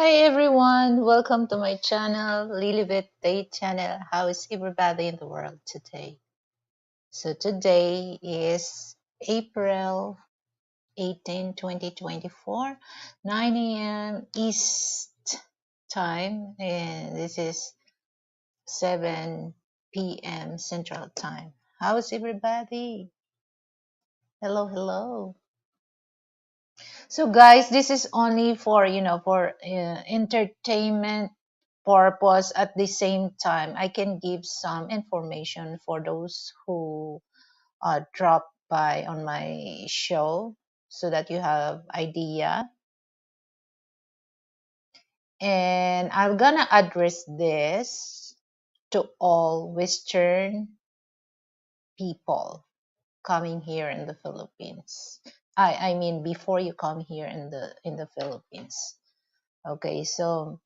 Hi everyone, welcome to my channel, lilivethtatechannel. How is everybody in the world today? So today is April 18, 2024, 9 a.m. East time, and this is 7 p.m. Central time. How is everybody? Hello, hello. So guys, this is only for, for entertainment purpose. At the same time, I can give some information for those who drop by on my show so that you have idea. And I'm gonna address this to all Western people coming here in the Philippines. I mean before you come here in the Philippines. Okay, so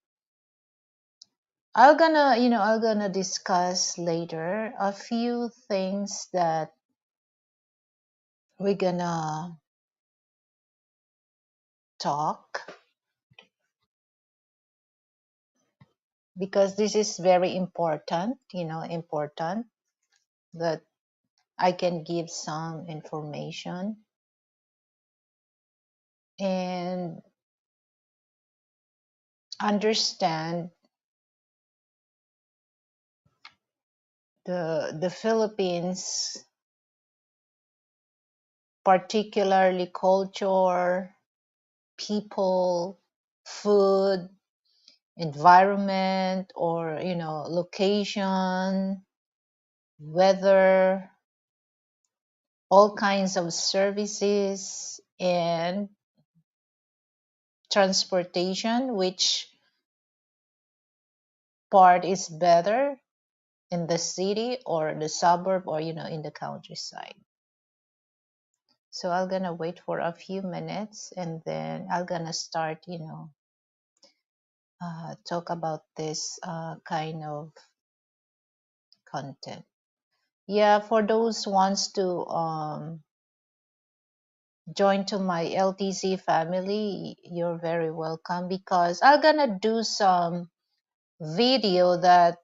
I'm gonna discuss later a few things that we're gonna talk because this is very important, important that I can give some information and understand the Philippines, particularly culture, people, food, environment, or location, weather, all kinds of services and transportation, which part is better in the city or the suburb or in the countryside. So I'm gonna wait for a few minutes and then I'm gonna start talk about this kind of content. Yeah, for those wants to join to my LTC family, you're very welcome because I'm gonna do some video that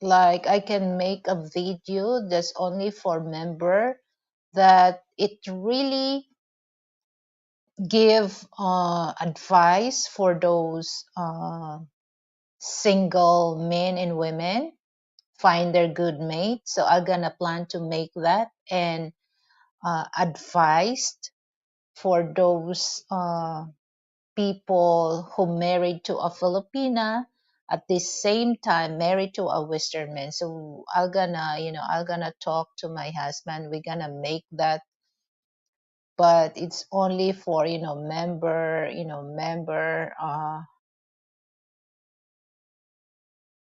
like I can make a video that's only for member that it really give advice for those single men and women find their good mate. So I'm gonna plan to make that and advised for those people who married to a Filipina at the same time married to a Western man. So I'm gonna talk to my husband. We're gonna make that, but it's only for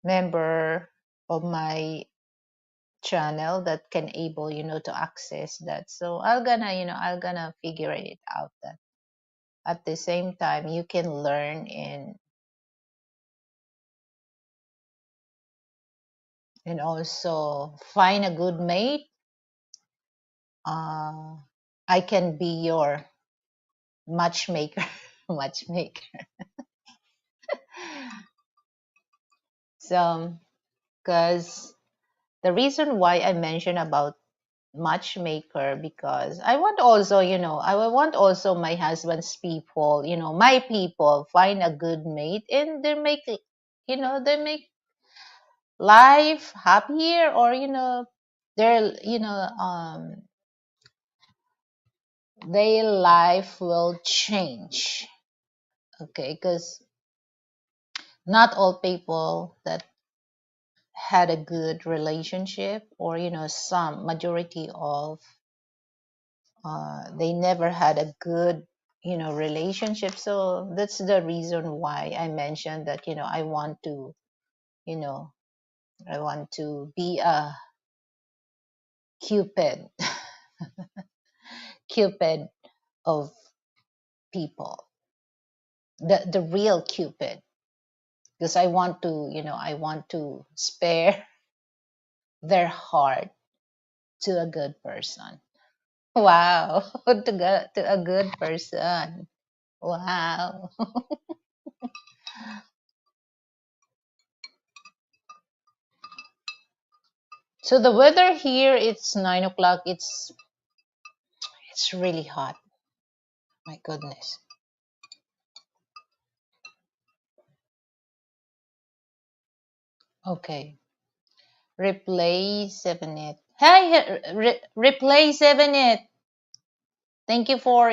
member of my channel that can able to access that. So I'm gonna figure it out that at the same time you can learn and also find a good mate. uh, I can be your matchmaker. Matchmaker. So because the reason why I mentioned about matchmaker, because I want also I want also my husband's people, my people find a good mate and they make life happier, or their their life will change. Okay, because not all people that had a good relationship, or some majority of they never had a good relationship. So that's the reason why I mentioned that you know I want to be a cupid. Cupid of people, the real cupid, because I want to spare their heart to a good person. Wow. To a good person. Wow. So the weather here, it's 9 o'clock. It's really hot. My goodness. Okay. Replay 7it. Hi, replay 7it. Thank you for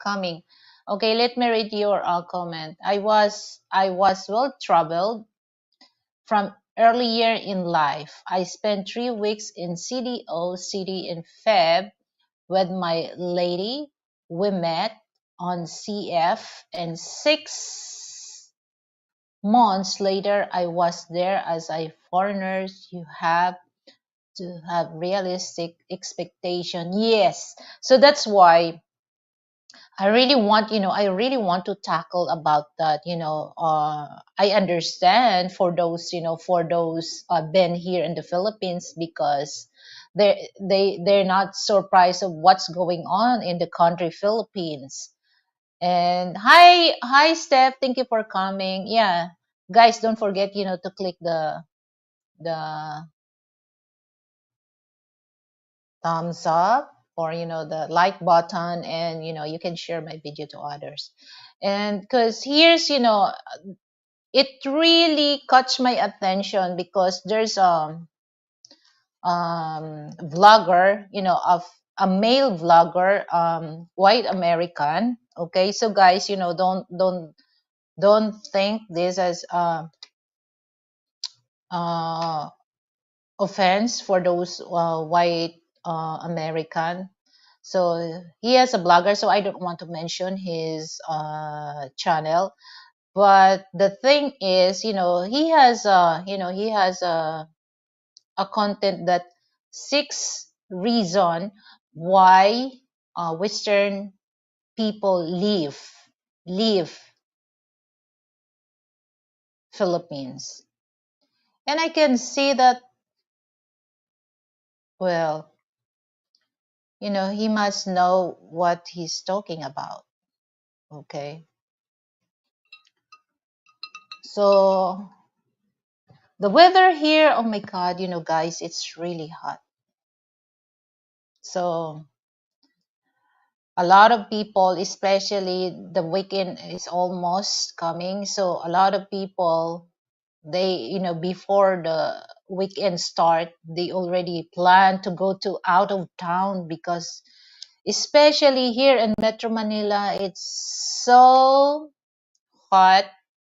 coming. Okay, let me read your comment. I was well traveled from earlier in life. I spent 3 weeks in CDO city in Feb with my lady. We met on CF, and 6 months later I was there as a foreigners. You have to have realistic expectation. Yes. So that's why I really want to tackle about that. I understand for those been here in the Philippines, because they're not surprised of what's going on in the country Philippines. And hi Steph, thank you for coming. Yeah, guys, don't forget to click the thumbs up, or the like button, and you can share my video to others. And because here's it really caught my attention, because there's vlogger, of a male vlogger, white American. Okay, so guys, don't think this as uh offense for those white American. So he has a blogger, so I don't want to mention his channel. But the thing is, he has a content that 6 reason why Western people leave Philippines, and I can see that. Well, he must know what he's talking about. Okay. So the weather here, oh my God, guys, it's really hot. So a lot of people, especially the weekend is almost coming. So a lot of people, before the weekend start, they already plan to go to out of town, because especially here in Metro Manila, it's so hot.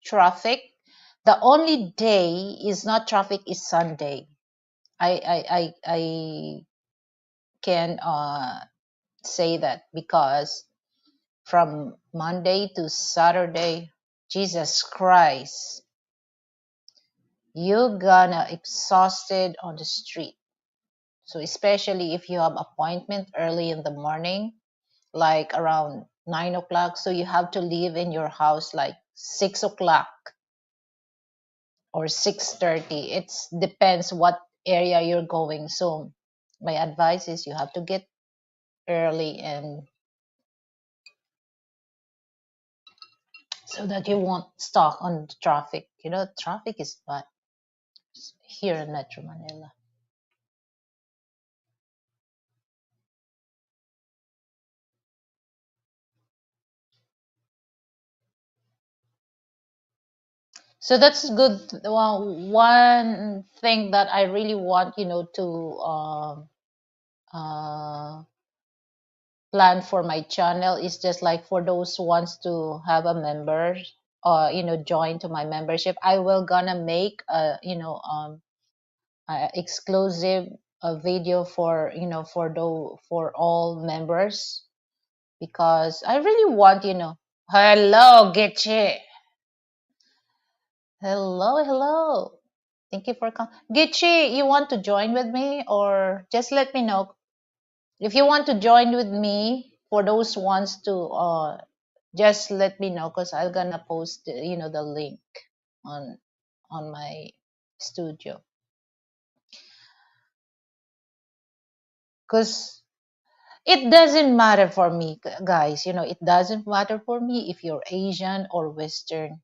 Traffic. The only day is not traffic is Sunday. I can say that, because from Monday to Saturday, Jesus Christ, you're gonna exhausted on the street. So especially if you have appointment early in the morning, like around 9 o'clock, so you have to leave in your house like 6 o'clock or 6:30. It depends what area you're going. So my advice is you have to get early, and so that you won't stuck on the traffic. Traffic is bad here in Metro Manila. So that's good. Well, one thing that I really want, to uh, plan for my channel is just like for those who wants to have a member, or join to my membership. I will gonna make a exclusive video for for all members, because I really want. Hello, Getche. Hello, hello. Thank you for coming. Getche, you want to join with me, or just let me know if you want to join with me? For those wants to just let me know, because I'm gonna post the link on my studio. Because It doesn't matter for me, guys. It doesn't matter for me if you're Asian or Western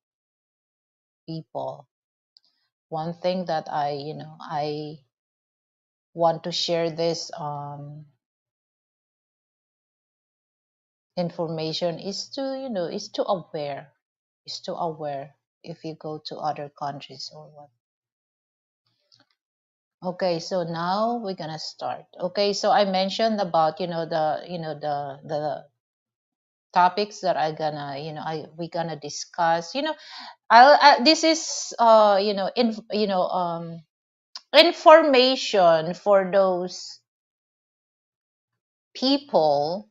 people. One thing that I want to share this information is to, is to aware, if you go to other countries or what. Okay, so now we're gonna start. Okay, so I mentioned about, the topics that I gonna, we gonna discuss. This is information for those people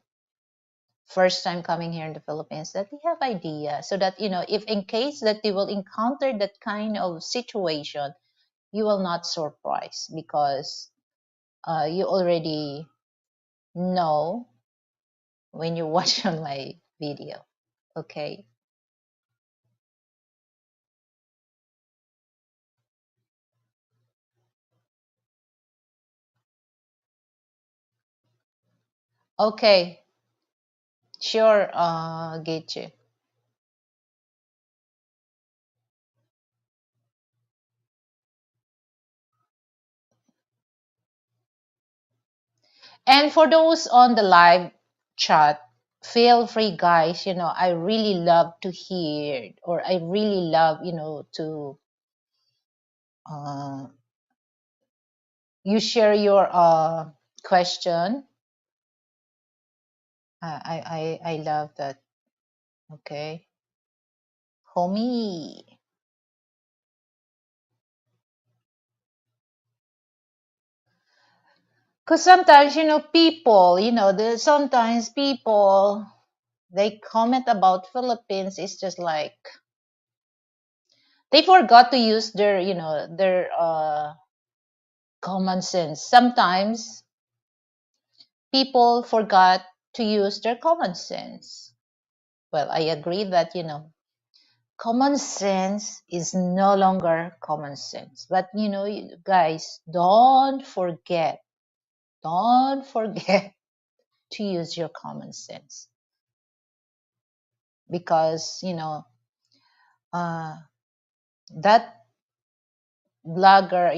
first time coming here in the Philippines, that they have idea, so that, if in case that they will encounter that kind of situation, you will not surprise, because you already know when you watch on my video. Okay. Okay, sure, Gechi. And for those on the live chat, feel free, guys. I really love to hear, or I really love, to uh, you share your question. I love that. Okay, homie. Because sometimes, people, sometimes people, they comment about Philippines. It's just like they forgot to use their, their common sense. Sometimes people forgot to use their common sense. Well, I agree that, common sense is no longer common sense. But, guys, don't forget to use your common sense, because, uh, that blogger,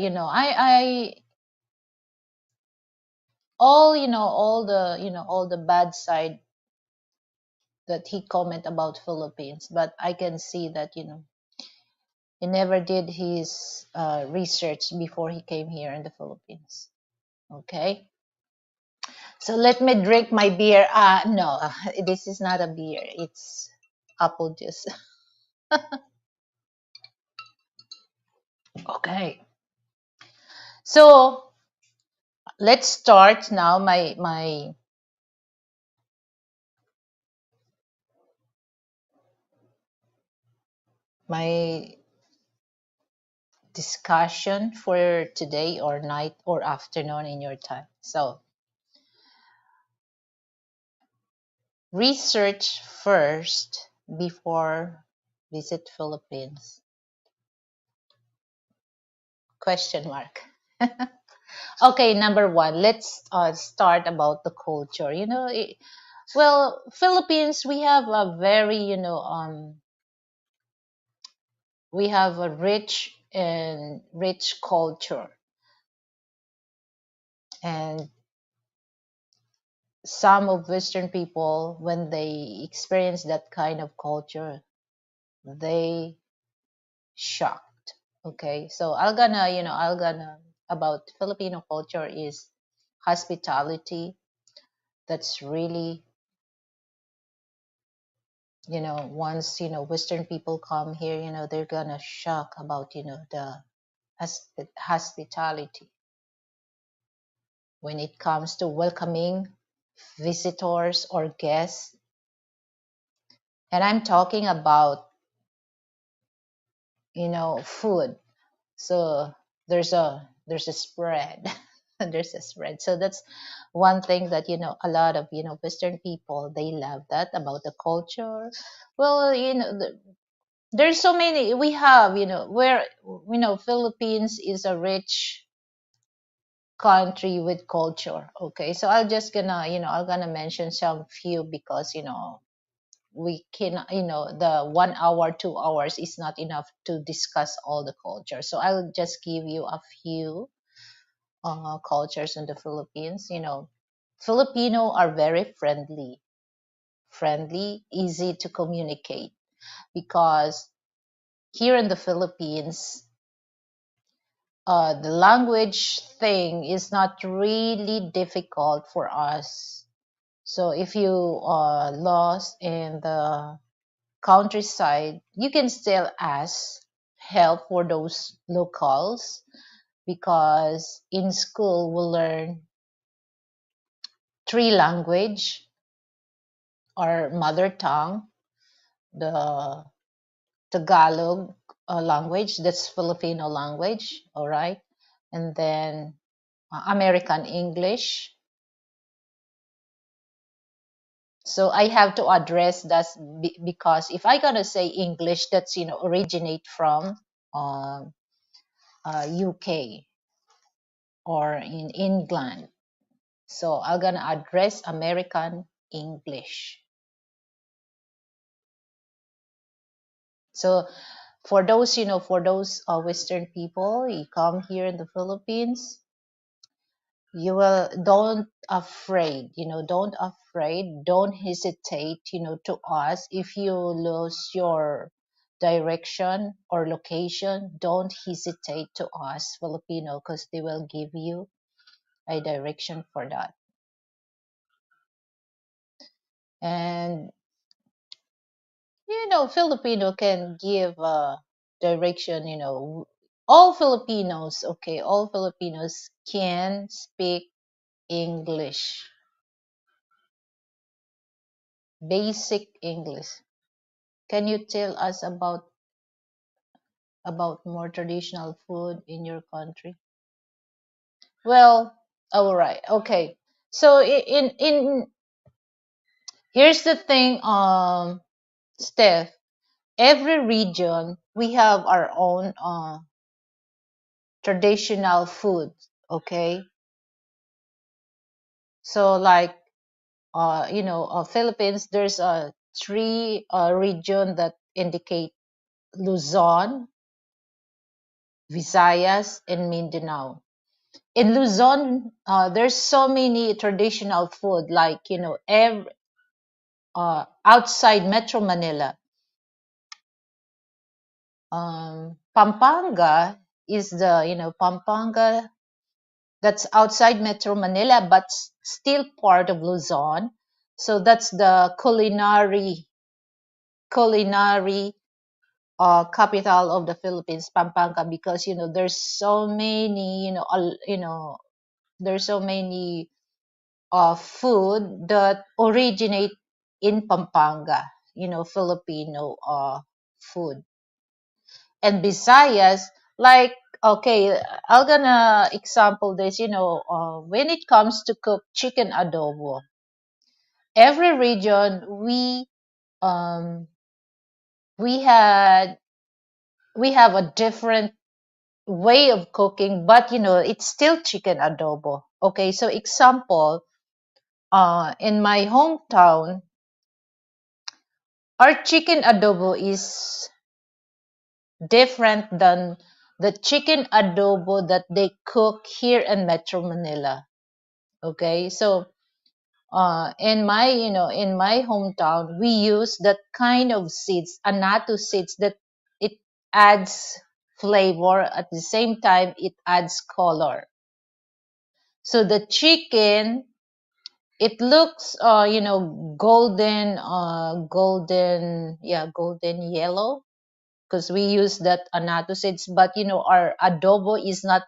all the bad side that he comment about Philippines, but I can see that, he never did his research before he came here in the Philippines. Okay, so let me drink my beer. No, this is not a beer. It's apple juice. Okay, so let's start now my discussion for today, or night or afternoon in your time. So research first before visit Philippines? Question mark. Okay, number one, let's start about the culture. Well, Philippines, we have a very, we have a rich culture, and some of Western people, when they experience that kind of culture, they shocked. Okay, so I'll gonna about Filipino culture is hospitality. That's really, once, Western people come here, they're gonna shock about, the hospitality when it comes to welcoming visitors or guests. And I'm talking about, food. So there's a spread. There's a spread. So that's one thing that, a lot of, Western people, they love that about the culture. Well, there's so many we have, where, Philippines is a rich country with culture. Okay, so I'll just gonna, I'm gonna mention some few because, we can, the 1 hour, 2 hours is not enough to discuss all the culture. So I'll just give you a few cultures in the Philippines. Filipino are very friendly, easy to communicate because here in the Philippines, the language thing is not really difficult for us. So if you are lost in the countryside, you can still ask help for those locals because in school we learn three language, our mother tongue, the Tagalog language, that's Filipino language, all right, and then American English. So I have to address that because if I gonna say English, that's originate from um, UK or in England. So I'm gonna address American English. So for those Western people, you come here in the Philippines, you will don't hesitate, to ask if you lose your direction or location. Don't hesitate to ask Filipino because they will give you a direction for that. And Filipino can give direction. All Filipinos can speak English, basic English. Can you tell us about more traditional food in your country? Well, all right, okay. So in here's the thing, Steph. Every region we have our own traditional food. Okay, so like Philippines, there's a three region that indicate Luzon, Visayas, and Mindanao. In Luzon, there's so many traditional food, like outside Metro Manila. Pampanga is the Pampanga, that's outside Metro Manila, but still part of Luzon. So that's the culinary capital of the Philippines, Pampanga, because there's so many there's so many food that originate in Pampanga, Filipino food. And Visayas, like, okay, I'm gonna example this, when it comes to cook chicken adobo, every region um we had we have a different way of cooking, but it's still chicken adobo. Okay, so example, in my hometown, our chicken adobo is different than the chicken adobo that they cook here in Metro Manila. Okay, so in my hometown, we use that kind of seeds, anato seeds, that it adds flavor, at the same time it adds color. So the chicken, it looks golden yellow, because we use that anato seeds, but our adobo is not,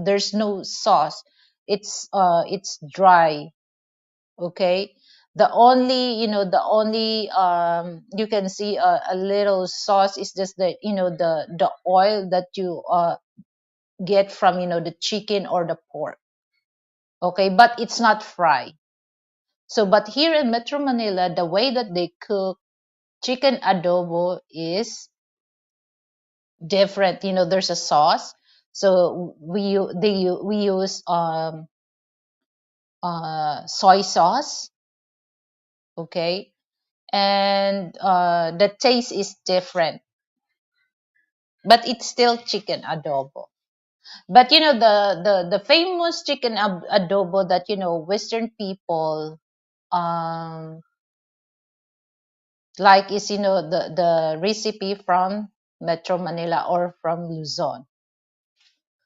there's no sauce, it's dry. Okay, the only you can see a little sauce is just the oil that you get from the chicken or the pork. Okay, but it's not fried. So but here in Metro Manila, the way that they cook chicken adobo is different. There's a sauce. So we use soy sauce, okay, and the taste is different, but it's still chicken adobo. But the famous chicken adobo that Western people um like is the recipe from Metro Manila or from Luzon.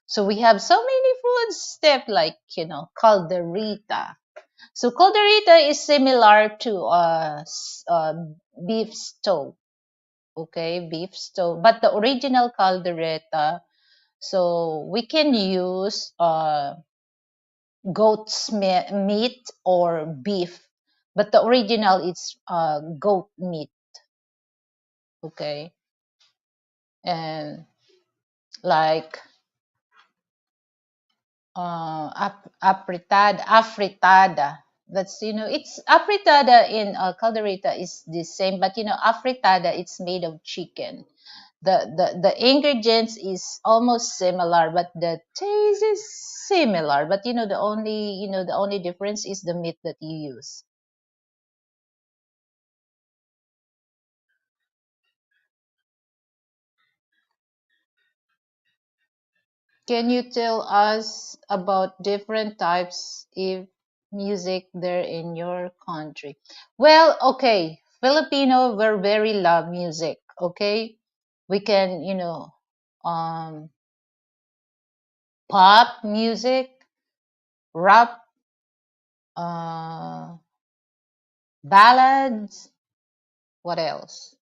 So we have so many food step like calderita. So calderita is similar to beef stew. Okay, beef stew. But the original caldereta, so we can use goat's meat or beef, but the original is goat meat. Okay, and like afritada. That's it's afritada in caldereta is the same, but afritada it's made of chicken. The ingredients is almost similar, but the taste is similar. But the only difference is the meat that you use. Can you tell us about different types of music there in your country? Well, okay, Filipino, we're very love music. Okay, we can, um, pop music, rap, uh, ballads. What else?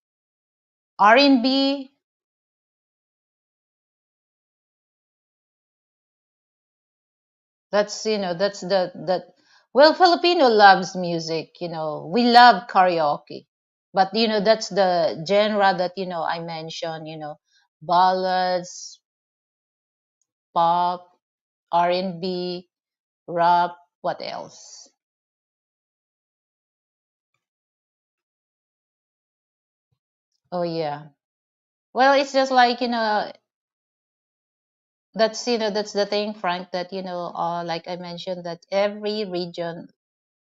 R&B. That's the well, Filipino loves music. We love karaoke, but that's the genre that I mentioned. Ballads, pop, R&B, rap. What else? Oh yeah. Well, it's just like that's the thing, Frank. That like I mentioned, that every region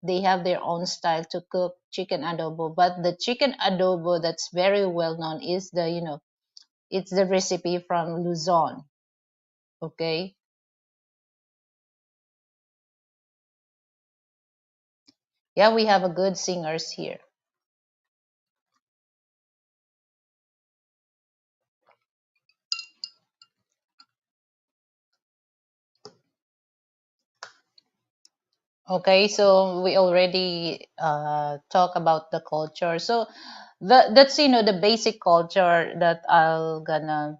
they have their own style to cook chicken adobo. But the chicken adobo that's very well known is it's the recipe from Luzon. Okay. Yeah, we have a good singers here. Okay, so we already talk about the culture. So that's the basic culture that I'll gonna.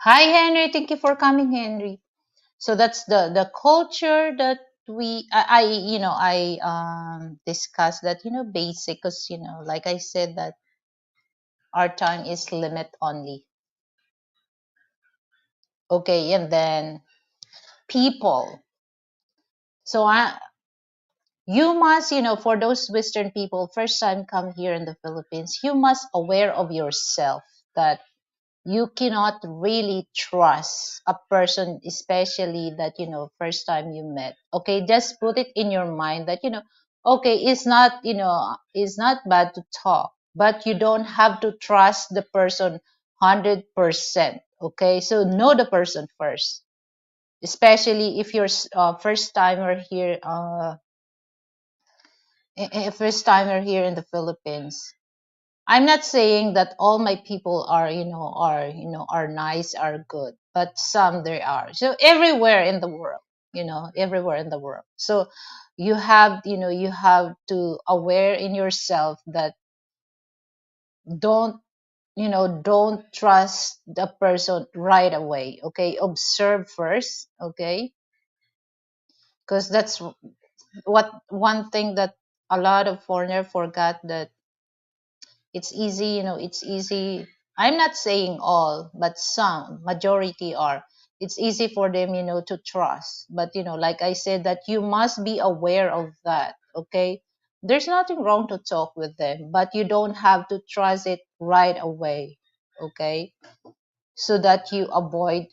Hi Henry, thank you for coming, Henry. So that's the culture that I discussed that basic, because like I said that our time is limit only. Okay, and then people. So you must, for those Western people first time come here in the Philippines, you must aware of yourself that you cannot really trust a person, especially that first time you met. Okay, just put it in your mind that okay, it's not bad to talk, but you don't have to trust the person 100%. Okay, so know the person first, especially if you're first timer here, first timer here in the Philippines. I'm not saying that all my people are nice, are good, but some there are. So everywhere in the world, everywhere in the world. So you have to aware in yourself that don't don't trust the person right away. Okay, observe first. Okay, because that's what one thing that a lot of foreigner forgot, that it's easy, it's easy. I'm not saying all, but some majority are. It's easy for them, to trust. But like I said, that you must be aware of that. Okay, there's nothing wrong to talk with them, but you don't have to trust it right away. Okay, so that you avoid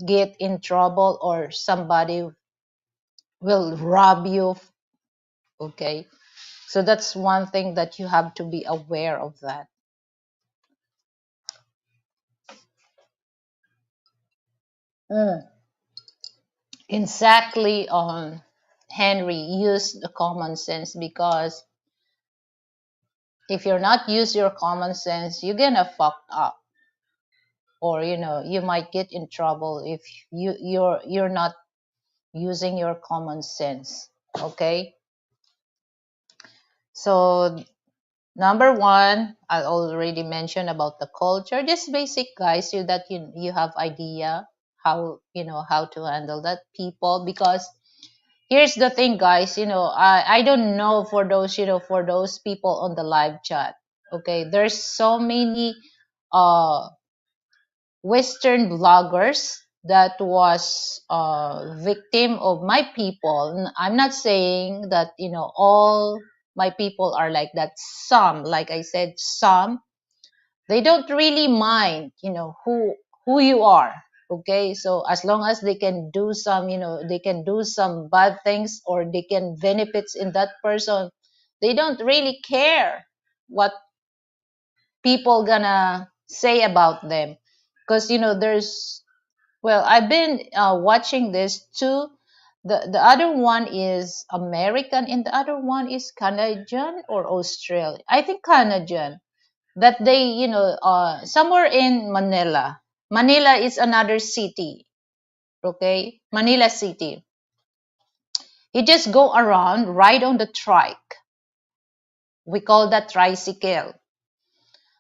get in trouble or somebody will rob you. Okay, so that's one thing that you have to be aware of that. Mm. Exactly. Henry, use the common sense, because if you're not use your common sense, you're gonna fuck up, or you might get in trouble if you're not using your common sense. Okay, so number one, I already mentioned about the culture, just basic, guys, so that you have idea how how to handle that people. Because here's the thing, guys, I don't know for those for those people on the live chat. Okay, there's so many uh Western bloggers that was victim of my people. I'm not saying that all my people are like that. Some, like I said, some, they don't really mind who you are. Okay, so as long as they can do some they can do some bad things, or they can benefits in that person, they don't really care what people gonna say about them. Because there's, well, I've been watching this too. The other one is American, and the other one is Canadian or Australian. I think Canadian. That they, somewhere in Manila. Manila is another city. Okay, Manila City. You just go around, ride on the trike. We call that tricycle.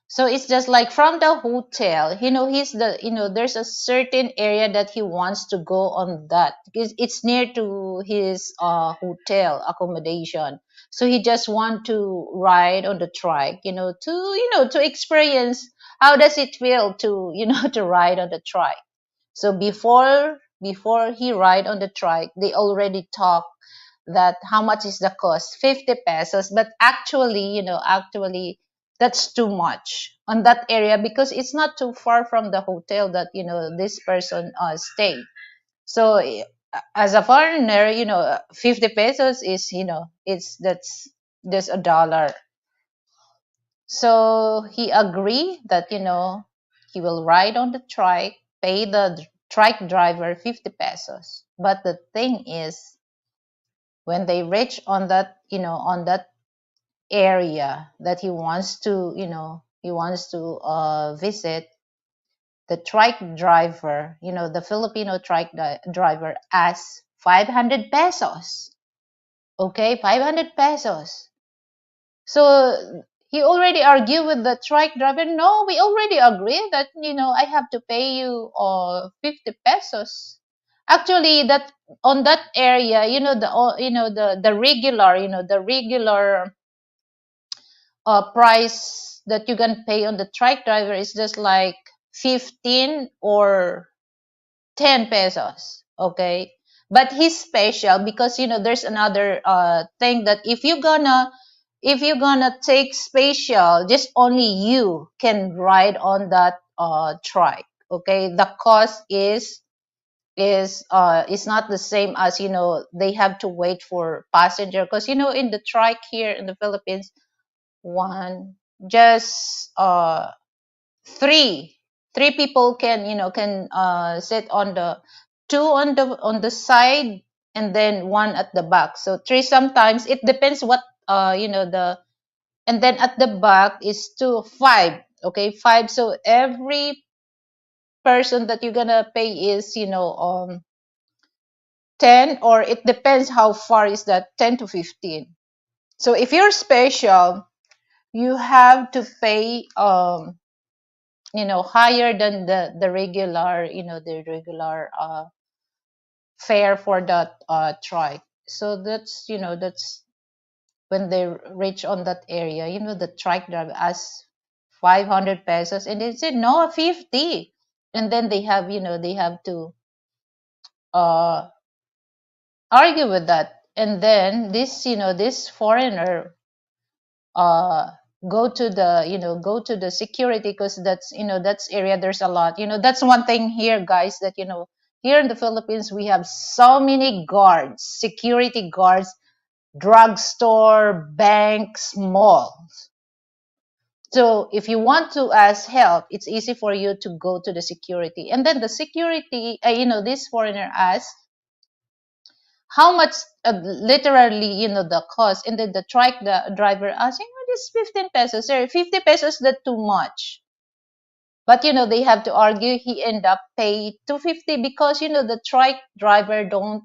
So it's just like from the hotel, he's the, there's a certain area that he wants to go on that, because it's near to his hotel accommodation. So he just want to ride on the trike, to experience how does it feel to, to ride on the trike. So before he ride on the trike, they already talk that how much is the cost, 50 pesos. But actually, actually that's too much on that area, because it's not too far from the hotel that this person stay. So as a foreigner, 50 pesos is, it's that's a dollar. So he agreed that he will ride on the trike, pay the trike driver 50 pesos. But the thing is, when they reach on that on that area that he wants to visit, the trike driver, the Filipino driver, asks 500 pesos. Okay, 500 pesos. So he already argued with the trike driver. No, we already agreed that I have to pay you 50 pesos. Actually, that on that area, the regular, the regular price that you can pay on the trike driver is just like 15 or 10 pesos. Okay, but he's special because there's another thing that if you're gonna take special, just only you can ride on that trike. Okay, the cost is not the same as they have to wait for passenger, because in the trike here in the Philippines, one, just three people can sit on the two on the side, and then one at the back. So three, sometimes it depends what the, and then at the back is two, five. Okay, five. So every person that you're gonna pay is 10, or it depends how far is that, 10 to 15. So if you're special, you have to pay higher than the regular, the regular fare for that trike. So that's when they reach on that area, the trike driver asks 500 pesos, and they said no, 50. And then they have to uh argue with that. And then this foreigner uh go to the security, because that's that's area, there's a lot, that's one thing here, guys, that Here in the Philippines, we have so many guards, security guards, drugstore, banks, malls. So if you want to ask help, it's easy for you to go to the security. And then the security, this foreigner asks, how much literally, the cost. And then the truck the driver asking, oh, this 15 pesos, sir. 50 pesos, that too much. But they have to argue. He end up pay 250 because the truck driver don't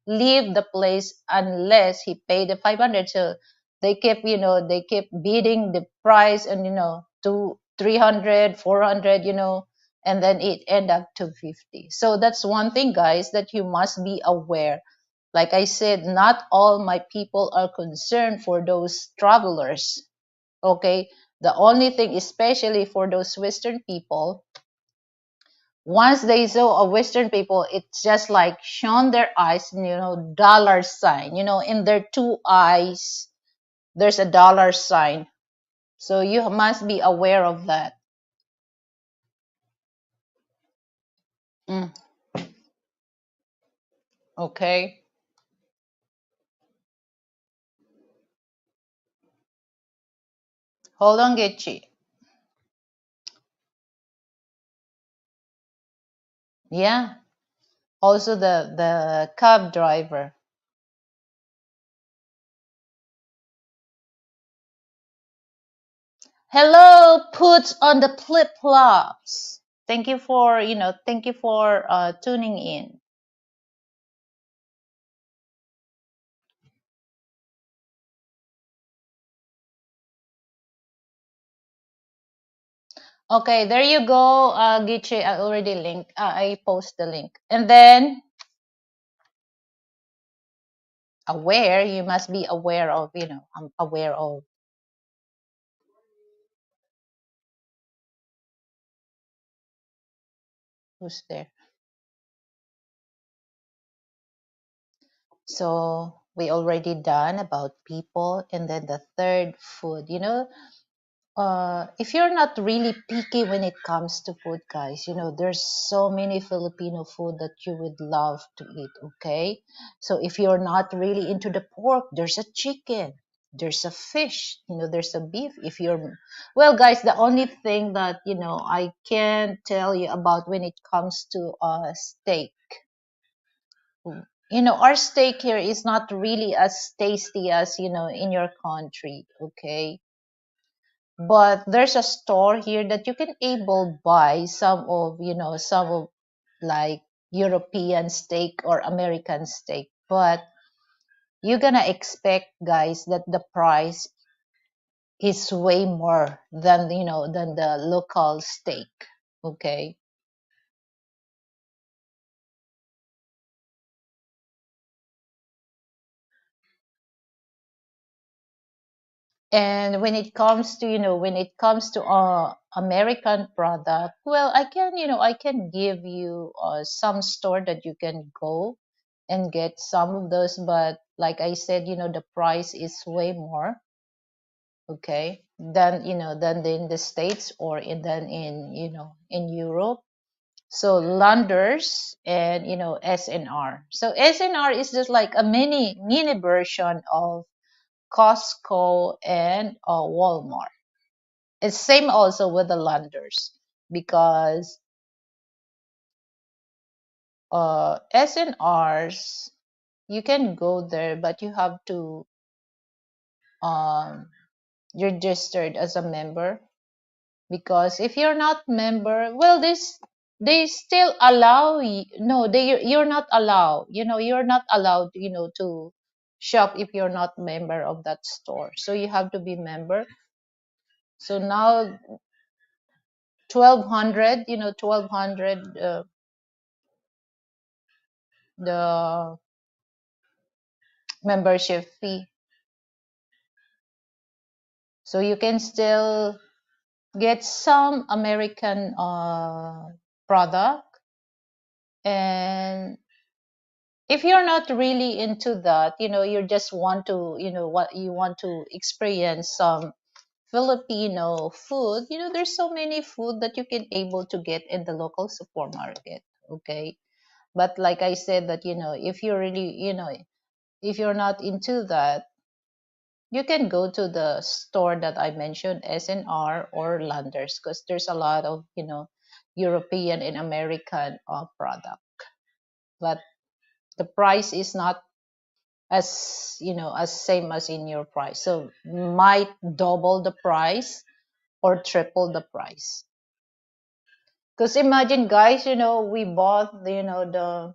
leave the place unless he paid the 500. So they kept bidding the price, and to 300, 400, and then it end up to 50. So that's one thing, guys, that you must be aware. Like I said, not all my people are concerned for those travelers. Okay, the only thing, especially for those Western people, once they saw a Western people, it's just like shone their eyes, dollar sign, in their two eyes, there's a dollar sign. So you must be aware of that. Mm, okay. Hold on, Getchi. Yeah. Also the cab driver. Hello, puts on the flip flops. Thank you for tuning in. Okay, there you go, Gichi. I already linked. I post the link, and then aware. You must be aware of. I'm aware of who's there. So we already done about people, and then the third, food. If you're not really picky when it comes to food, guys, there's so many Filipino food that you would love to eat. Okay, so if you're not really into the pork, there's a chicken, there's a fish, there's a beef. If you're, well, guys, the only thing that I can tell you about when it comes to steak, our steak here is not really as tasty as in your country. Okay, but there's a store here that you can able buy some of like European steak or American steak, but you're gonna expect, guys, that the price is way more than the local steak. Okay, and when it comes to American product, well, I can give you some store that you can go and get some of those, but like I said, the price is way more, okay, than in the States or in Europe. So Landers and SNR. So SNR is just like a mini version of Costco and Walmart. It's same also with the Landers, because SNRs, you can go there, but you have to um, registered as a member, because if you're not member, well, this they still allow you. No, you're not allowed. You're not allowed. To shop if you're not member of that store. So you have to be member. So now 1,200. 1,200. The membership fee. So you can still get some American product, and if you're not really into that, you just want to, what you want to experience some Filipino food, there's so many food that you can able to get in the local supermarket. Okay. But like I said, that if you're really, if you're not into that, you can go to the store that I mentioned, SNR or Landers, because there's a lot of European and American product. But the price is not as as same as in your price, so might double the price or triple the price. Because imagine, guys, we bought the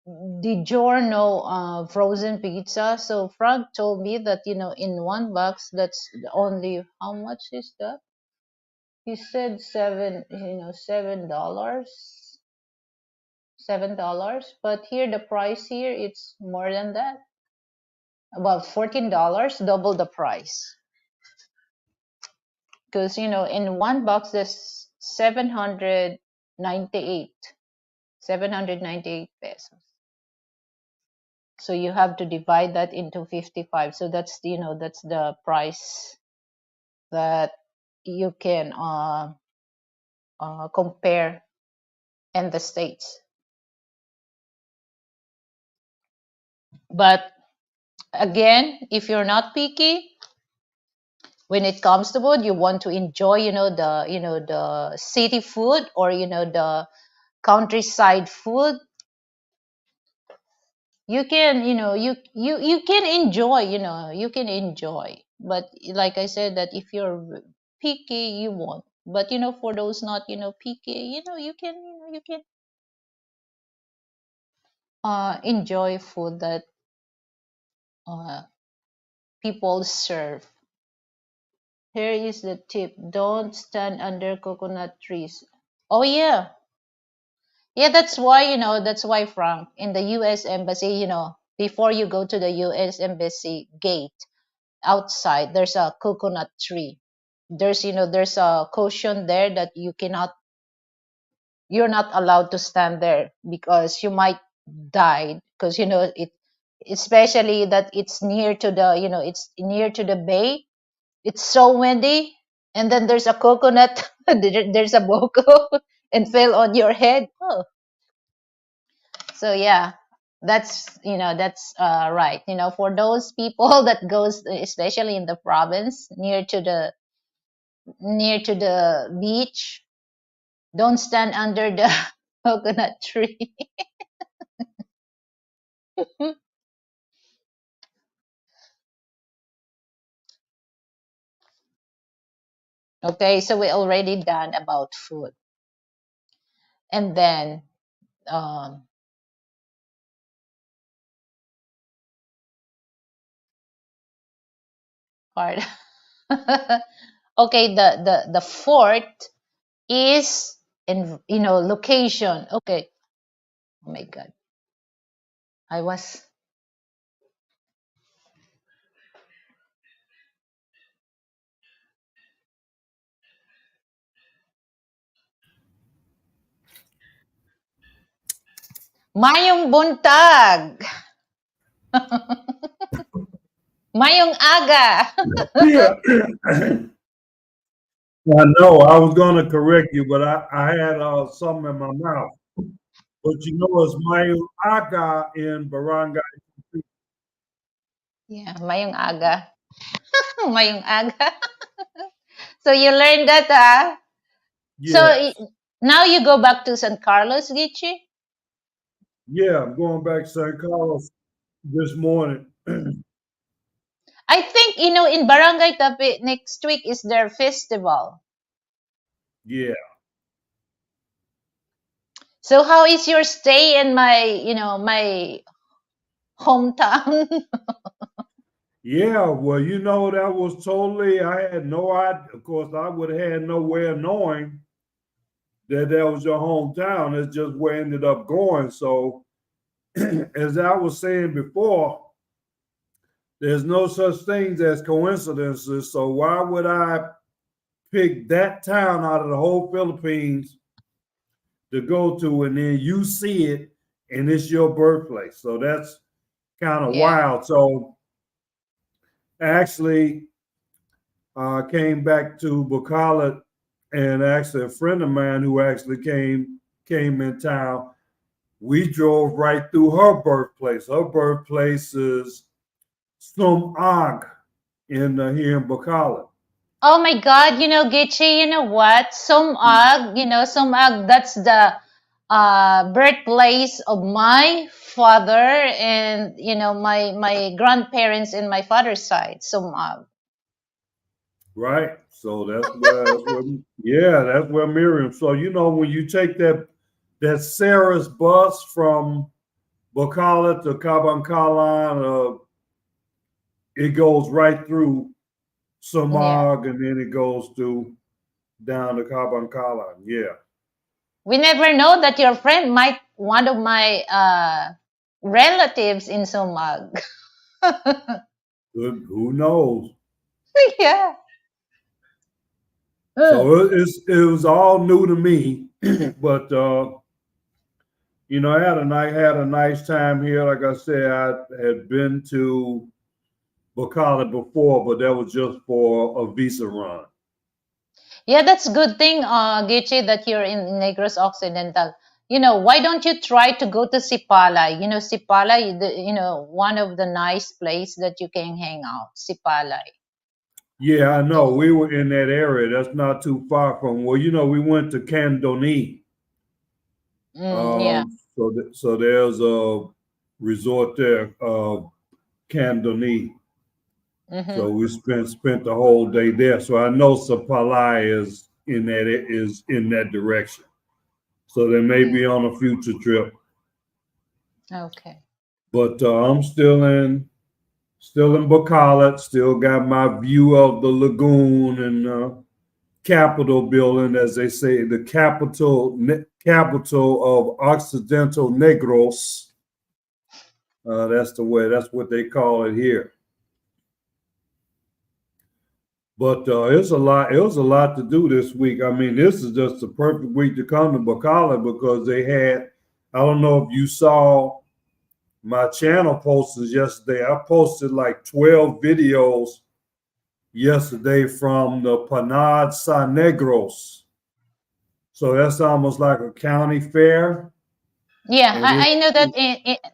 DiGiorno frozen pizza. So Frank told me that in one box, that's only, how much is that? He said $7, but here the price here, it's more than that, about $14, double the price. Because in one box there's 798 pesos. So you have to divide that into 55. So that's that's the price that you can compare in the States. But again, if you're not picky, when it comes to food, you want to enjoy, the city food, or the countryside food. You can, you can enjoy, you can enjoy. But like I said, that if you're picky, you won't. But for those not, picky, you can enjoy food that uh, people serve. Here is the tip: don't stand under coconut trees. Oh yeah, yeah. That's why, Frank, in the U.S. embassy, before you go to the U.S. embassy gate, outside there's a coconut tree. There's a caution there that you're not allowed to stand there, because you might die, because it, especially that it's near to it's near to the bay. It's so windy, and then there's a coconut. There's a boko and fell on your head. Oh, so yeah, that's right. For those people that goes, especially in the province, near to the beach, don't stand under the coconut tree. Okay, so we already done about food, and then um, part. Okay, the fourth is in location. Okay. Oh my God, I was Mayong buntag, mayong aga. Yeah, I know. I was going to correct you, but I had something in my mouth. But it's Mayu Aga in Barangay. Yeah, mayong aga. Mayong aga. So you learned that, So Yes. now you go back to San Carlos, Gichi? Yeah, I'm going back to St. Carlos this morning. I think, in Barangay Tapi, next week is their festival. Yeah. So how is your stay in my hometown? Yeah. Well, that was totally, I had no idea. Of course, I would have had no way of knowing that was your hometown. It's just where I ended up going. So, as I was saying before, there's no such things as coincidences. So, why would I pick that town out of the whole Philippines to go to, and then you see it, and it's your birthplace? So that's kind of Yeah. wild. So actually, came back to Bukala, and actually a friend of mine who actually came came in town, we drove right through her birthplace. Her birthplace is Sumag here in Bacala. Oh my God, Gichi, you know what? Somag, that's the birthplace of my father and, my grandparents in my father's side, Somag. Right. So yeah, that's where Miriam. So when you take that Sarah's bus from Bacala to Cabancalan, it goes right through Yeah. Samag and then it goes through down to Cabancalan. Yeah. We never know that your friend might one of my relatives in Somag. Who knows? Yeah. So Mm. it was all new to me, but I had a nice time here. Like I said, I had been to Bacala before, but that was just for a visa run. Yeah, that's a good thing, Gichi, that you're in Negros Occidental. Why don't you try to go to Sipalay? Sipalay, one of the nice place that you can hang out, Sipalay. Yeah, I know. We were in that area. That's not too far from. Well, we went to Candoni. Yeah. So there's a resort there, Candoni. Mm-hmm. So we spent the whole day there. So I know Sapalai is in that direction. So they may Yeah. be on a future trip. Okay. But I'm still in Bacalat, still got my view of the lagoon and Capitol building, as they say, the capital of Occidental Negros. That's what they call it here. But it was a lot to do this week. I mean, this is just the perfect week to come to Bacala because they had, I don't know if you saw my channel posters yesterday. I posted like 12 videos yesterday from the Panad San Negros. So that's almost like a county fair. Yeah, And I know that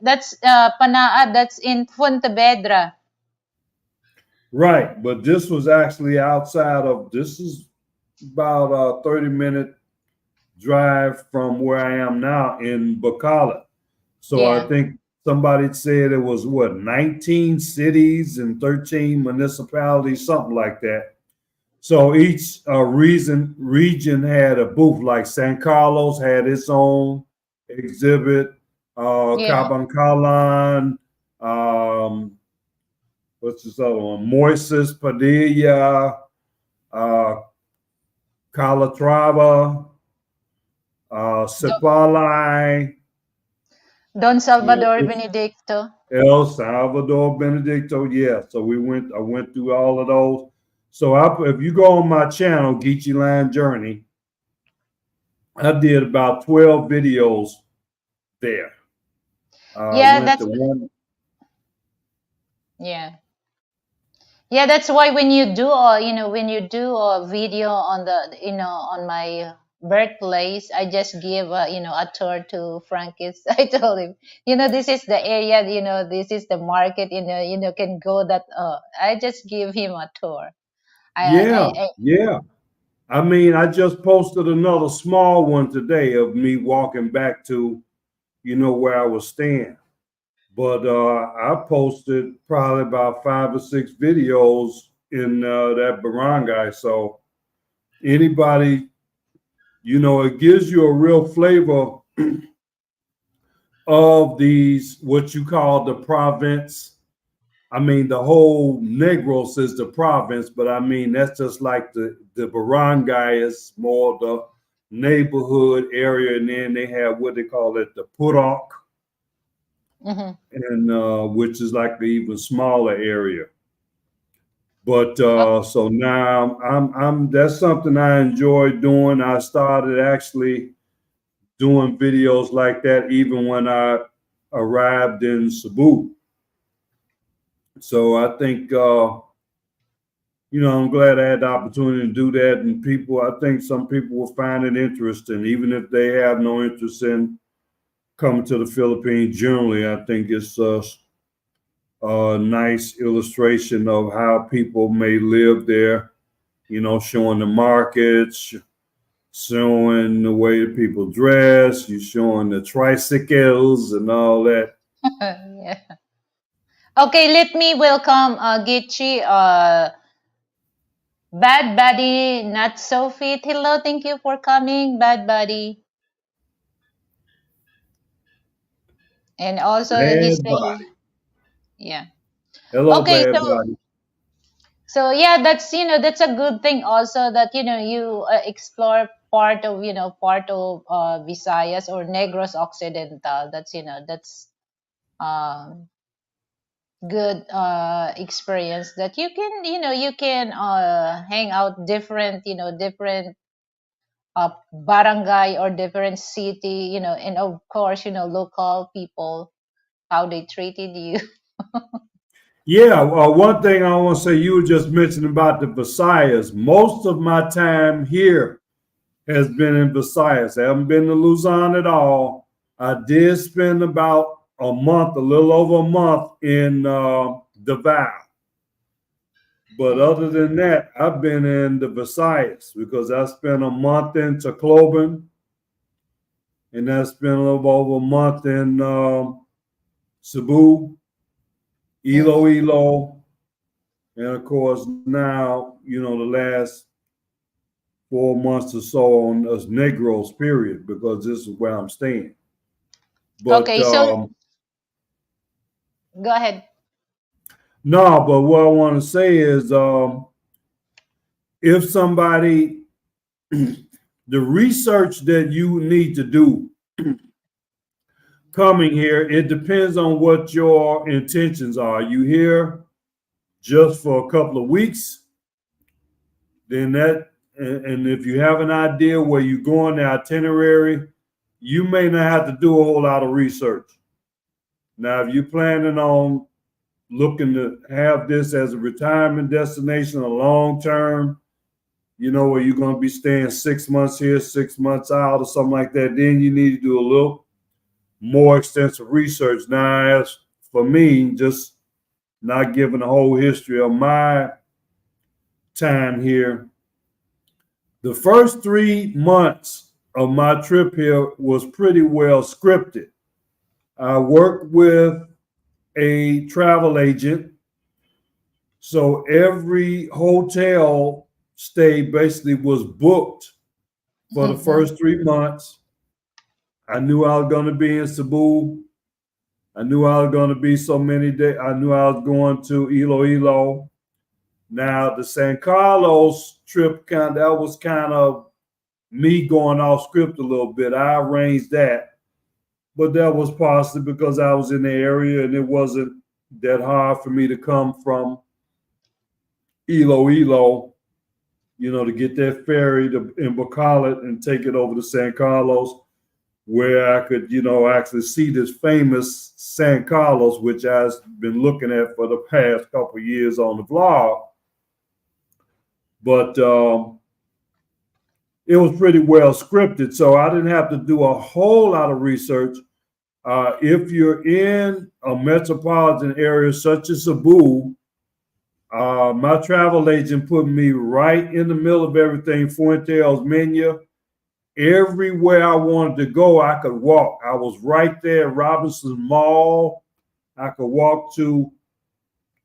that's Panaa, that's in Fuentevedra. right, but this was actually this is about a 30-minute drive from where I am now in Bacala. So I Yeah. think somebody said it was 19 cities and 13 municipalities, something like that. So each region had a booth. Like San Carlos had its own exhibit. Yeah. Cabancalan, what's this other one? Moises Padilla, uh, Calatrava, Do- Sipalai, Don yeah, Salvador Benedicto. El Salvador Benedicto. Yeah, so I went through all of those. So if you go on my channel, Geechee Line Journey, I did about 12 videos there. I Yeah, went to one. yeah. Yeah, that's why when you do when you do a video on on my birthplace, I just give a tour to Frankis. I told him, this is the area, this is the market, can go that I just give him a tour. Yeah, I yeah. I mean, I just posted another small one today of me walking back to, where I was staying. But I posted probably about 5 or 6 videos in that barangay. So anybody, it gives you a real flavor of these, what you call the province. I mean, the whole Negros is the province, but I mean, that's just like the barangay is more the neighborhood area. And then they have what they call it, the Purok, mhm. and which is like the even smaller area. But Oh, so now I'm that's something I enjoy doing. I started actually doing videos like that even when I arrived in Cebu. So I think I'm glad I had the opportunity to do that. And people, I think some people will find it interesting, even if they have no interest in coming to the Philippines generally. I think it's a nice illustration of how people may live there, showing the markets, showing the way that people dress, you showing the tricycles and all that. Yeah. Okay, let me welcome Gichi, Bad Buddy, Not So Fit. Hello, thank you for coming, Bad Buddy. And also he's Bad saying, body. yeah. Hello, Okay, bad so body. yeah, that's a good thing also that you explore part of Visayas or Negros Occidental. That's that's um good experience that you can hang out different different barangay or different city, and of course local people, how they treated you. Yeah, one thing I want to say, you were just mentioning about the Visayas. Most of my time here has been in Visayas. I haven't been to Luzon at all. I did spend about a month, a little over a month in Davao. But other than that, I've been in the Visayas because I spent a month in Tacloban and I spent a little over a month in Cebu, Mm-hmm. Iloilo, and of course now, the last 4 months or so on us Negros period because this is where I'm staying. But Okay, so go ahead. no, but what I want to say is if somebody, the research that you need to do coming here, it depends on what your intentions are. You here just for a couple of weeks, then and if you have an idea where you're going, the itinerary, you may not have to do a whole lot of research. Now, if you're planning on looking to have this as a retirement destination, a long term, where you're going to be staying 6 months here, 6 months out, or something like that, then you need to do a little more extensive research. Now, as for me, just not giving the whole history of my time here, the first 3 months of my trip here was pretty well scripted. I worked with a travel agent, so every hotel stay basically was booked for the Mm-hmm. first 3 months. I knew I was going to be in Cebu. I knew I was going to be so many days. I knew I was going to Iloilo. Now the San Carlos trip that was kind of me going off script a little bit. I arranged that, but that was partially because I was in the area and it wasn't that hard for me to come from Iloilo, to get that ferry in Bacolod and take it over to San Carlos, where I could, actually see this famous San Carlos, which I've been looking at for the past couple of years on the vlog. But it was pretty well scripted, so I didn't have to do a whole lot of research. If you're in a metropolitan area such as Cebu, my travel agent put me right in the middle of everything, Fuente Osmeña. Everywhere I wanted to go, I could walk. I was right there at Robinson Mall. I could walk to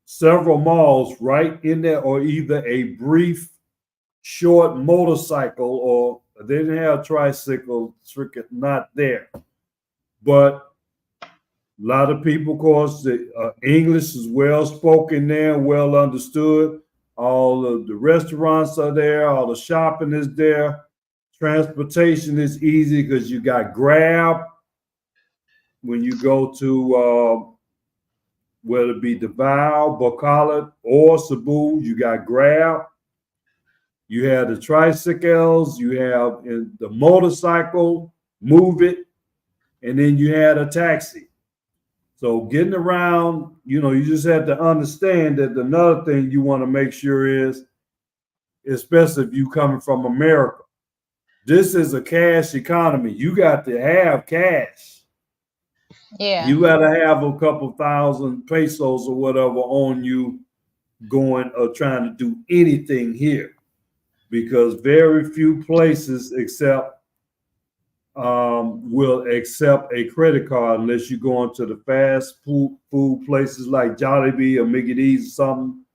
several malls right in there, or either a brief, short motorcycle, or they didn't have tricycle, not there. But a lot of people, of course, the English is well spoken there, well understood. All of the restaurants are there, all the shopping is there. Transportation is easy because you got Grab when you go to whether it be Davao, Bacolod, or Cebu, you got Grab. You have the tricycles, you have the motorcycle, Move It, and then you had a taxi. So getting around, you just have to understand that another thing you want to make sure is especially if you coming from America. This is a cash economy. You got to have cash. Yeah. You got to have a couple thousand pesos or whatever on you going or trying to do anything here, because very few places will accept a credit card unless you go into the fast food places like Jollibee or Mickey D's or something,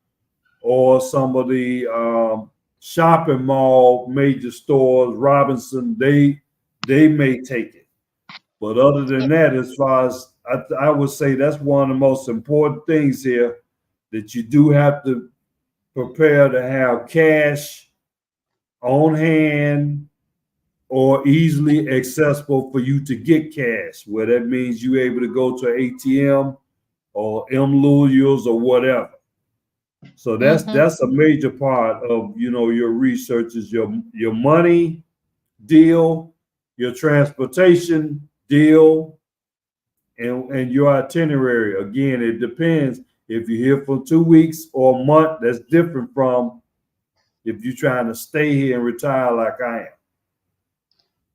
or some of the shopping mall major stores, Robinson. They may take it, but other than that, as far as I would say, that's one of the most important things here, that you do have to prepare to have cash on hand or easily accessible for you to get cash, where that means you're able to go to ATM or M-Luyas or whatever. So Mm-hmm. that's a major part of your research, is your money deal, your transportation deal, and your itinerary. Again, it depends. If you're here for 2 weeks or a month, that's different from if you're trying to stay here and retire like I am.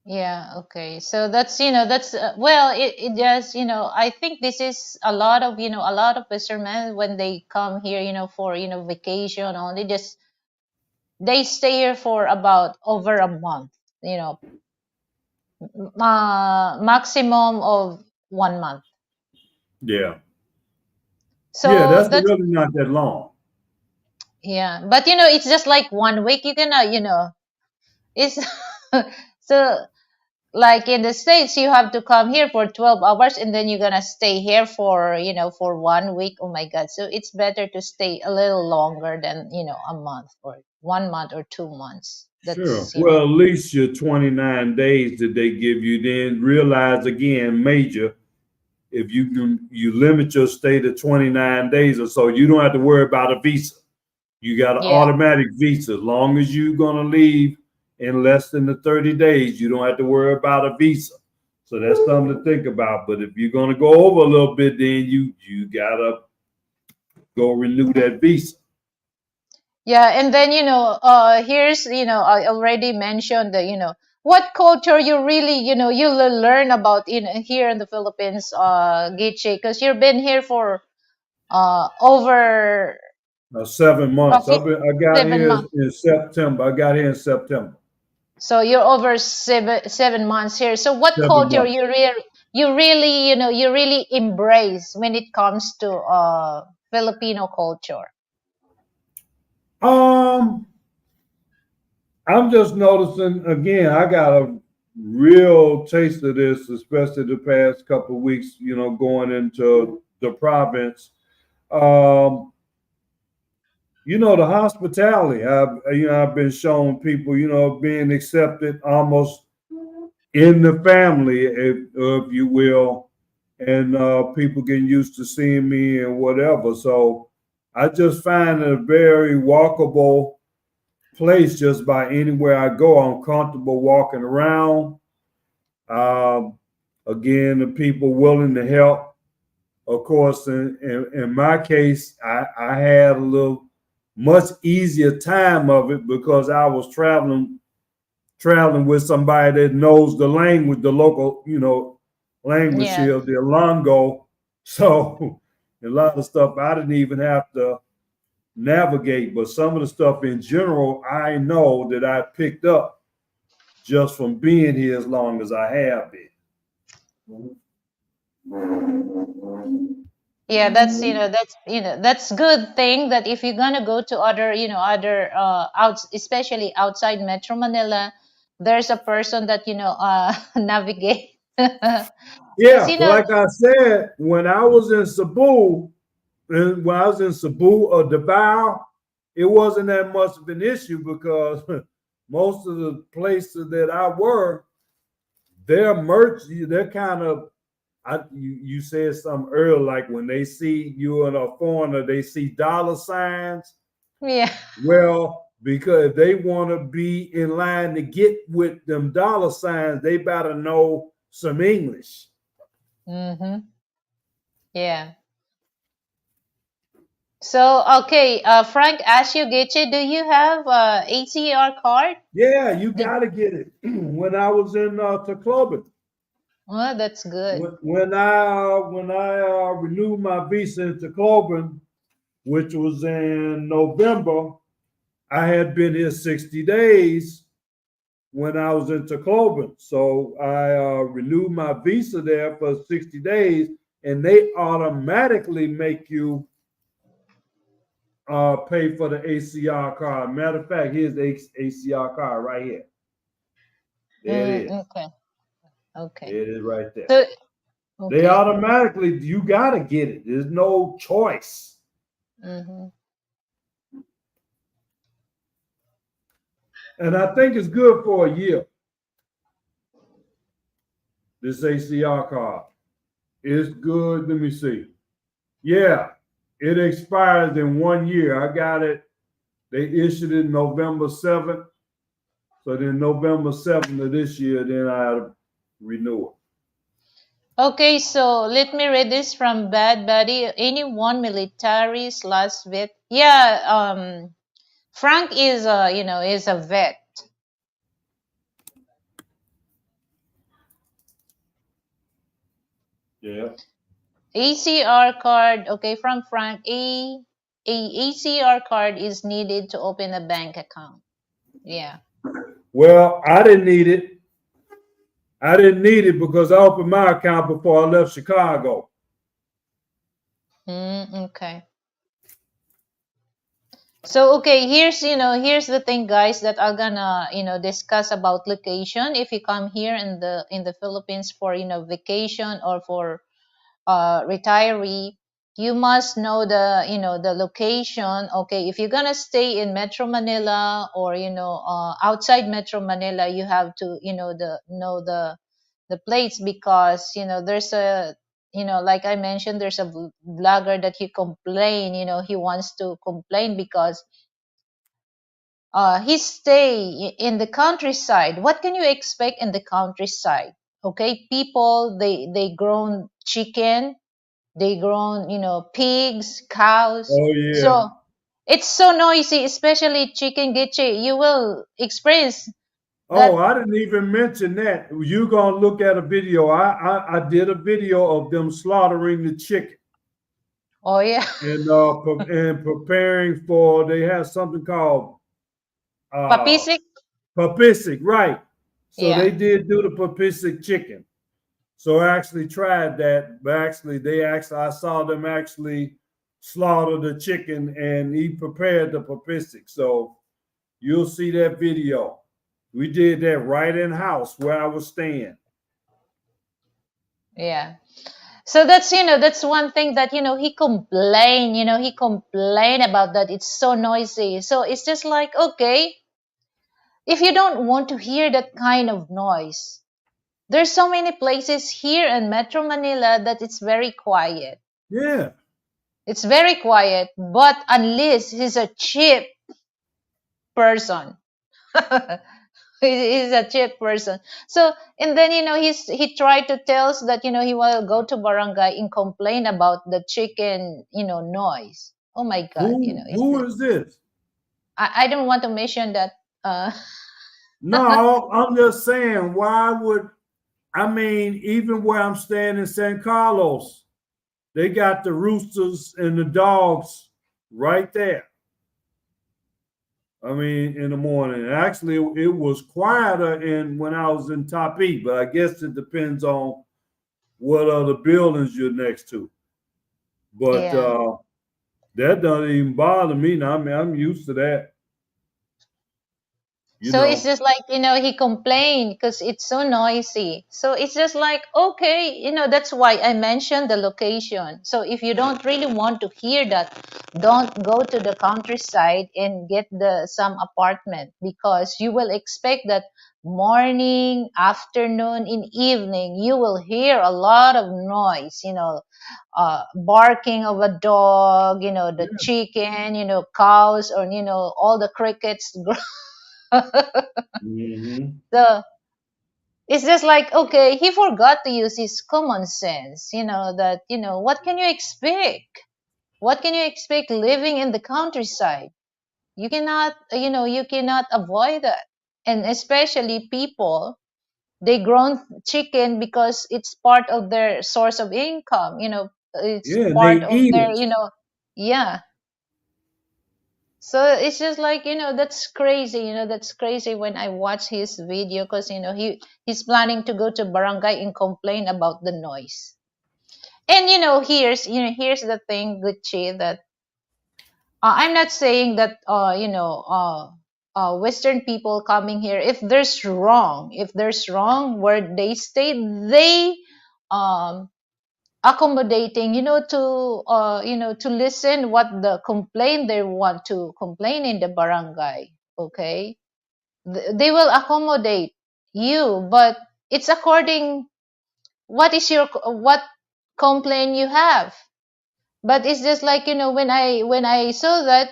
Yeah, okay. So that's, that's well, it just, I think this is a lot of, a lot of fishermen when they come here, for, vacation only, just they stay here for about over a month, you know, maximum of 1 month. Yeah. Yeah, So that's that's, really not that long. yeah, but it's just like 1 week. You can, it's so like in the States, you have to come here for 12 hours and then you're gonna stay here for, for 1 week. Oh my God. So it's better to stay a little longer than, a month or 1 month or 2 months. Sure. That's, Well, at least your 29 days that they give you, then realize again, major, if you limit your stay to 29 days or so, you don't have to worry about a visa. You got an yeah. automatic visa. As long as you're gonna leave in less than the 30 days, you don't have to worry about a visa. So that's something to think about. But if you're gonna go over a little bit, then you gotta go renew that visa. Yeah. And then, here's, I already mentioned the, what culture you really, you learn about here in the Philippines, Giche, because you've been here for over 7 months. I got 7 months. here in September. I got here in September. So you're over 7 months here. So what culture 7 months. you really you really embrace when it comes to Filipino culture? Um, I'm just noticing again. I got a real taste of this, especially the past couple of weeks. Going into the province. Um, the hospitality. I've been showing people, being accepted almost in the family, if you will, and people getting used to seeing me and whatever. So I just find it a very walkable place. Just by anywhere I go, I'm comfortable walking around. Um, Again, the people willing to help. Of course, in my case, I had a little much easier time of it because I was traveling with somebody that knows the language, the local, language Yeah. here, the Alongo. So a lot of stuff I didn't even have to navigate, but some of the stuff in general, I know that I picked up just from being here as long as I have been. Yeah, that's good thing that if you're gonna go to other, other out, especially outside Metro Manila, there's a person that navigate. Because Yeah, like I said, when I was in Cebu, and when I was in Cebu or Davao, it wasn't that much of an issue because most of the places that I were, their merch, they're kind of, you said something earlier, like when they see you in a foreigner, they see dollar signs. yeah. Well, because if they want to be in line to get with them dollar signs, they better know some English. Mm-hmm. Yeah. So okay, Frank asked you, Getche, do you have ACR card? Yeah, you Did, got to get it. When I was in Tacloban, oh, that's good. when I renewed my visa in Tacloban, which was in November, I had been here 60 days when I was in Tacloban. So I renewed my visa there for 60 days, and they automatically make you pay for the ACR card. Matter of fact, here's the ACR card right here. There it is. Okay, okay. There it is right there. So They okay. automatically, you got to get it. There's no choice. Mm-hmm. And I think it's good for a year, this ACR card. It's good. Let me see. Yeah, it expires in 1 year. I got it. They issued it November 7th. So then November 7th of this year, then I renew Okay, so let me read this from Bad Buddy. Anyone military slash vet? Yeah, Frank is is a vet. it. Yeah. ACR card, okay, from Frank. ACR card is needed to open a bank account. Yeah. Well, I didn't need it. I didn't need it because I opened my account before I left Chicago. Okay. So okay, here's the thing, guys, that I'm gonna discuss about location. If you come here in the Philippines for vacation or for retiree, you must know the location. Okay, if you're gonna stay in Metro Manila or outside Metro Manila, you have to the place, because there's a like I mentioned, there's a vlogger that he complain, he wants to complain because he stay in the countryside. What can you expect in the countryside? Okay, people, they grown chicken, they grown pigs, cows. Oh yeah. So it's so noisy, especially chicken gitche. You will experience Oh, that. I didn't even mention that. You're gonna look at a video. I did a video of them slaughtering the chicken Oh yeah. and preparing for. They have something called uh Papisik. papisic, right? So they Yeah. did do the papisic chicken. So I actually tried that, but I saw them actually slaughter the chicken and he prepared the papisic. So you'll see that video. We did that right in house where I was staying. Yeah. So that's one thing that he complained about, that it's so noisy. So it's just like, okay, if you don't want to hear that kind of noise, there's so many places here in Metro Manila that it's very quiet. Yeah. It's very quiet, but unless he's a cheap person. He's a cheap person. So, and then he tried to tell us that he will go to barangay and complain about the chicken noise. Oh my god, Who is this? I don't want to mention that. uh No, I'm just saying, why would I mean, even where I'm staying in San Carlos, they got the roosters and the dogs right there. I mean, in the morning. Actually, it was quieter in when I was in Top but I guess it depends on what other buildings you're next to. But yeah. that doesn't even bother me now. I mean, I'm used to that, you So it's know. just like, he complained because it's so noisy. So it's just like, okay, that's why I mentioned the location. So if you don't really want to hear that, don't go to the countryside and get the some apartment, because you will expect that morning, afternoon, in evening, you will hear a lot of noise, barking of a dog, the Yeah. chicken, cows, or, all the crickets. Hmm. So it's just like, okay, he forgot to use his common sense, that, what can you expect? What can you expect living in the countryside? You cannot, you cannot avoid that. And especially people, they grown chicken because it's part of their source of income. It's Yeah, and part they of eat their, it. yeah. So it's just like, that's crazy. That's crazy when I watch his video because, he's planning to go to barangay and complain about the noise. And, here's the thing, Gucci, that I'm not saying that, Western people coming here, if there's wrong where they stay, they, um, accommodating, to listen what the complaint they want to complain in the barangay. Okay, they will accommodate you, but it's according what complaint you have. But it's just like, when I saw that,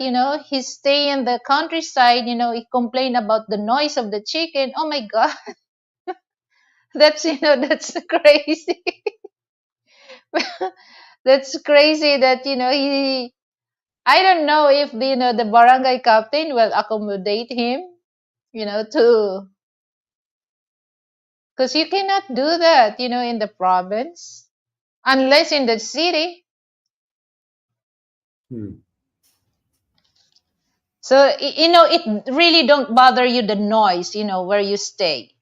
he stay in the countryside, he complained about the noise of the chicken. Oh my god, that's crazy. That's crazy that, he I don't know if the barangay captain will accommodate him, to because you cannot do that, in the province unless in the city. Hmm. So it really don't bother you the noise, where you stay,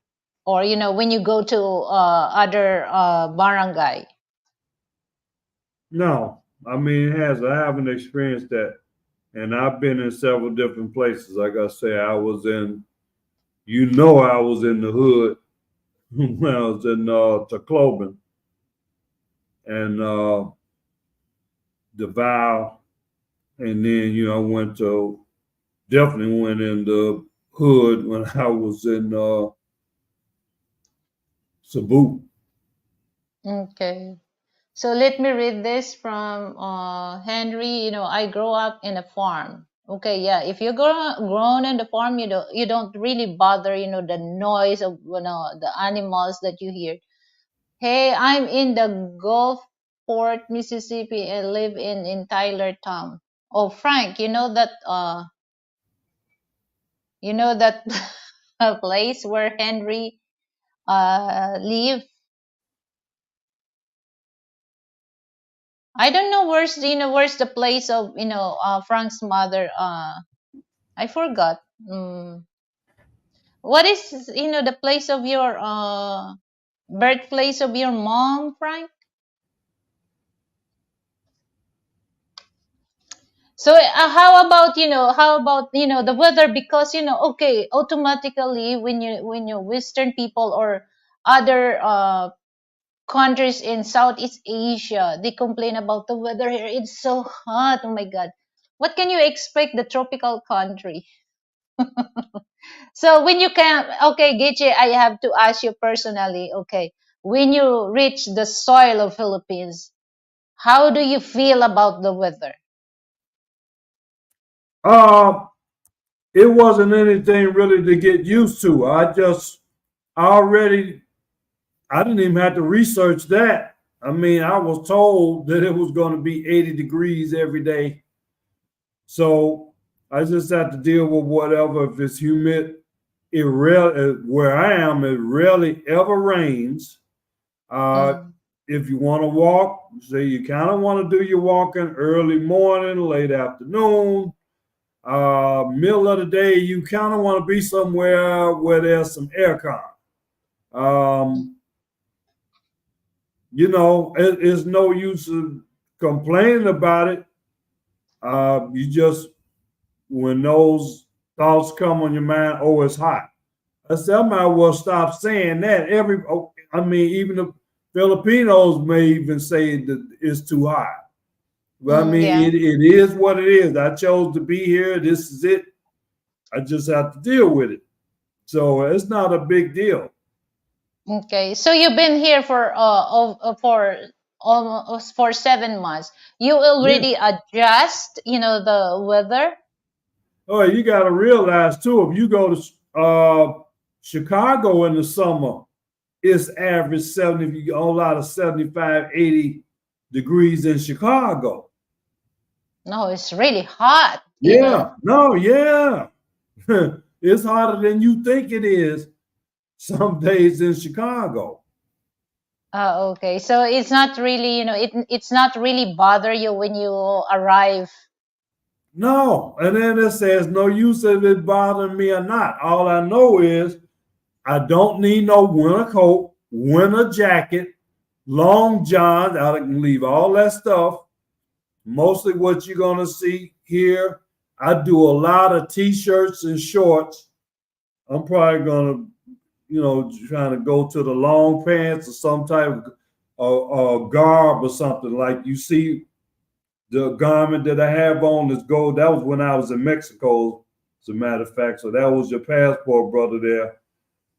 or when you go to other barangay. No, I mean it has. I haven't experienced that, and I've been in several different places. Like I say, I was in. I was in the hood when I was in Tacloban and Davao, and then I went to definitely went in the hood when I was in Cebu. Okay. So let me read this from Henry. I grow up in a farm. Okay, yeah. If you grown in the farm, you don't really bother. The noise of the animals that you hear. Hey, I'm in the Gulfport, Mississippi, and live in Tyler Town. Oh, Frank, that place where Henry live. I don't know where's the place of Frank's mother. I forgot. What is the place of your birthplace of your mom, Frank? So how about the weather? Because okay, automatically when you Western people or other countries in Southeast Asia, they complain about the weather here. It's so hot. Oh my God, what can you expect the tropical country? So when you can, okay, Giche, I have to ask you personally, okay, when you reach the soil of Philippines, how do you feel about the weather? Uh, it wasn't anything really to get used to. Already, I didn't even have to research that. I mean, I was told that it was going to be 80 degrees every day. So I just have to deal with whatever. If it's humid, where I am, it rarely ever rains. Uh, Mm, if you want to walk, say you kind of want to do your walking early morning, late afternoon, middle of the day, you kind of want to be somewhere where there's some aircon. Um, it's no use of complaining about it. You just when those thoughts come on your mind, oh, it's hot. I said, I might well stop saying that. I mean, even the Filipinos may even say that it's too hot. But I mean, yeah. it is what it is. I chose to be here. This is it. I just have to deal with it. So it's not a big deal. Okay. So you've been here for almost for 7 months. You Yeah. already adjust, the weather. Oh, you got to realize too, if you go to Chicago in the summer, it's average 70, a whole lot of 75, 80 degrees in Chicago. No, it's really hot, you know. Yeah, no, yeah. It's hotter than you think it is some days in Chicago. Okay. So it's not really, it's not really bother you when you arrive. No, and then it says no use if it bothering me or not. All I know is I don't need no winter coat, winter jacket, long johns. I can leave all that stuff. Mostly what you're gonna see here. I do a lot of t-shirts and shorts. I'm probably gonna, trying to go to the long pants or some type of garb or something like you see the garment that I have on is gold. That was when I was in Mexico, as a matter of fact. So that was your passport, brother, there.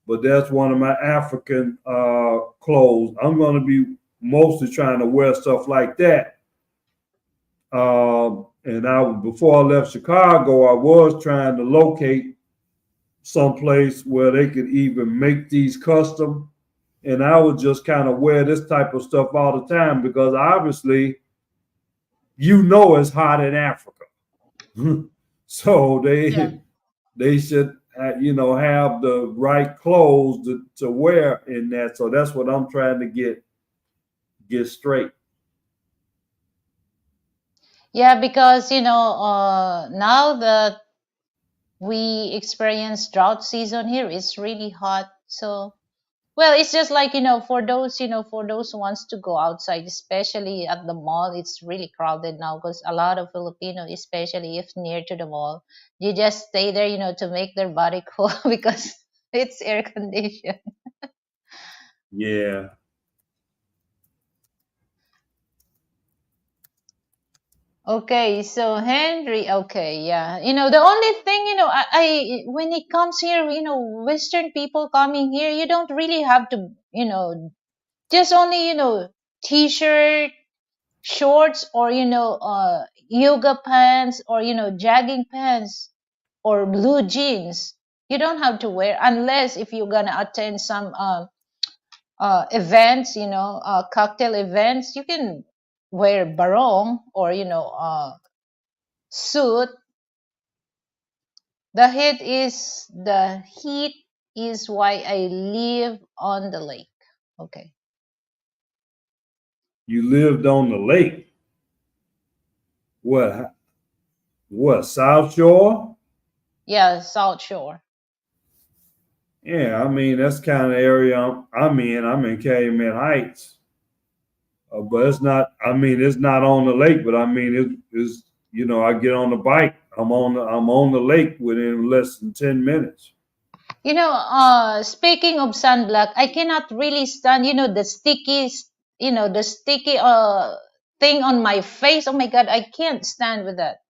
But that's one of my African clothes. I'm going to be mostly trying to wear stuff like that. And before I left Chicago, I was trying to locate someplace where they could even make these custom. And I would just kind of wear this type of stuff all the time because obviously, it's hot in Africa. So Yeah. they should have the right clothes to wear in that. So that's what I'm trying to get straight. Yeah, because now that we experience drought season here, it's really hot. So, well, it's just like, for those who wants to go outside, especially at the mall, it's really crowded now because a lot of Filipino, especially if near to the mall, you just stay there, to make their body cool because it's air conditioned. Yeah, Okay, so Henry, okay, yeah. The only thing, I when it comes here, Western people coming here, you don't really have to, just only, t-shirt, shorts, or yoga pants, or jogging pants, or blue jeans. You don't have to wear unless if you're gonna attend some events, cocktail events. You can wear barong or suit. The heat is why I live on the lake. Okay. you lived on the lake. What? What? South Shore? Yeah, South Shore. Yeah, I mean that's kind of area I'm in. I'm in Calumet Heights, but it's not. I mean, it's not on the lake, but I mean it's. I get on the bike. I'm on the lake within less than 10 minutes. Speaking of sunblock, I cannot really stand, the sticky thing on my face. Oh my God, I can't stand with that.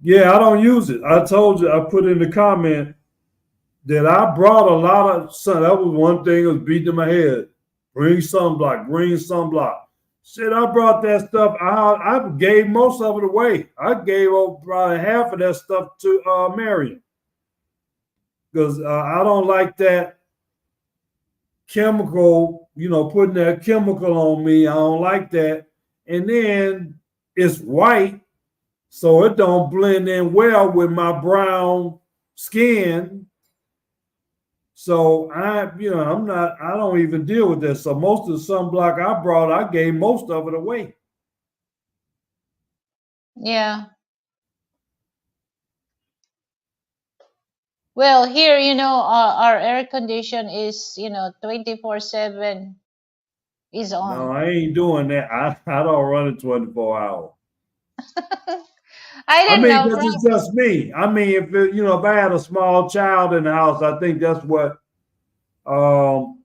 Yeah, I don't use it. I told you. I put in the comment that I brought a lot of sun. That was one thing that was beating in my head. Bring sunblock, bring sunblock. Shit, I brought that stuff. I gave most of it away. I gave probably half of that stuff to Marion because I don't like that chemical. Putting that chemical on me. I don't like that. And then it's white, so it don't blend in well with my brown skin. So I don't even deal with this. So most of the sunblock I brought, I gave most of it away. Yeah. Well, here, our air condition is, 24/7 is No, on. I ain't doing that. I don't run it 24 hours. I I don't mean, know, because it's just me. I mean, if I had a small child in the house, I think that's what um,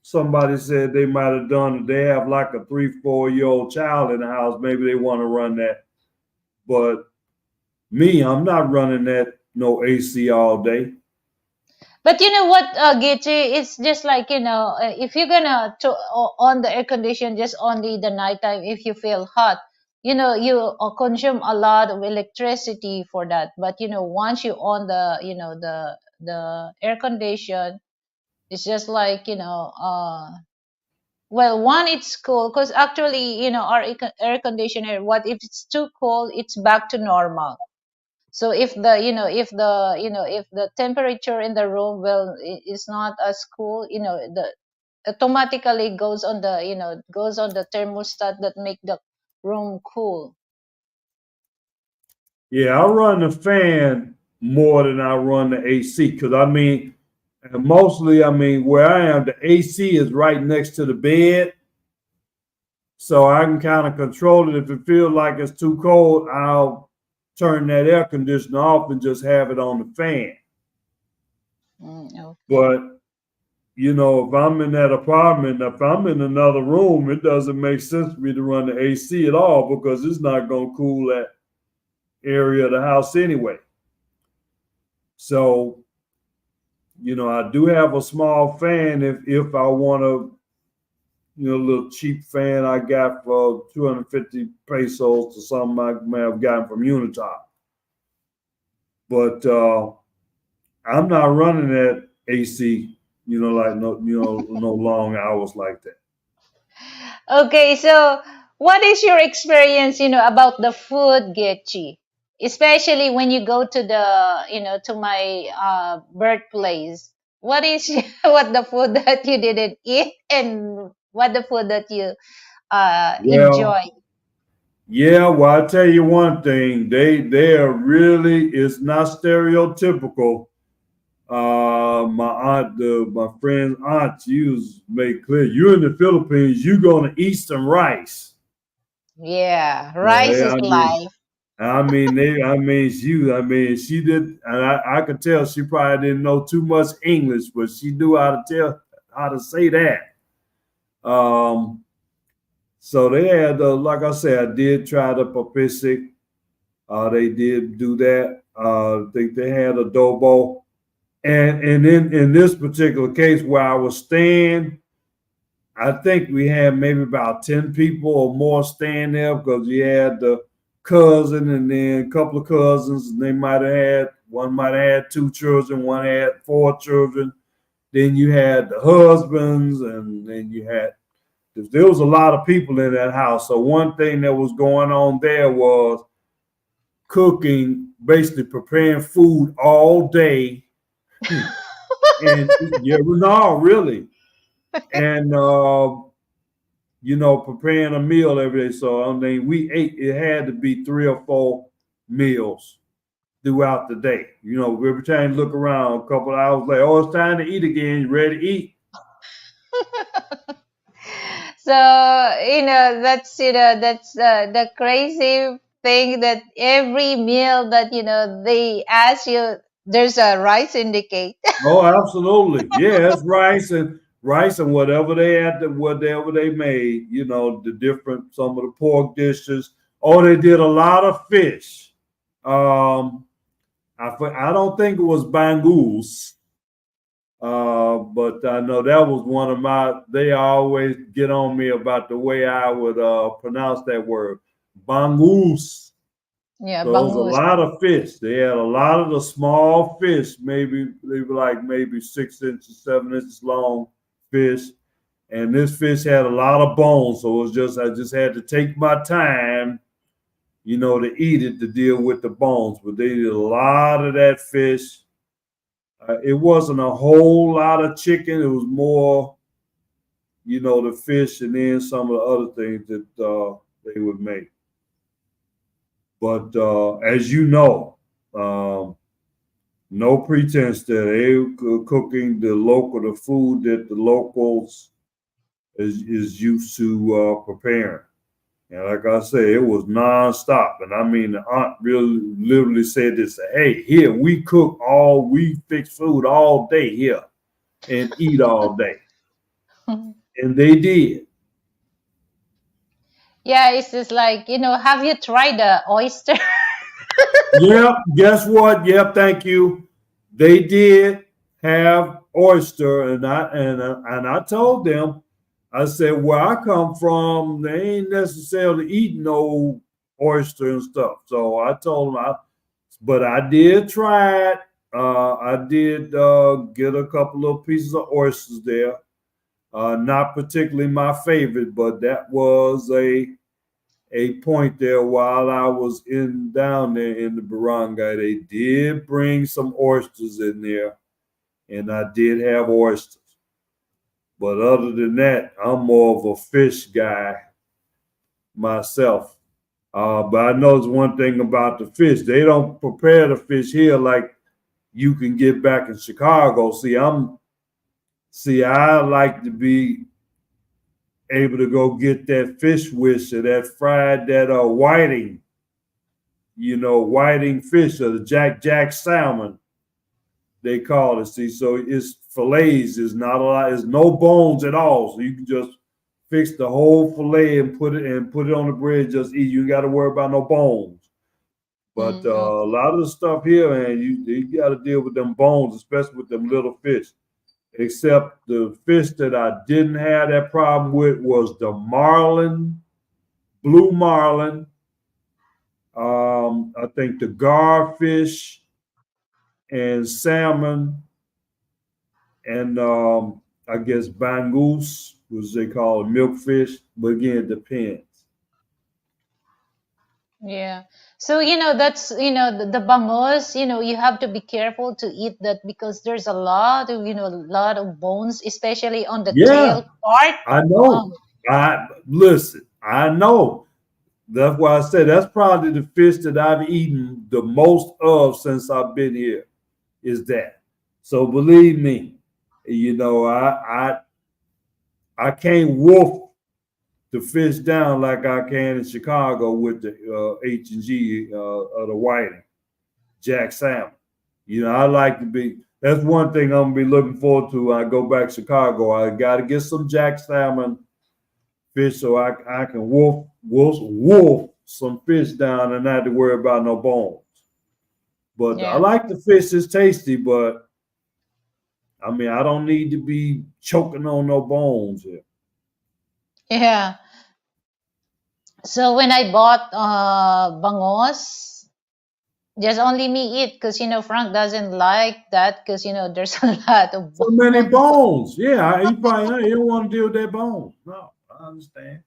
somebody said they might have done. They have like a 3, 4 year old child in the house. Maybe they want to run that. But me, I'm not running that no AC all day. But you know what, Gitchi, it's just like, if you're gonna on the air condition just only the nighttime if you feel hot, you consume a lot of electricity for that. But once you on the air condition, it's just like, well, one, it's cool because actually, our air conditioner, what if it's too cold, it's back to normal. So if the temperature in the room, well, is not as cool, the automatically goes on the thermostat that make the room cool. Yeah, I run the fan more than I run the AC because I mean, and mostly, I mean, where I am, the AC is right next to the bed, so I can kind of control it. If it feels like it's too cold, I'll turn that air conditioner off and just have it on the fan. Okay. But if I'm in that apartment, if I'm in another room, it doesn't make sense for me to run the AC at all because it's not going to cool that area of the house anyway. So, I do have a small fan if I want to, a little cheap fan I got for 250 pesos or something I may have gotten from Unitop. But I'm not running that AC, like no long hours like that. Okay, so what is your experience, about the food, Getchi? Especially when you go to to my birthplace. What is what the food that you didn't eat, and what the food that you enjoy? Well, yeah, well, I tell you one thing, they are really, it's not stereotypical. My aunt, my friend's aunt, she was made clear, you're in the Philippines, you're gonna eat some rice. Yeah, Yeah, rice is life. she did, and I could tell she probably didn't know too much English, but she knew how to say that. Um, so they had, like I said, I did try the papisic. They did do that. I think they had adobo, and in this particular case where I was staying, I think we had maybe about 10 people or more staying there because we had the cousin and then a couple of cousins, and they might have had one might have had two children, one had four children. Then you had the husbands, and then you had there was a lot of people in that house. So one thing that was going on there was cooking, basically preparing food all day, and yeah, no, really, and preparing a meal every day. So I mean, we ate. It had to be three or four meals throughout the day. Every time you look around, a couple of hours later, oh, it's time to eat again. You ready to eat? So, that's the crazy thing that every meal that, they ask you, there's a rice indicate. Oh, absolutely. Yeah, it's rice and whatever they had, whatever they made. The different some of the pork dishes. Oh, they did a lot of fish. Um, I don't think it was bangus. But I know that was one of my. They always get on me about the way I would pronounce that word, bangus. Yeah, So it was a bangus. lot of fish. They had a lot of the small fish. Maybe they were like maybe 6 inches, 7 inches long fish, and this fish had a lot of bones. So it was just I just had to take my time, to eat it to deal with the bones. But they did a lot of that fish. It wasn't a whole lot of chicken. It was more, the fish and then some of the other things that they would make. But as you know, no pretense that they were cooking the food that the locals is used to preparing. And like I say, it was nonstop. And I mean, the aunt really literally said this: "Hey, here we fix food all day here and eat all day." And they did. Yeah, it's just like, have you tried the oyster? Yep. Guess what? Yep. Thank you. They did have oyster, and I told them, I said, where I come from, they ain't necessarily eating no oyster and stuff. So I told them, but I did try it. I did get a couple of pieces of oysters there. Not particularly my favorite, but that was a point there while I was in down there in the barangay. They did bring some oysters in there, and I did have oysters. But other than that, I'm more of a fish guy myself. But I know one thing about the fish. They don't prepare the fish here like you can get back in Chicago. I like to be able to go get that fish wish or that fried that whiting, whiting fish or the jack salmon they call it. See, so it's fillets is not a lot. There's no bones at all, so you can just fix the whole fillet and put it on the bread. Just eat. You ain't got to worry about no bones. But a Okay. lot of the stuff here, man, you got to deal with them bones, especially with them little fish. Except the fish that I didn't have that problem with was the marlin, blue marlin. I think the garfish and salmon, and I guess bangus, which they call milkfish. But again, it depends. Yeah. So, that's, the bangos, you have to be careful to eat that because there's a lot of, a lot of bones, especially on the Yeah, tail part. I know. Um, I listen. I know. That's why I said that's probably the fish that I've eaten the most of since I've been here. Is that? So believe me, you know I can't wolf the fish down like I can in Chicago with the H&G of the whiting, Jack salmon. I like to be. That's one thing I'm gonna be looking forward to when I go back to Chicago. I got to get some Jack salmon fish so I can wolf some fish down and not have to worry about no bones. But I yeah. like the fish; it's tasty. But I mean, I don't need to be choking on no bones here. Yeah. So when I bought bangos, just only me eat because, Frank doesn't like that because, there's a lot of So many bones. bones. Yeah, you probably you don't want to deal with that bone. No, I understand.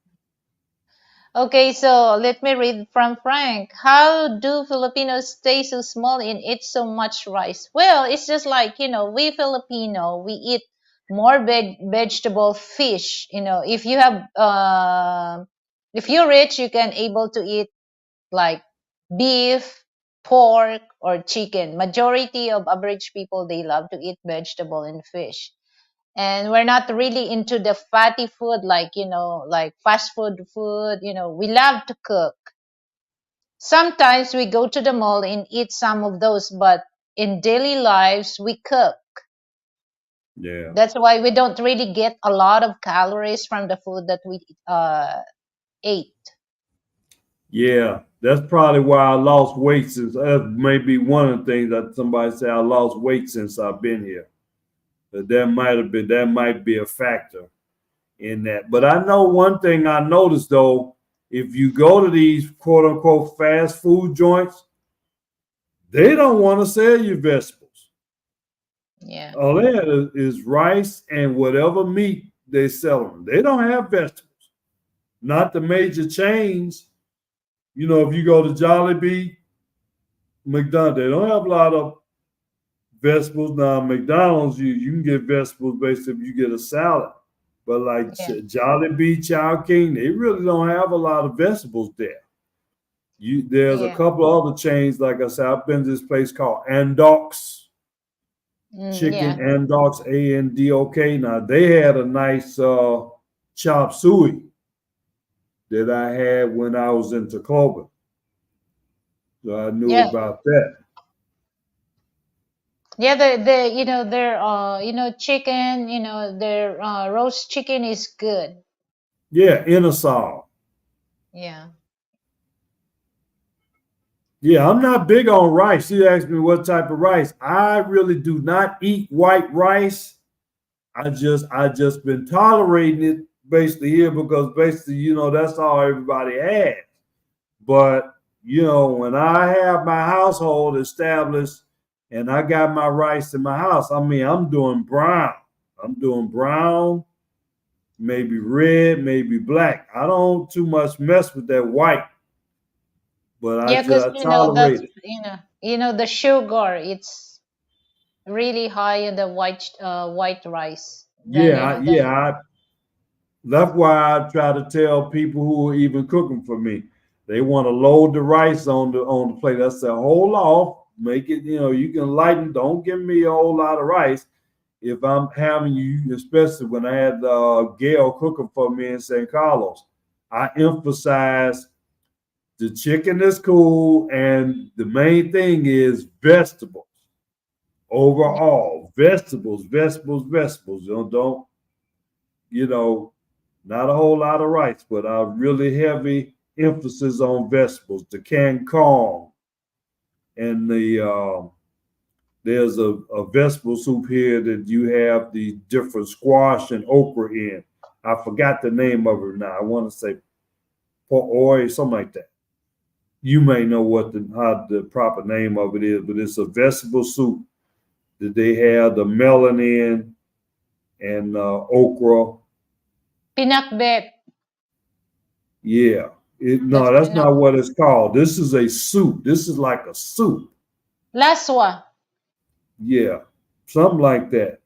Okay, so let me read from Frank. How do Filipinos stay so small and eat so much rice? Well, it's just like, we Filipino, we eat more vegetable, fish. If you're rich, you can able to eat like beef, pork, or chicken. Majority of average people, they love to eat vegetable and fish, and we're not really into the fatty food like like fast food. We love to cook. Sometimes we go to the mall and eat some of those, but in daily lives we cook. Yeah. That's why we don't really get a lot of calories from the food that we ate. Yeah, that's probably why I lost weight since that may be one of the things that somebody said I lost weight since I've been here. But that might be a factor in that. But I know one thing I noticed though, if you go to these quote unquote fast food joints, they don't want to sell you vegetables. Yeah. All they have is rice and whatever meat they sell them. They don't have vegetables. Not the major chains. If you go to Jollibee, McDonald's, they don't have a lot of vegetables. Now, McDonald's, you can get vegetables basically if you get a salad. But like Yeah. Jollibee, Chow King, they really don't have a lot of vegetables there. There's a Yeah. couple of other chains, like I said, I've been to this place called Andox Chicken, Yeah. Andox, Andok. Now they had a nice chop suey that I had when I was in Tacloban. So I knew Yeah. about that. Yeah, the their chicken, their roast chicken is good. Yeah, Ingersoll. Yeah. Yeah, I'm not big on rice. You asked me what type of rice. I really do not eat white rice. I just been tolerating it basically here because basically, that's all everybody has. But when I have my household established and I got my rice in my house, I mean I'm doing brown. I'm doing brown maybe red, maybe black. I don't too much mess with that white, but Yeah, because I tolerate it. the sugar, it's really high in the white rice than Yeah, than that's why I try to tell people who are even cooking for me. They want to load the rice on the plate. I say, hold off, make it. You can lighten. Don't give me a whole lot of rice. If I'm having you, especially when I had Gail cooking for me in St. Carlos, I emphasize the chicken is cool, and the main thing is vegetables. yeah, Overall, vegetables, vegetables, vegetables. Don't you know, not a whole lot of rice, but a really heavy emphasis on vegetables. The canned corn and there's a vegetable soup here that you have the different squash and okra in. I forgot the name of it now. I want to say oil, something like that. You may know what how the proper name of it is, but it's a vegetable soup that they have the melon in and okra. pinakbet. Yeah. That's No, that's not pinakbet. what it's called. This is a soup. This is like a soup. Laswa. Yeah. Something like that.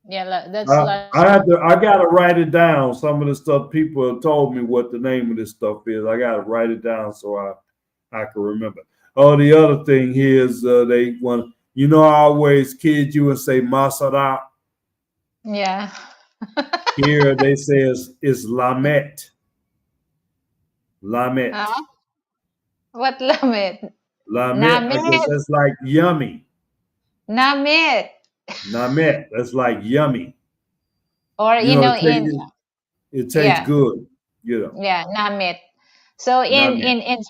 Yeah, that's laswa. I gotta write it down. Some of the stuff people have told me what the name of this stuff is. I gotta write it down so I can remember. Oh, the other thing here is they want I always kid you and say masara. Yeah. Here they say it's lamet. Lamet. Huh? What lamit? Lamet. I guess Namit. that's like yummy. Namit. Namet. That's like yummy. Or in It tastes yeah, good. yeah, namit. So Namet. In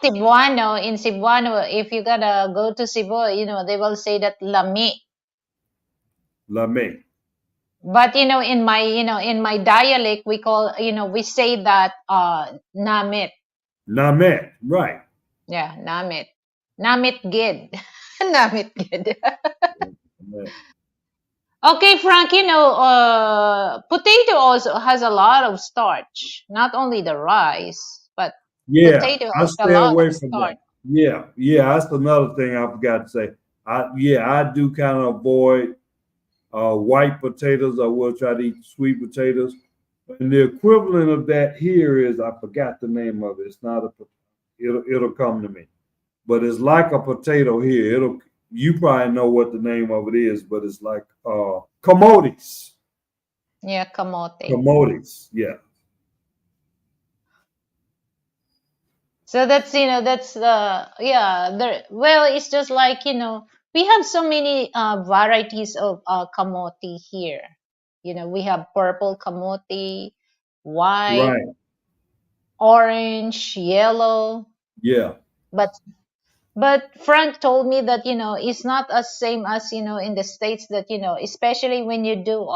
Cebuano, if you gotta go to Cebu, they will say that lami. Lamet. But in my dialect, we say that namit. Namet. Right. Yeah, namit. Namit gid. Namit gid. Okay, Frank, potato also has a lot of starch. Not only the rice, but Yeah, potato I has a stay lot away of from starch. that. Yeah, that's another thing I forgot to say. I do kind of avoid white potatoes. I will try to eat sweet potatoes. And the equivalent of that here is I forgot the name of it. It's not a. It'll come to me, but it's like a potato here. You probably know what the name of it is, but it's like camotes. Yeah, kamote. Camotes. Yeah. So that's yeah, there well, it's just like, we have so many varieties of kamote here. We have purple kamote, white, Right. orange, yellow, Yeah. but Frank told me that it's not as same as in the states, that especially when you do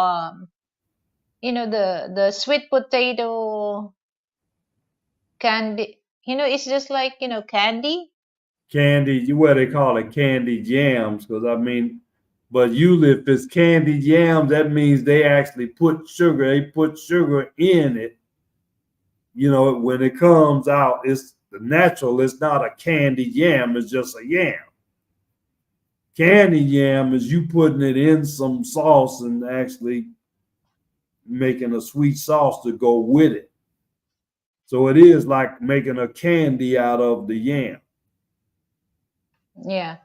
the sweet potato candy, it's just like candy. Candy, what they call it, candy jams. Because I mean, but usually if it's candy jams, that means they actually put sugar. They put sugar in it. When it comes out, it's the natural. It's not a candy yam. It's just a yam. Candy yam is you putting it in some sauce and actually making a sweet sauce to go with it. So it is like making a candy out of the yam. Yeah.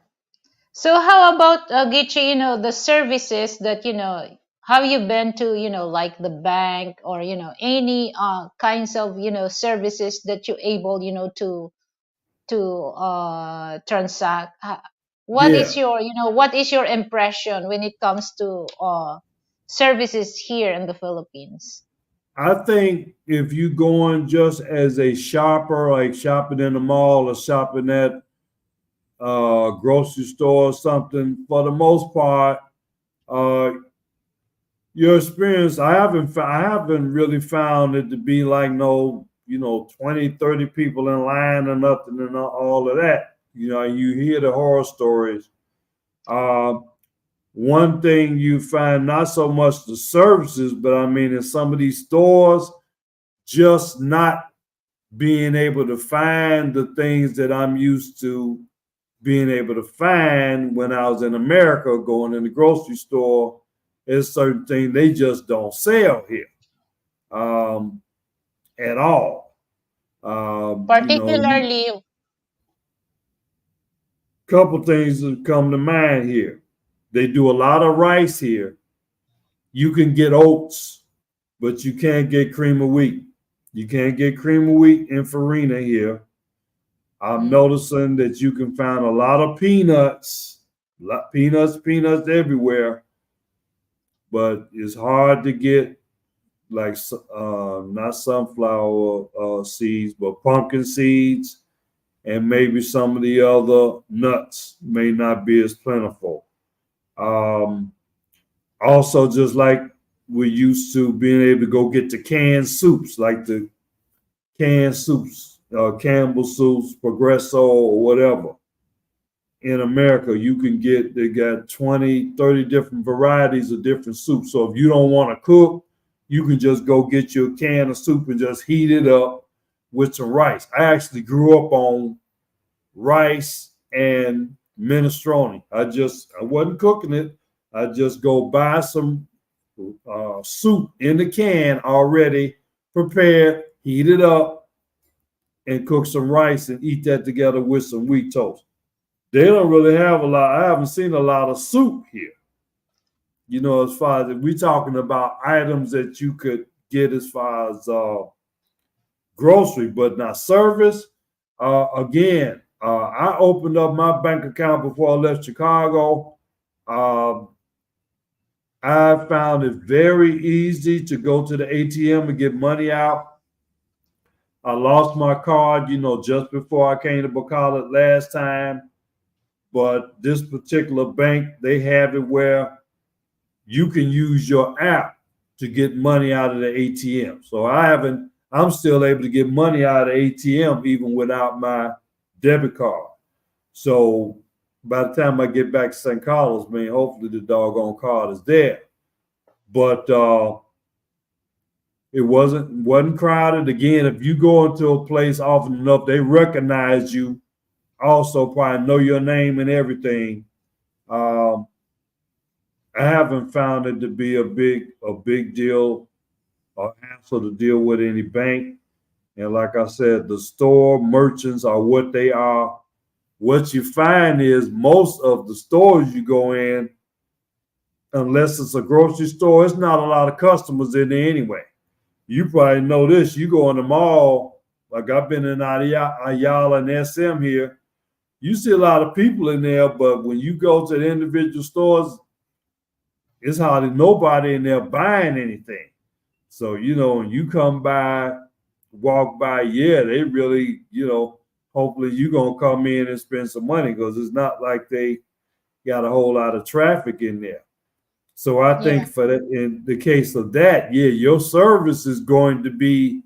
So how about Gichi, the services that have you been to, like the bank, or any kinds of services that you're able to transact. Yeah, What is your impression when it comes to services here in the Philippines? I think if you going just as a shopper, like shopping in the mall or shopping at grocery store or something, for the most part, uh, your experience, I haven't really found it to be like no, 20, 30 people in line or nothing and all of that. You hear the horror stories. Uh, One thing you find not so much the services, but I mean in some of these stores, just not being able to find the things that I'm used to being able to find when I was in America, going in the grocery store. There's certain things they just don't sell here um, at all. You know, Particularly, couple things that come to mind here. They do a lot of rice here. You can get oats, but you can't get cream of wheat. You can't get cream of wheat in farina here. I'm mm, noticing that you can find a lot of peanuts, peanuts everywhere, but it's hard to get like not sunflower seeds, but pumpkin seeds, and maybe some of the other nuts may not be as plentiful. Um, Also, just like we're used to being able to go get the canned soups, like the canned soups, Campbell soups, Progresso, or whatever. In America, you can get, they got 20, 30 different varieties of different soups. So if you don't want to cook, you can just go get your can of soup and just heat it up with some rice. I actually grew up on rice and minestrone. I wasn't cooking it. I just go buy some soup in the can already prepared, heat it up, and cook some rice and eat that together with some wheat toast. They don't really have a lot. I haven't seen a lot of soup here. You know, as far as we talking about items that you could get as far as grocery, but not service. Again, I opened up my bank account before I left Chicago. Um, I found it very easy to go to the ATM and get money out. I lost my card, just before I came to Bacala last time. But this particular bank, they have it where you can use your app to get money out of the ATM. So I'm still able to get money out of the ATM even without my debit card. So by the time I get back to St. Carlos, man, hopefully the doggone card is there. But it wasn't crowded. Again, if you go into a place often enough, they recognize you. Also, probably know your name and everything. Um, I haven't found it to be a big deal or hassle to deal with any bank. And like I said, the store merchants are what they are. What you find is most of the stores you go in, unless it's a grocery store, it's not a lot of customers in there anyway. You probably know this. You go in the mall, like I've been in Ayala and SM here, you see a lot of people in there, but when you go to the individual stores, it's hardly nobody in there buying anything. So, when you walk by, yeah, they really, hopefully you're going to come in and spend some money because it's not like they got a whole lot of traffic in there. So I think yeah, for that, in the case of that, yeah, your service is going to be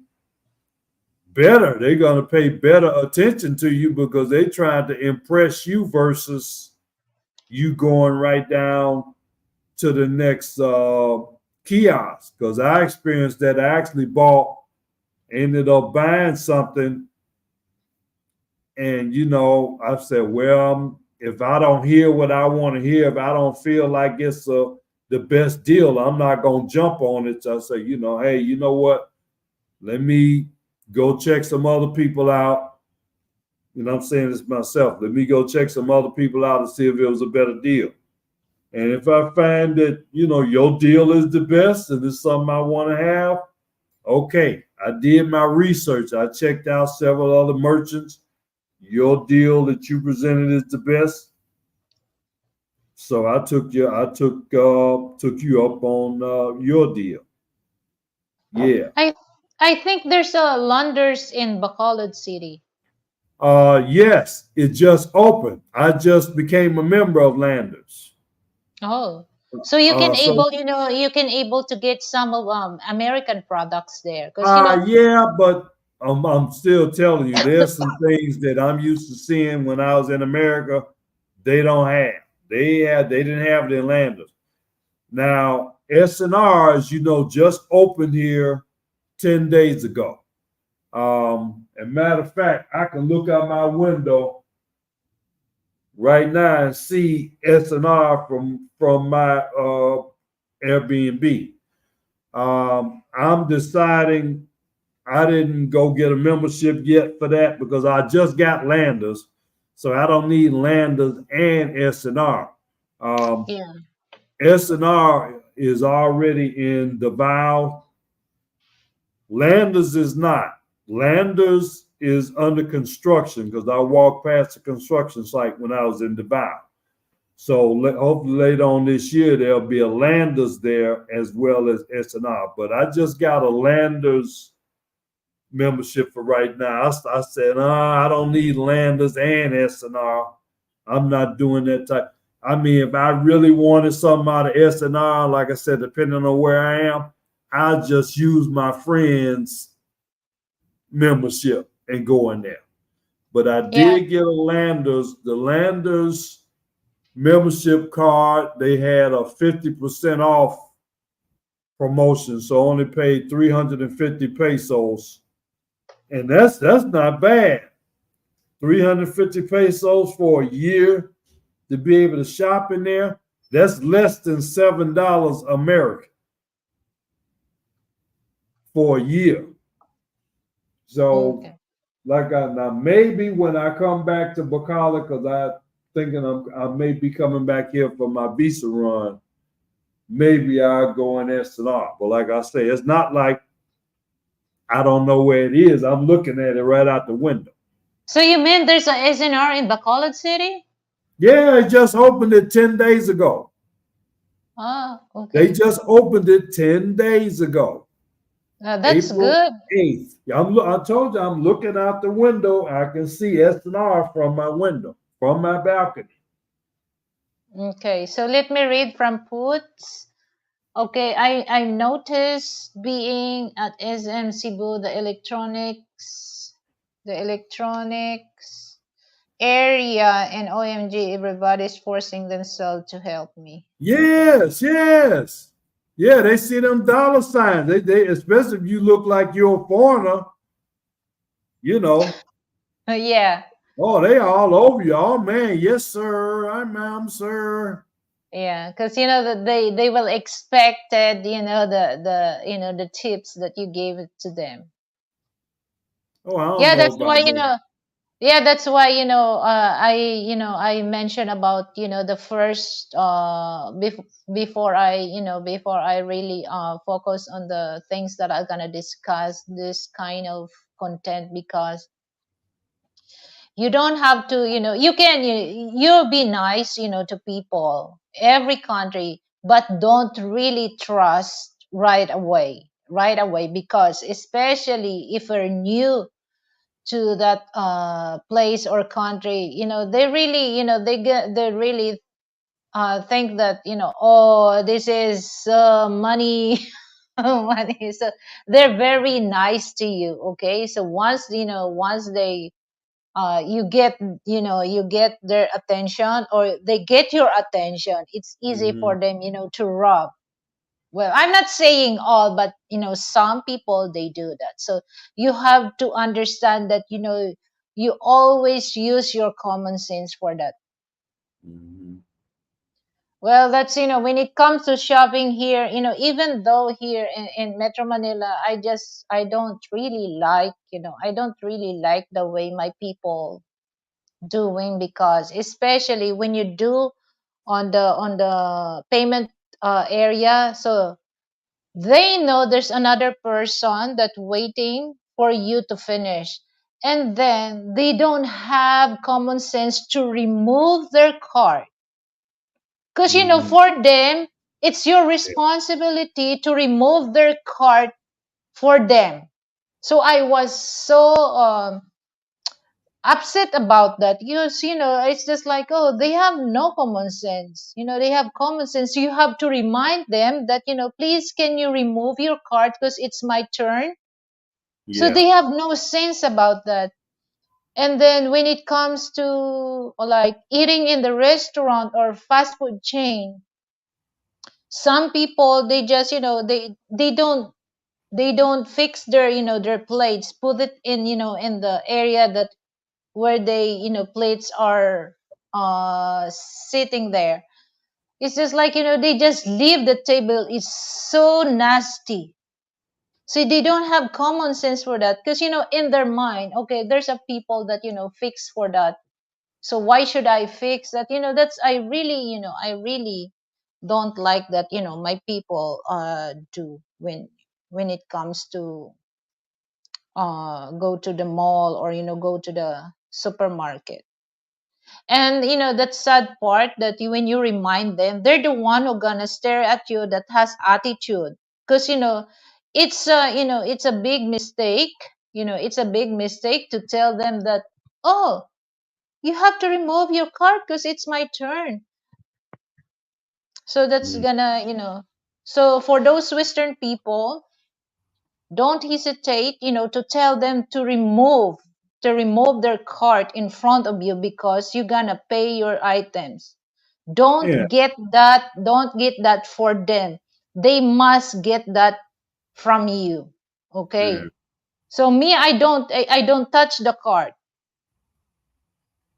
better. They're going to pay better attention to you because they're trying to impress you versus you going right down to the next kiosk. Because I experienced that. I actually ended up buying something, and I said, well, if I don't hear what I want to hear, if I don't feel like it's the best deal, I'm not gonna jump on it. So I say, hey, you know what? Let me go check some other people out. I'm saying this myself. Let me go check some other people out and see if it was a better deal. And if I find that, your deal is the best and it's something I want to have, okay. I did my research. I checked out several other merchants. Your deal that you presented is the best. So I took you up on your deal. Yeah. I I think there's a Londers in Bacolod City. Yes, it just opened. I just became a member of Landers. Oh, so you can So able to get some of American products there, because yeah, but I'm still telling you, there's some things that I'm used to seeing when I was in America. They don't have. They didn't have it in Landers. Now S&R, as just opened here 10 days ago. And matter of fact, I can look out my window right now and see S&R from my Airbnb. I'm deciding I didn't go get a membership yet for that because I just got Landers, so I don't need Landers and S&R. Um, Yeah. S&R is already in the Val. Landers is not. Landers is under construction because I walked past the construction site when I was in Dubai. So hopefully later on this year there'll be a Landers there as well as S&R. But I just got a Landers membership for right now. I said, I don't need Landers and S&R. I'm not doing that type. I mean, if I really wanted something out of S&R, like I said, depending on where I am, I'll just use my friend's membership and go in there. But I Yeah. did get the Landers membership card. They had a 50% off promotion, so only paid 350 pesos, and that's not bad. 350 pesos for a year to be able to shop in there. That's less than $7 American for a year. So, Okay. like now maybe when I come back to Bacala, because I thinking I may be coming back here for my visa run. Maybe I'll go in S&R. But like I say, it's not like I don't know where it is. I'm looking at it right out the window. So you mean there's a SNR in Bacolod City? Yeah, I just opened it 10 days ago. Ah, They okay. just opened it 10 days ago, That's April good. 8th. I told you I'm looking out the window. I can see S&R from my window, from my balcony. Okay, so let me read from Poots. Okay, I noticed being at SM Cebu, the electronics area, and OMG, everybody's forcing themselves to help me. Yes, yes. Yeah, they see them dollar signs. They especially if you look like you're a foreigner, you know. Yeah, Oh, they all over you. Oh man, yes, sir. I'm ma'am, sir. yeah, because that they will expected the tips that you gave it to them. Oh, I don't Yeah, know that's about why that. I mentioned about the first before I really focus on the things that I'm gonna discuss this kind of content, because you don't have to, you'll be nice, to people, every country, but don't really trust right away, because especially if you're new to that place or country, they really, they really think that, oh, this is money. Money, so they're very nice to you. Okay, so once they you get their attention, or they get your attention, it's easy Mm-hmm. for them, to rob. Well, I'm not saying all, but some people, they do that. So you have to understand that, you always use your common sense for that. Mm-hmm. Well, that's, when it comes to shopping here, even though here in Metro Manila, I don't really like the way my people doing, because especially when you do on the payment area, so they know there's another person that waiting for you to finish, and then they don't have common sense to remove their card, because Mm-hmm. for them it's your Yeah. responsibility to remove their card for them. So I was so upset about that, because it's just like, oh, they have no common sense. They have common sense, you have to remind them that, please, can you remove your card because it's my turn. So Yeah. they have no sense about that. And then when it comes to like eating in the restaurant or fast food chain, some people, they just, they don't they don't fix their, their plates, put it in, in the area that where they, plates are sitting there. It's just like, they just leave the table. It's so nasty. So they don't have common sense for that, because, in their mind, okay, there's a people that, fix for that. So why should I fix that? That's, I really, I really don't like that, my people do when it comes to go to the mall, or, go to the supermarket. And that sad part that when you remind them, they're the one who gonna stare at you that has attitude. Because it's a big mistake. It's a big mistake to tell them that, oh, you have to remove your card because it's my turn. So that's Mm. gonna, so for those Western people, don't hesitate, to tell them to remove their cart in front of you, because you're gonna pay your items. Yeah, Don't get that for them. They must get that from you. yeah, Okay. So me, I don't touch the cart.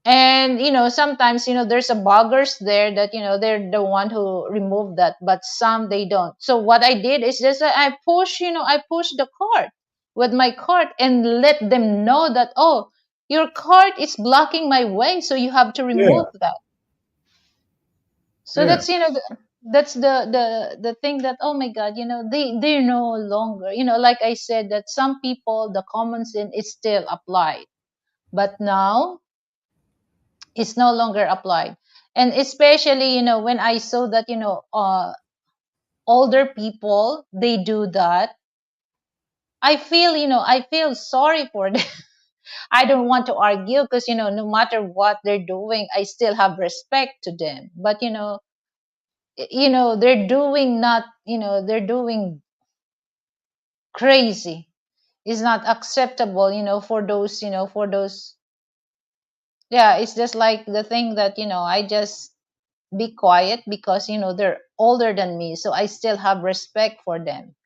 And sometimes there's a buggers there that they're the one who removed that, but some they don't. So what I did is just I push the cart with my cart and let them know that, oh, your cart is blocking my way, so you have to remove yeah, that. So yeah, that's the thing that, oh my god, they're no longer, like I said, that some people, the common sense is still applied, but now it's no longer applied. And especially when I saw that older people, they do that, I feel sorry for them. I don't want to argue, because no matter what they're doing, I still have respect to them. But they're doing not they're doing crazy. It's not acceptable, for those. Yeah, it's just like the thing that I just be quiet, because they're older than me, so I still have respect for them.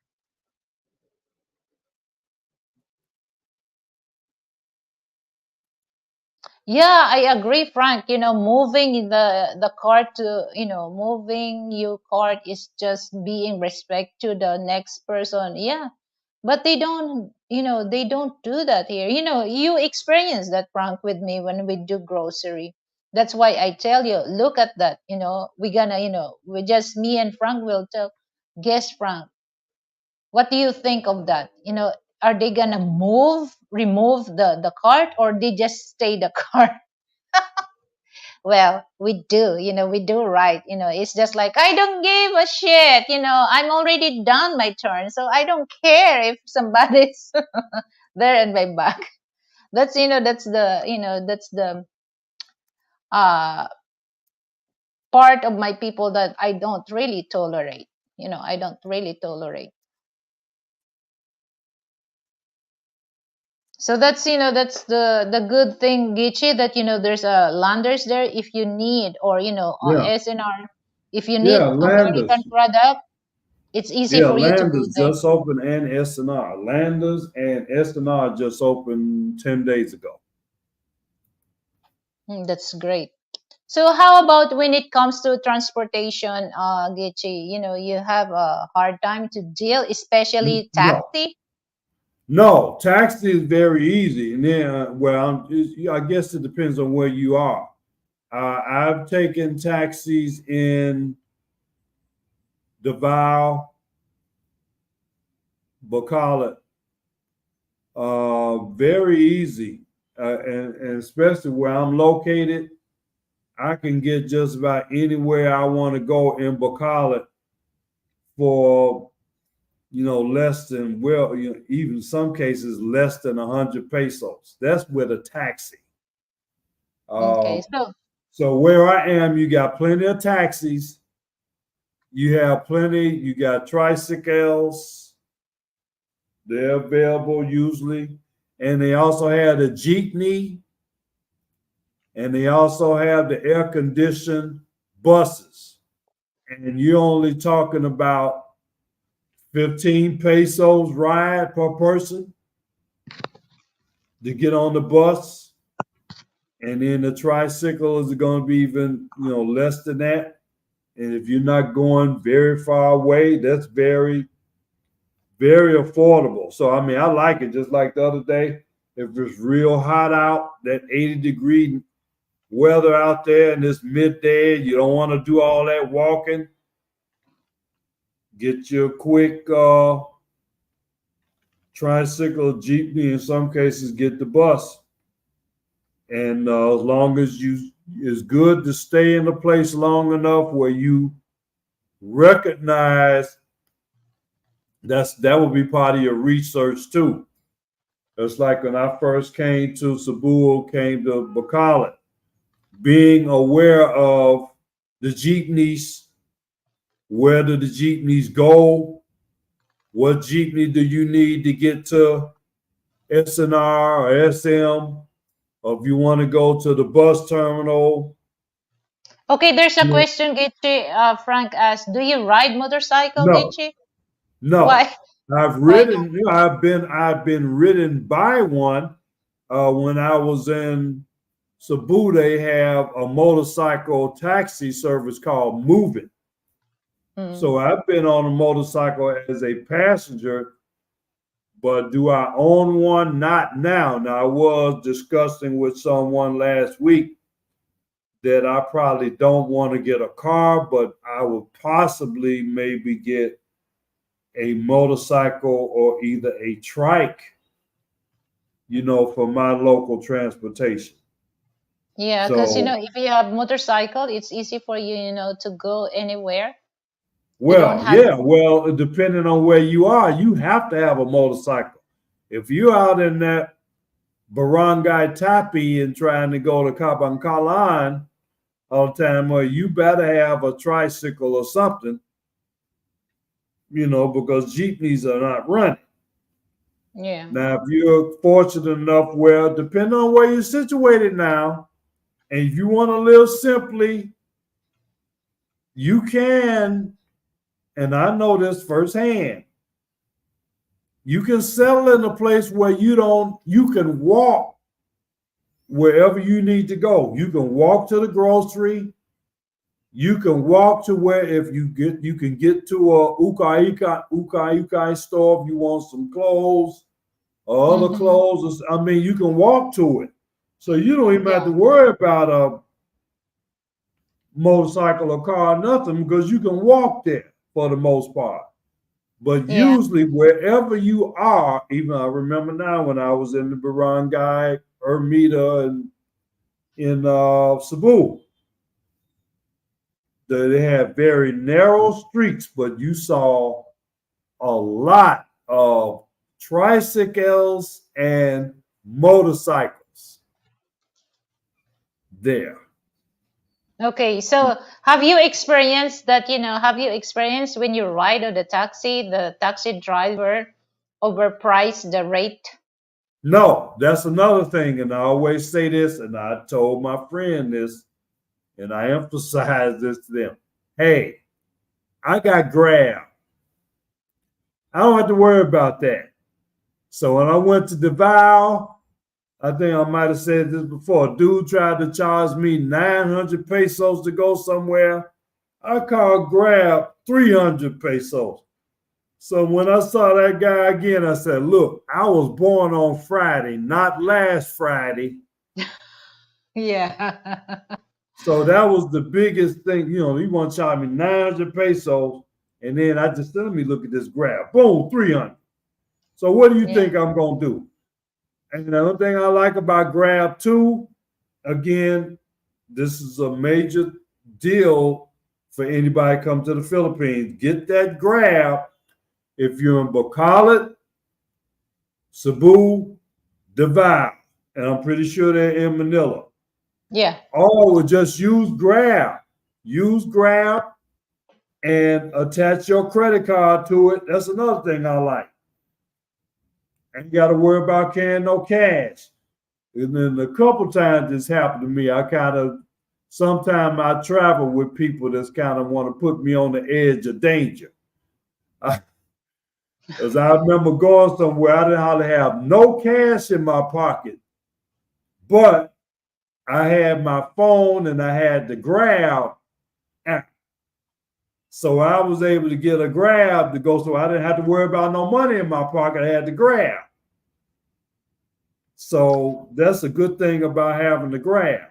Yeah, I agree, Frank. Moving the cart to moving your cart is just being respect to the next person. Yeah, but they don't do that here. You experience that, Frank, with me when we do grocery. That's why I tell you, look at that. We gonna we just me and Frank will tell. Guess, Frank, what do you think of that? Are they gonna remove the cart, or they just stay the cart? Well, we do right. It's just like, I don't give a shit. I'm already done my turn, so I don't care if somebody's there in my back. That's the uh part of my people that I don't really tolerate. I don't really tolerate. So that's the good thing, Gichi, that there's a Landers there if you need, or yeah, SNR, if you yeah. need American Landers, product, it's easy yeah, for you to go Landers there. just opened, and SNR. Landers and SNR just opened 10 days ago. That's great. So how about when it comes to transportation, Gichi? You have a hard time to deal, especially No, taxi. no. Taxi is very easy, and then well, I guess it depends on where you are. I've taken taxis in Davao, Bacala, very easy, and especially where I'm located, I can get just about anywhere I want to go in Bacala for less than, well, even some cases less than 100 pesos. That's with a taxi. Okay, Um, so so where I am, you got plenty of taxis. You have plenty. You got tricycles. They're available usually, and they also have the jeepney, and they also have the air conditioned buses. And you're only talking about 15 pesos ride per person to get on the bus. And then the tricycle is going to be even, less than that. And if you're not going very far away, that's very, very affordable. So, I mean, I like it just like the other day. If it's real hot out, that 80-degree weather out there and it's midday, you don't want to do all that walking. Get your quick tricycle, jeepney. In some cases, get the bus. And as long as it's good to stay in the place long enough where you recognize that will be part of your research too. It's like when I first came to Cebu, came to Bacolod, being aware of the jeepneys, where do the jeepneys go? What jeepney do you need to get to SNR or SM? Or if you want to go to the bus terminal. Okay, there's a question, Gitchi. Frank asked, "Do you ride motorcycle, No, Gitchi? no. Why? I've Why not?" ridden. I've been ridden by one. When I was in Cebu, they have a motorcycle taxi service called Move It. Mm. So I've been on a motorcycle as a passenger, but do I own one? Not now. Now, I was discussing with someone last week that I probably don't want to get a car, but I would possibly maybe get a motorcycle or either a trike, for my local transportation. Yeah, because So, if you have motorcycle, it's easy for you, to go anywhere. You don't well, have. yeah, well, depending on where you are, you have to have a motorcycle. If you're out in that barangay Tapi and trying to go to Kabankalan all the time, well, you better have a tricycle or something, because jeepneys are not running. Yeah. Now, if you're fortunate enough, well, depending on where you're situated now, and if you want to live simply, you can, and I know this firsthand, you can settle in a place where you can walk wherever you need to go. You can walk to the grocery. You can walk to where if you can get to a ukai store if you want some clothes or other Mm-hmm. clothes. I mean, you can walk to it. So you don't even have Yeah. to worry about a motorcycle or car or nothing because you can walk there for the most part. But Yeah. usually wherever you are, even I remember now when I was in the barangay, Ermita, and in Cebu, they had very narrow streets, but you saw a lot of tricycles and motorcycles there. Okay. So have you experienced that? Have you experienced when you ride on the taxi driver overpriced the rate? No, that's another thing. And I always say this, and I told my friend this, and I emphasize this to them. Hey, I got Grab. I don't have to worry about that. So when I went to Davao, I think I might have said this before. A dude tried to charge me 900 pesos to go somewhere. I called Grab 300 pesos. So when I saw that guy again, I said, look, I was born on Friday, not last Friday. Yeah. So that was the biggest thing. He want to charge me 900 pesos. And then I just said, let me look at this Grab. Boom, 300. So what do you Yeah. think I'm going to do? And the other thing I like about Grab too, again, this is a major deal for anybody come to the Philippines. Get that Grab if you're in Bacolod, Cebu, Davao, and I'm pretty sure they're in Manila. Yeah. Oh, just use Grab. Use Grab and attach your credit card to it. That's another thing I like. And you got to worry about carrying no cash. And then a couple times this happened to me. Sometimes I travel with people that's kind of want to put me on the edge of danger. Because I remember going somewhere, I didn't hardly have no cash in my pocket, but I had my phone and I had the Grab app. So I was able to get a Grab to go, so I didn't have to worry about no money in my pocket. I had the Grab. So that's a good thing about having the Grab.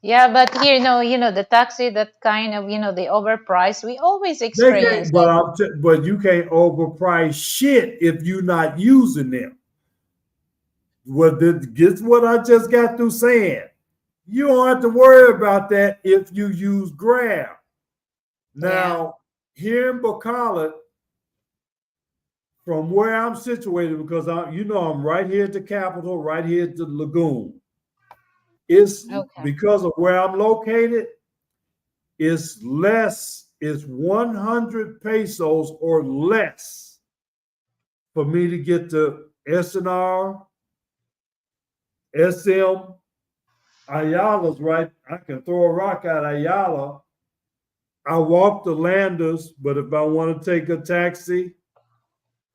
Yeah, but here, the taxi that kind of, the overpriced, we always They experience can't, it. but you can't overprice shit if you're not using them. Well, guess what I just got through saying? You don't have to worry about that if you use Grab. Yeah. Now, here in Bacala, from where I'm situated, because I'm right here at the Capitol, right here at the lagoon. It's Okay. because of where I'm located. It's less. It's 100 pesos or less for me to get to SNR, SM, Ayala's right. I can throw a rock at Ayala. I walk the Landers, but if I want to take a taxi,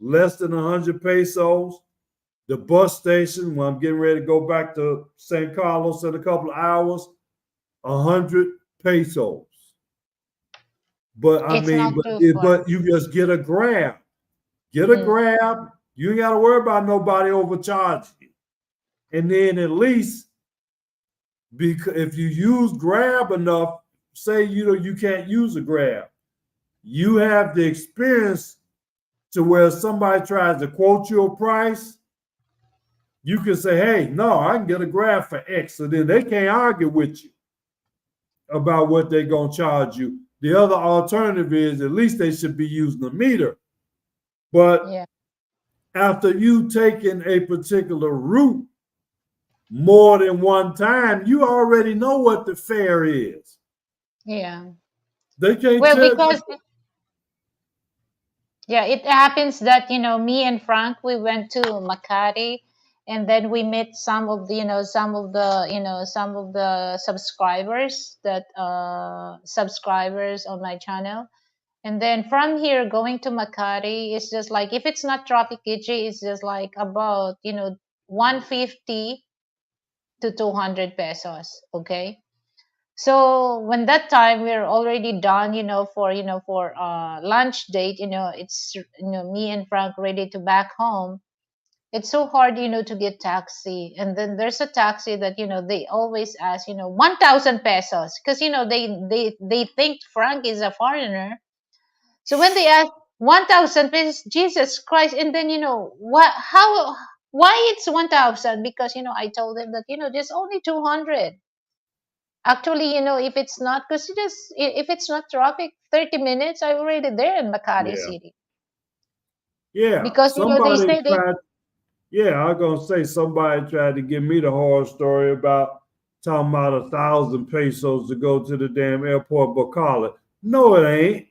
less than 100 pesos. The bus station, when I'm getting ready to go back to St. Carlos in a couple of hours, 100 pesos. But I It's mean, not but too it, far. but you just get a Grab. Get a Mm. Grab. You ain't got to worry about nobody overcharging you. And then at least, because if you use Grab enough, say you can't use a Grab, you have the experience to where somebody tries to quote you a price, you can say, hey, no, I can get a Grab for X. So then they can't argue with you about what they're going to charge you. The other alternative is at least they should be using a meter. But Yeah. after you taking a particular route more than one time, you already know what the fare is. Yeah. They can't Well, tell you. because yeah, it happens that, me and Frank, we went to Makati, and then we met some of the subscribers on my channel. And then from here going to Makati, it's just like, if it's not traffic itchy, it's just like about, 150 to 200 pesos. Okay. So when that time we're already done, for lunch date, it's me and Frank ready to back home. It's so hard, to get taxi. And then there's a taxi that, they always ask, 1,000 pesos, because they think Frank is a foreigner. So when they ask 1,000 pesos, Jesus Christ, and then what? How? Why it's 1,000? Because I told them that there's only 200. Actually, if it's not, because if it's not traffic, 30 minutes, I'm already there in Makati Yeah. City. Yeah. Because they Somebody say they. tried. Yeah, I was going to say somebody tried to give me the horror story about talking about 1,000 pesos to go to the damn airport, but call it. No, it ain't.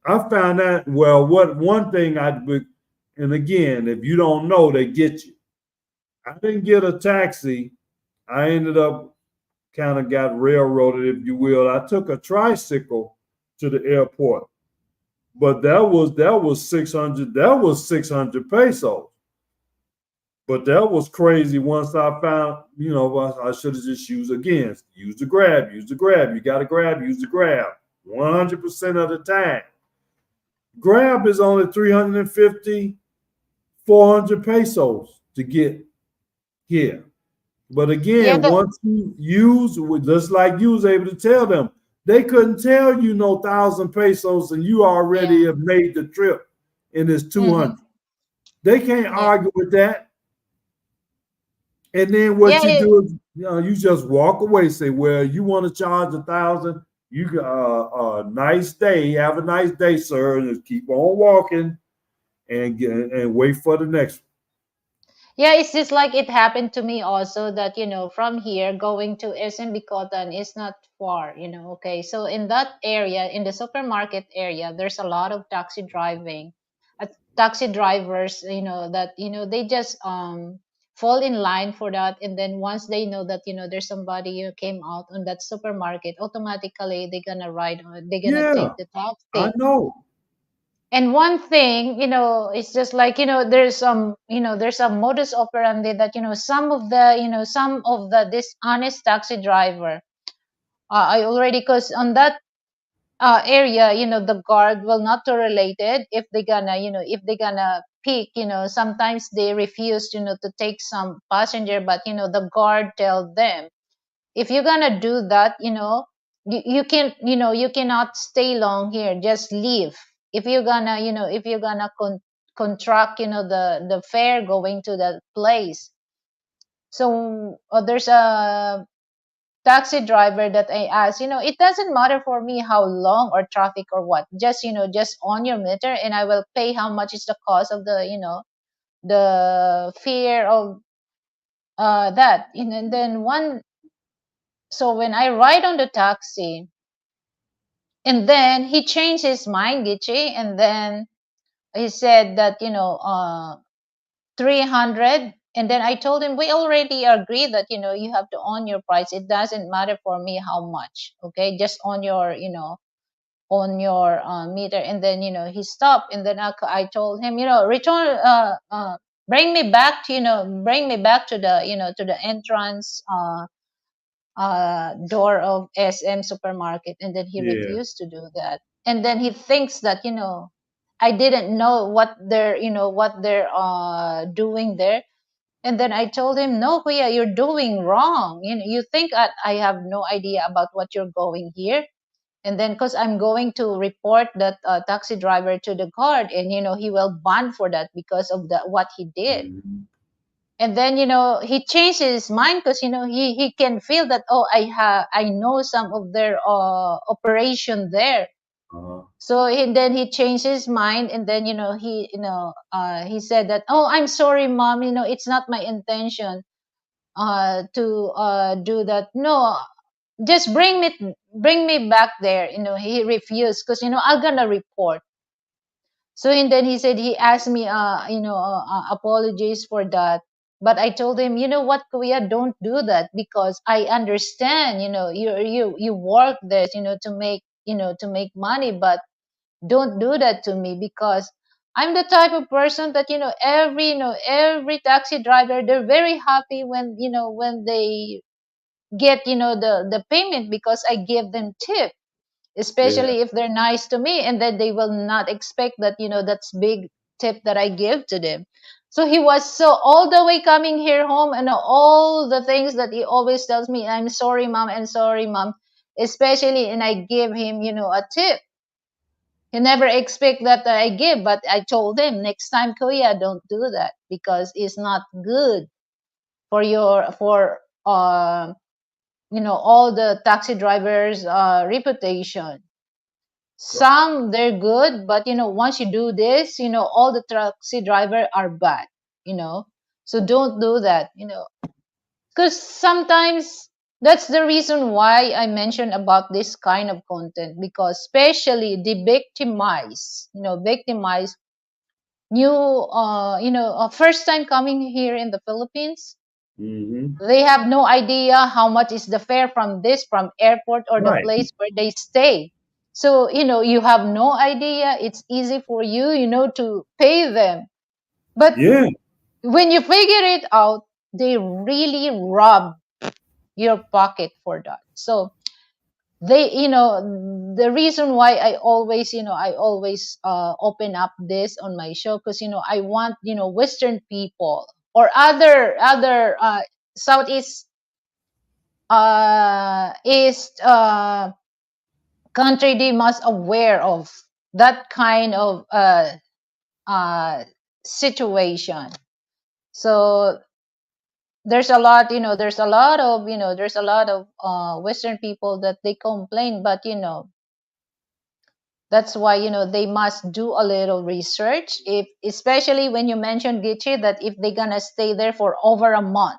I found that, well, what one thing and again, if you don't know, they get you. I didn't get a taxi. I ended up kind of got railroaded, if you will. I took a tricycle to the airport, but that was 600. That was 600 pesos. But that was crazy. Once I found, I should have just used again. Use the Grab. Use the Grab. You got to Grab. Use the Grab. 100% of the time. Grab is only 350, 400 pesos to get here. But Yeah, again, once you use, just like you was able to tell them, they couldn't tell you no 1,000 pesos and you yeah. already have made the trip and it's Hmm. 200. They can't Yeah. argue with that. And then Yeah. what you do is, you just walk away. Say, well, you want to charge 1,000? You got nice day. Have a nice day, sir, and just keep on walking and wait for the next one. Yeah, it's just like it happened to me also that, from here going to SM Bicotan is not far, okay. So in that area, in the supermarket area, there's a lot of taxi drivers, that, they just fall in line for that. And then once they know that, there's somebody who came out on that supermarket, automatically they're gonna take Yeah, the I taxi. know. And one thing, it's just like, there's some, there's a modus operandi that, some of the dishonest taxi driver, I already, because on that area, the guard will not tolerate it if they gonna, if they gonna pick, sometimes they refuse, to take some passenger, but, the guard tell them, if you're gonna do that, you can, you cannot stay long here, just leave. If you're gonna, if you're gonna contract, the fare going to the place. So there's a taxi driver that I asked, it doesn't matter for me how long or traffic or what, just, just on your meter, and I will pay how much is the cost of the, the fare of that. And then one, so when I ride on the taxi, and then he changed his mind, Gichi, and then he said that, 300. And then I told him, we already agreed that, you have to own your price. It doesn't matter for me how much. Okay. Just on your, on your meter. And then, he stopped. And then I told him, return, bring me back to, bring me back to the, to the entrance, door of SM supermarket, and then he Yeah. refused to do that. And then he thinks that, I didn't know what they're, what they're doing there. And then I told him, no, Kuya, you're doing wrong. You think I have no idea about what you're going here. And then, because I'm going to report that taxi driver to the guard, and he will ban for that because of the what he did. Mhm. And then, he changed his mind, because he can feel that, oh, I know some of their operation there. Uh-huh. So then he changed his mind, and then, he said that, oh, I'm sorry, mom, it's not my intention to do that. No, just bring me back there. He refused, because, I'm gonna report. So, and then he said, he asked me, apologies for that. But I told him, you know what, Kuya, don't do that, because I understand, you work this, to make money, but don't do that to me, because I'm the type of person that, every taxi driver, they're very happy when, when they get, the payment, because I give them tip, Yeah. especially if they're nice to me, and then they will not expect that, that's big tip that I give to them. So he was, so all the way coming here home, and all the things that he always tells me, I'm sorry, mom, and sorry, mom, especially, and I give him, a tip. He never expect that I give, but I told him, next time, Kuya, don't do that, because it's not good for your, for all the taxi drivers reputation. Some, they're good, but, once you do this, all the taxi driver are bad, you know so don't do that, because sometimes that's the reason why I mentioned about this kind of content, because especially the victimized new, first time coming here in the Philippines. Mm-hmm. They have no idea how much is the fare from airport or the Right. place where they stay. So, you have no idea. It's easy for you, to pay them. But Yeah. when you figure it out, they really rob your pocket for that. So they, the reason why I always open up this on my show, because, I want, Western people, or other Southeast is country, they must aware of that kind of uh, situation. So there's a lot of Western people that they complain, but, that's why, they must do a little research, if especially when you mentioned, Gichi, that if they're gonna stay there for over a month,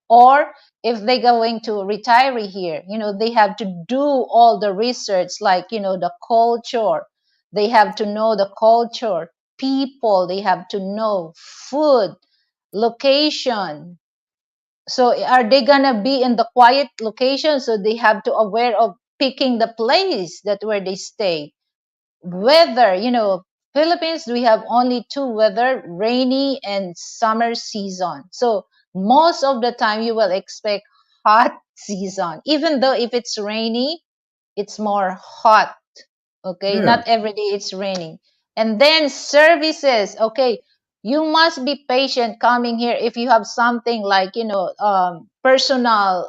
or if they're going to retire here, they have to do all the research, like, the culture. They have to know the culture, people, they have to know food, location. So are they gonna be in the quiet location? So they have to aware of picking the place that where they stay. weather, Philippines, we have only two weather, rainy and summer season. So most of the time you will expect hot season. Even though if it's rainy, it's more hot. Okay, Yeah. not every day it's raining. And then services. Okay, you must be patient coming here if you have something like, personal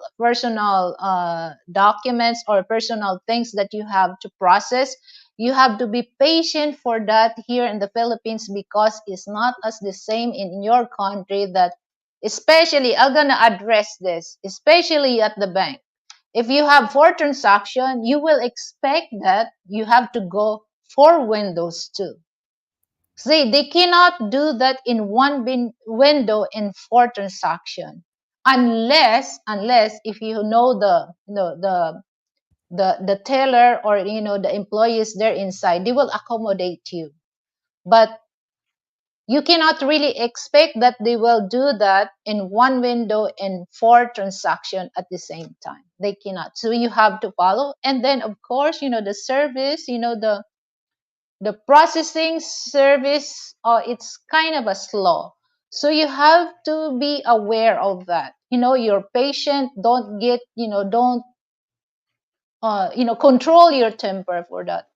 documents or personal things that you have to process. You have to be patient for that here in the Philippines, because it's not as the same in your country. That especially, I'm gonna address this, especially at the bank. If you have four transaction, you will expect that you have to go four windows too. See, they cannot do that in one window in four transaction, unless if you know the teller, or the employees there inside, they will accommodate you. But you cannot really expect that they will do that in one window in four transactions at the same time. They cannot. So you have to follow. And then of course, the service, the processing service, it's kind of a slow. So you have to be aware of that. Your patient don't get, don't control your temper for that.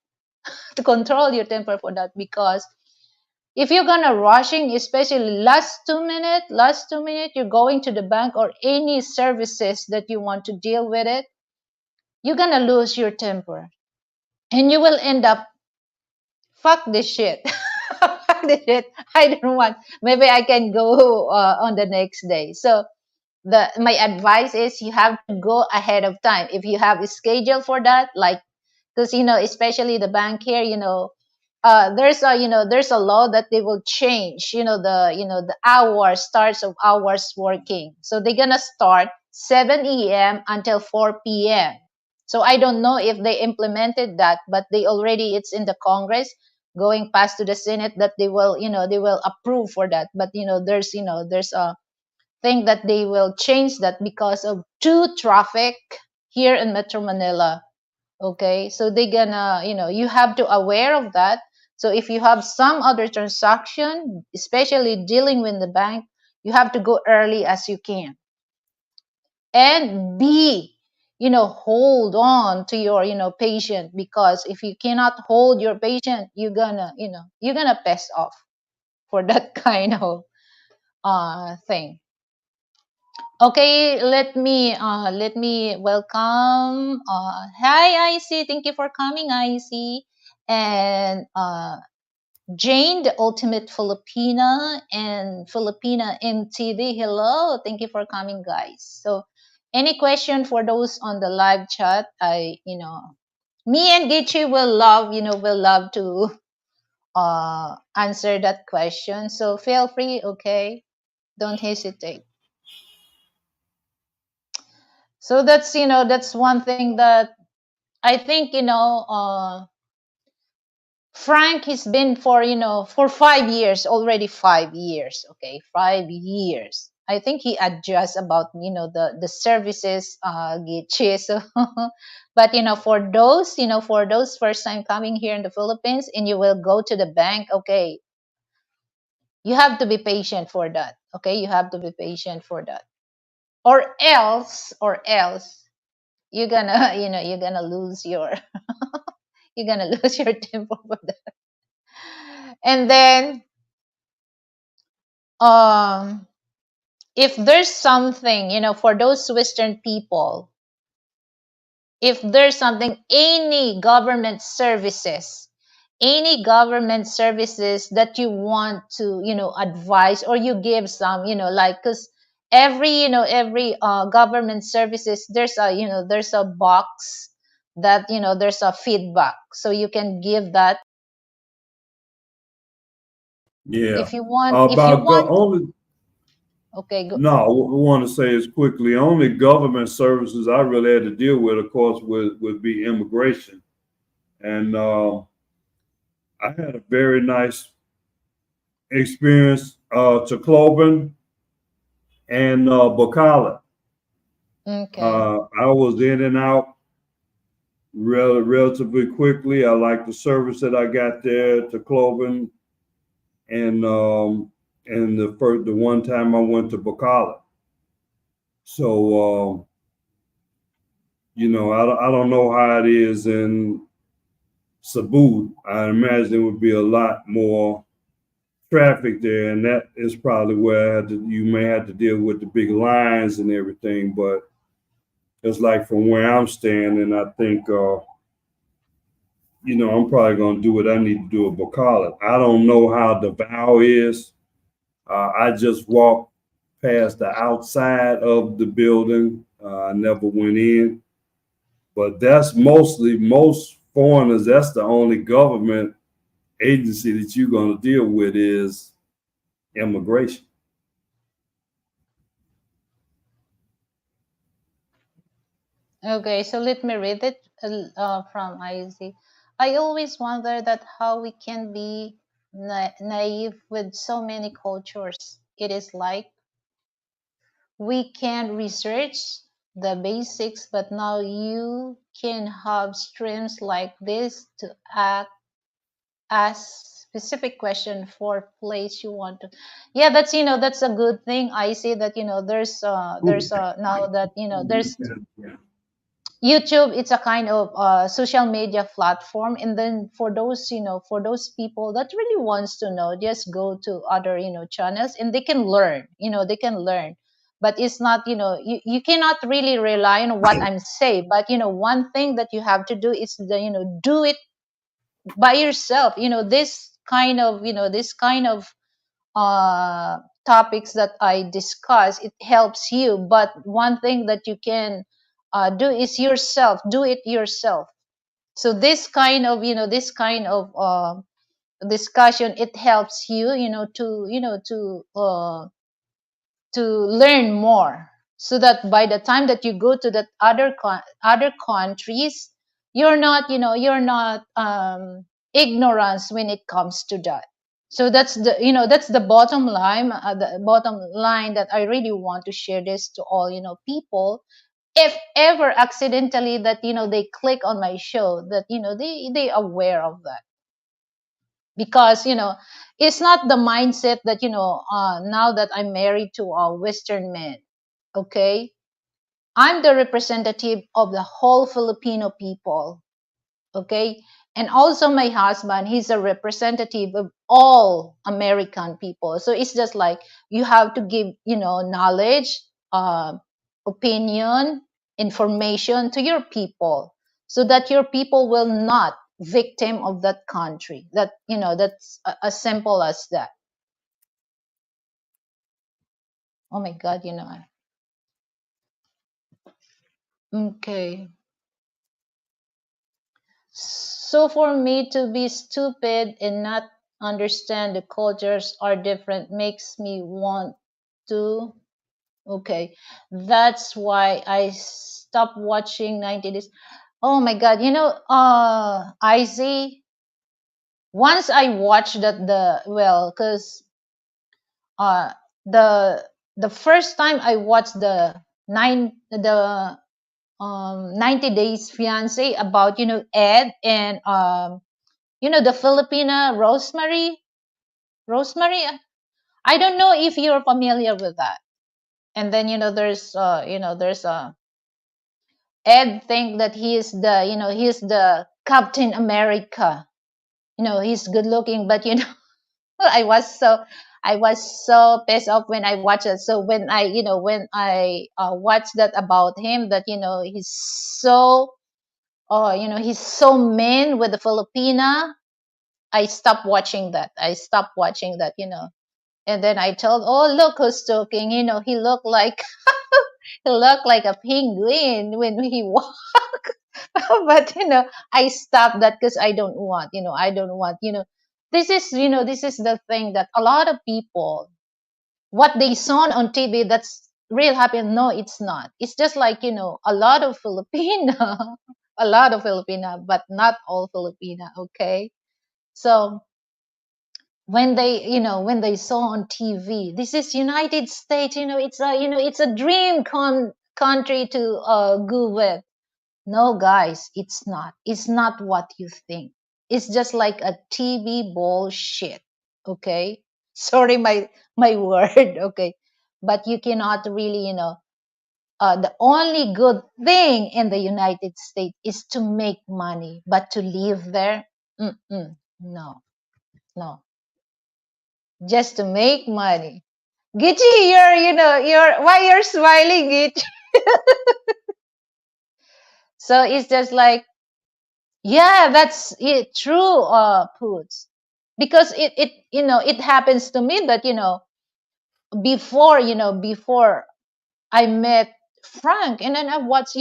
To control your temper for that, because if you're gonna rushing, especially last 2 minutes, you're going to the bank or any services that you want to deal with it, you're gonna lose your temper, and you will end up, fuck this shit. Fuck this shit. I don't want. Maybe I can go on the next day. So my advice is you have to go ahead of time. If you have a schedule for that, like, because especially the bank here, there's a law that they will change, the hours starts of hours working, so they're gonna start 7 a.m. until 4 p.m. So I don't know if they implemented that, but they already, it's in the Congress, going past to the Senate, that they will approve for that. But there's a thing that they will change that because of two traffic here in Metro Manila. Okay, so they gonna, you have to aware of that. So if you have some other transaction, especially dealing with the bank, you have to go early as you can, and hold on to your patient, because if you cannot hold your patient, you're gonna pass off for that kind of thing. Okay, let me welcome. Hi, IC. Thank you for coming, IC. And Jane, the ultimate Filipina, and Filipina MTV. Hello, thank you for coming, guys. So, any question for those on the live chat? Me and Gichi will love to answer that question. So feel free. Okay, don't hesitate. So that's one thing that I think, Frank has been for 5 years already. 5 years, okay, 5 years. I think he adjusts about the services, Gichi. So, but for those first time coming here in the Philippines, and you will go to the bank, okay, you have to be patient for that. Okay, you have to be patient for that, or else you're gonna you're gonna lose your you're gonna lose your temper for that. And then, um if there's something, for those Western people, if there's something, any government services that you want to advise, or you give some, like, because every government services, there's a box that there's a feedback, so you can give that Yeah. if you want. If you About want only Okay, go. no, I want to say is quickly. Only government services I really had to deal with, of course, would be immigration, and I had a very nice experience to Cloven and Bacala. Okay. I was in and out relatively quickly. I like the service that I got there to Cloven, and the one time I went to Bacala. So I don't know how it is in Cebu. I imagine it would be a lot more traffic there, and that is probably where you may have to deal with the big lines and everything. But it's like from where I'm standing, I think I'm probably gonna do what I need to do at Bacala. I don't know how the vow is. I just walked past the outside of the building. I never went in, but that's mostly most foreigners. That's the only government agency that you're going to deal with is immigration. Okay, so let me read it from IZ. I always wonder that how we can be naive with so many cultures. It is like we can research the basics, but now you can have streams like this to ask specific question for place you want to. Yeah, that's that's a good thing. I say that there's now that there's YouTube. It's a kind of social media platform, and then for those for those people that really wants to know, just go to other channels, and they can learn. They can learn, but it's not you cannot really rely on what I'm saying. But one thing that you have to do is do it by yourself. This kind of uh, topics that I discuss, it helps you. But one thing that you can do is yourself. Do it yourself. So this kind of discussion, it helps you, to learn more, so that by the time that you go to that other countries, you're not ignorance when it comes to that. So that's the bottom line, that I really want to share this to all people. If ever accidentally that they click on my show, that they aware of that. Because it's not the mindset that now that I'm married to a Western man. Okay, I'm the representative of the whole Filipino people. Okay, and also my husband, he's a representative of all American people. So it's just like you have to give knowledge, opinion, information to your people, so that your people will not victim of that country. That's as simple as that. Oh my god. Okay. So for me to be stupid and not understand the cultures are different makes me want to. Okay, that's why I stopped watching 90 Days. Oh my God, I see. Once I watched that because uh the the first time I watched the 90 Days Fiance about Ed and the Filipina Rosemary. I don't know if you're familiar with that. And then there's a Ed think that he's the Captain America. He's good looking, but I was so pissed off when I watched it. So when I watched that about him, that he's so mean with the Filipina. I stopped watching that. And then I told, oh, look who's talking. He looked like he looked like a penguin when he walked. But I stopped that because I don't want. This is the thing that a lot of people, what they saw on TV, that's real happy. No, it's not. It's just like a lot of Filipina, a lot of Filipina, but not all Filipina. Okay, so when they saw on TV, this is United States. It's a dream country to go with. No, guys, it's not. It's not what you think. It's just like a TV bullshit. Okay? Sorry, my word. Okay, but you cannot really, the only good thing in the United States is to make money, but to live there, no, no, just to make money. Gitchy, you're why you're smiling, Gitch? So it's just like, yeah, that's it, true, Poots, because it happens to me that before I met Frank, and then I watched,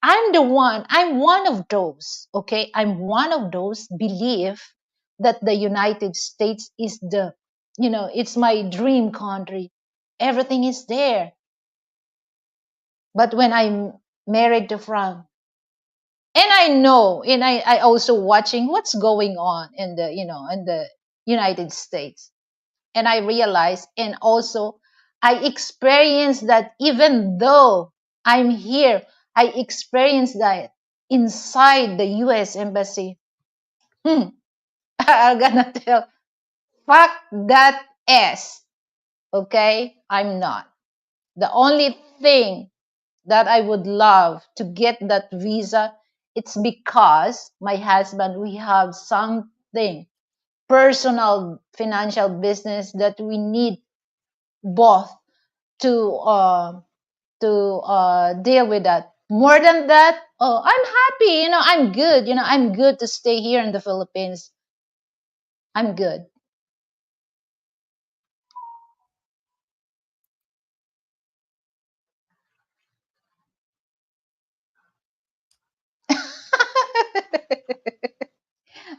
I'm one of those, okay? I'm one of those believe that the United States is it's my dream country. Everything is there. But when I'm married to Frank, and I know, and I also watching what's going on in the United States, and I realize, and also I experience that even though I'm here, I experience that inside the US embassy. hmm, I'm gonna tell, fuck that ass. Okay, I'm not. The only thing that I would love to get that visa, it's because my husband, we have something personal financial business that we need both to deal with that. More than that, oh, I'm happy. I'm good. I'm good to stay here in the Philippines. I'm good.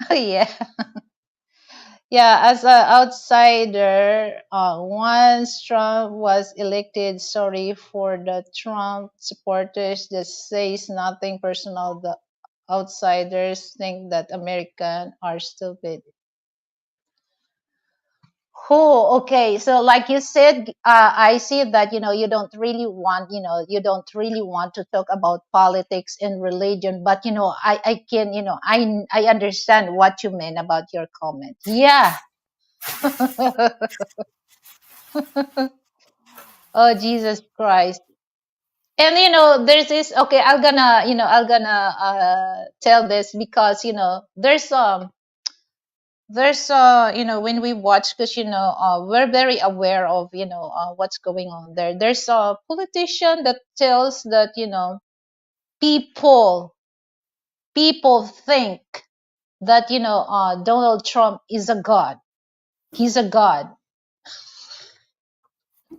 Oh, yeah. Yeah, as an outsider, once Trump was elected, sorry for the Trump supporters that says nothing personal. The outsiders think that Americans are stupid. Oh, okay. So, like you said, I see that you don't really want to talk about politics and religion. But I can, I understand what you meant about your comment. Yeah. Oh, Jesus Christ. And there's this. Okay, I'm gonna tell this because there's when we watch, because we're very aware of what's going on there. There's a politician that tells that people people think that Donald Trump is a god. He's a god.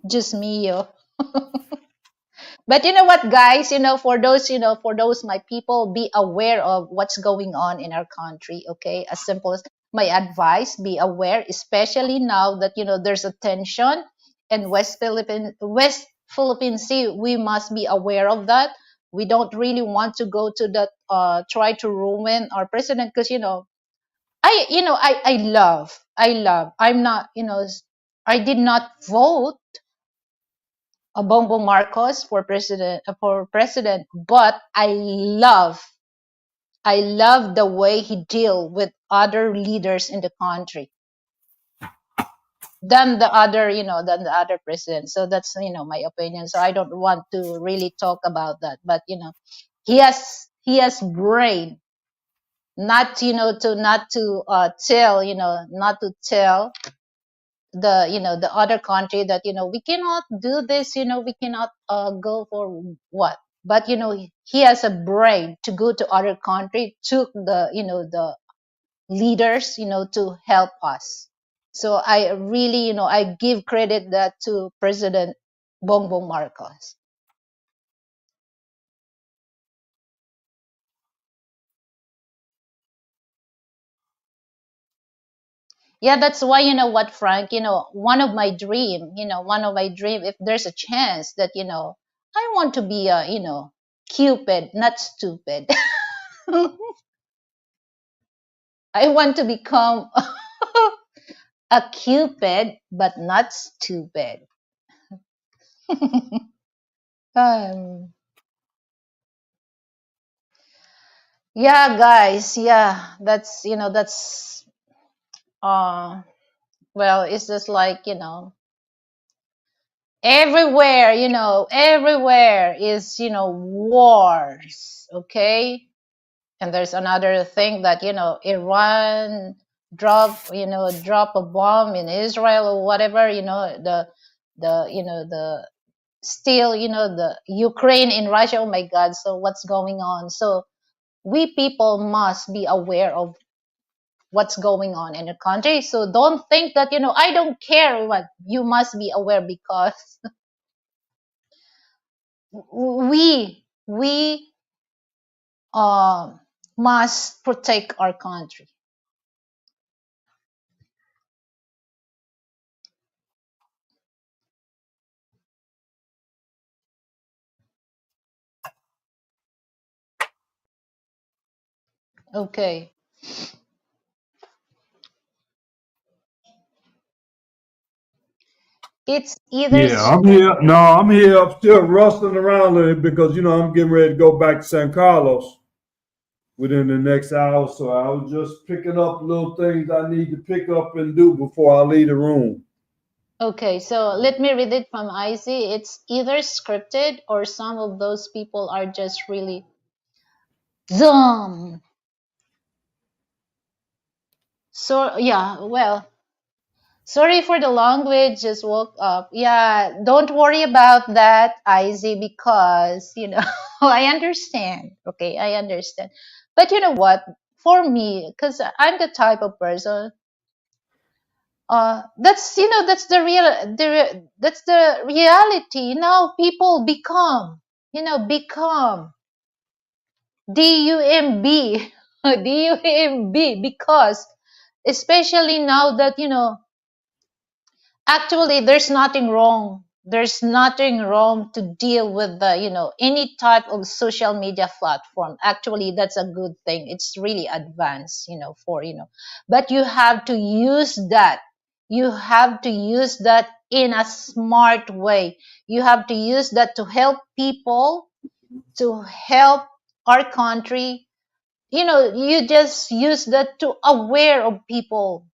Just me, yo. But you know what, guys? For those my people, be aware of what's going on in our country. Okay, as simple as my advice: be aware, especially now that there's a tension in West Philippine Sea. We must be aware of that. We don't really want to go to that. Try to ruin our president, because I love. I'm not. I did not vote Bongbong Marcos for president, but I love the way he deal with other leaders in the country than the other president. So that's my opinion. So I don't want to really talk about that, but he has brain, not to tell the other country that we cannot do this, we cannot go for what. But he has a brain to go to other country, took the leaders to help us. So I really, I give credit that to President Bongbong Marcos. Yeah, that's why, what, Frank, one of my dream, if there's a chance that I want to be a Cupid, not stupid. I want to become a Cupid, but not stupid. um, Yeah, guys. Yeah, that's that's uh well, it's just like everywhere. Everywhere is wars. Okay, and there's another thing that Iran drop a bomb in Israel or whatever. The still the Ukraine in Russia. Oh my God! So what's going on? So we people must be aware of what's going on in the country. So don't think that I don't care. What you must be aware, because we must protect our country. Okay, it's either Yeah, I'm here. No, I'm here. I'm still rustling around a little because I'm getting ready to go back to San Carlos within the next hour. So I was just picking up little things I need to pick up and do before I leave the room. okay. So let me read it from Izzy. It's either scripted or some of those people are just really dumb. So yeah, well, sorry for the language, just woke up. Yeah, don't worry about that, Izzy, because I understand. Okay, I understand. But you know what? For me, because I'm the type of person, that's that's the reality. Now people become dumb, dumb, because especially now that actually, there's nothing wrong. There's nothing wrong to deal with any type of social media platform. Actually, that's a good thing. It's really advanced, but you have to use that. You have to use that in a smart way. You have to use that to help people, to help our country. You just use that to aware of people.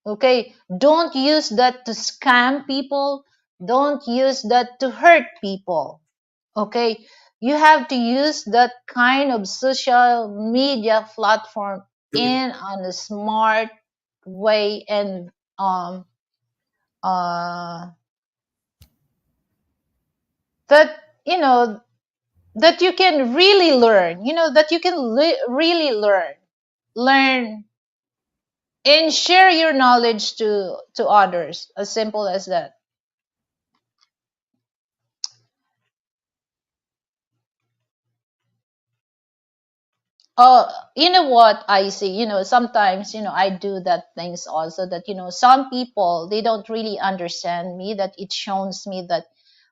Okay, don't use that to scam people. Don't use that to hurt people. Okay, you have to use that kind of social media platform in on a smart way, and um uh that that you can really learn. That you can really learn and share your knowledge to others. As simple as that. Oh, you know what I see? Sometimes, I do that things also that, some people, they don't really understand me, that it shows me that,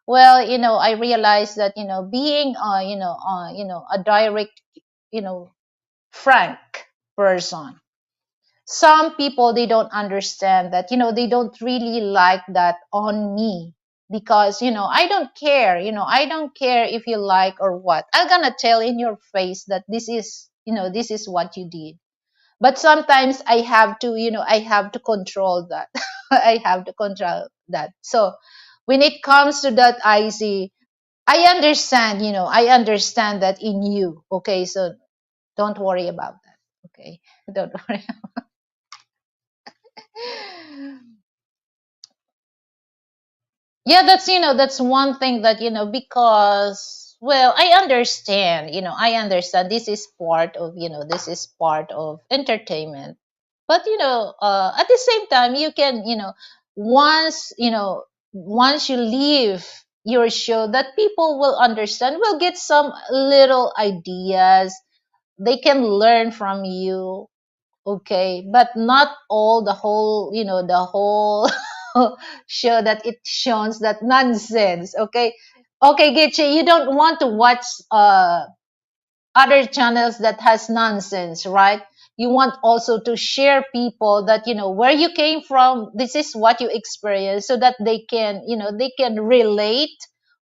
well, I realize that, being, a direct, you know, frank person. Some people, they don't understand that, they don't really like that on me, because, I don't care if you like or what. I'm gonna tell in your face that this is what you did. But sometimes I have to control that. I have to control that. So when it comes to that, I understand that in you. Okay, so don't worry about that. Okay, don't worry. Yeah, that's one thing that because, well, I understand this is part of entertainment. But at the same time, you can once once you leave your show, that people will understand, will get some little ideas, they can learn from you. Okay, but not all the whole, the whole show that it shows that nonsense. Okay, okay, Getche, you don't want to watch other channels that has nonsense, right? You want also to share people that where you came from. This is what you experience, so that they can they can relate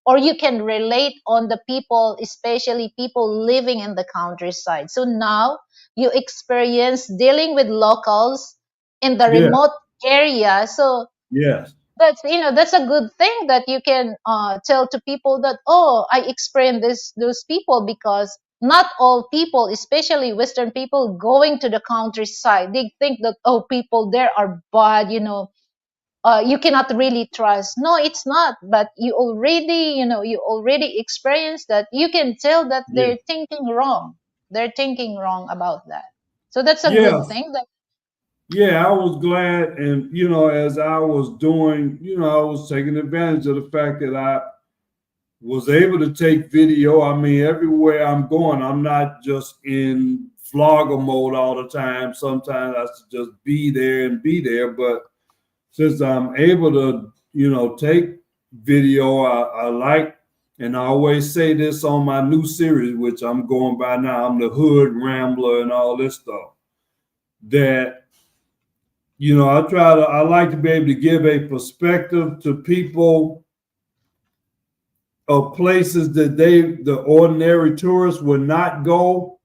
or you can relate on the people, especially people living in the countryside. So now you experience dealing with locals in the Yeah. remote area. So Yes. that's, that's a good thing that you can tell to people that, oh, I experienced those people, because not all people, especially Western people going to the countryside, they think that, oh, people there are bad, you cannot really trust. No, it's not. But you already experienced that. You can tell that Yeah. they're thinking wrong about that. So that's a good Yes. thing that. Yeah, I was glad, and as I was doing, I was taking advantage of the fact that I was able to take video. I mean, everywhere I'm going, I'm not just in vlogger mode all the time. Sometimes I should just be there and be there. But since I'm able to, take video, I like, and I always say this on my new series, which I'm going by now. I'm the Hood Rambler and all this stuff. That I like to be able to give a perspective to people of places that the ordinary tourists would not go.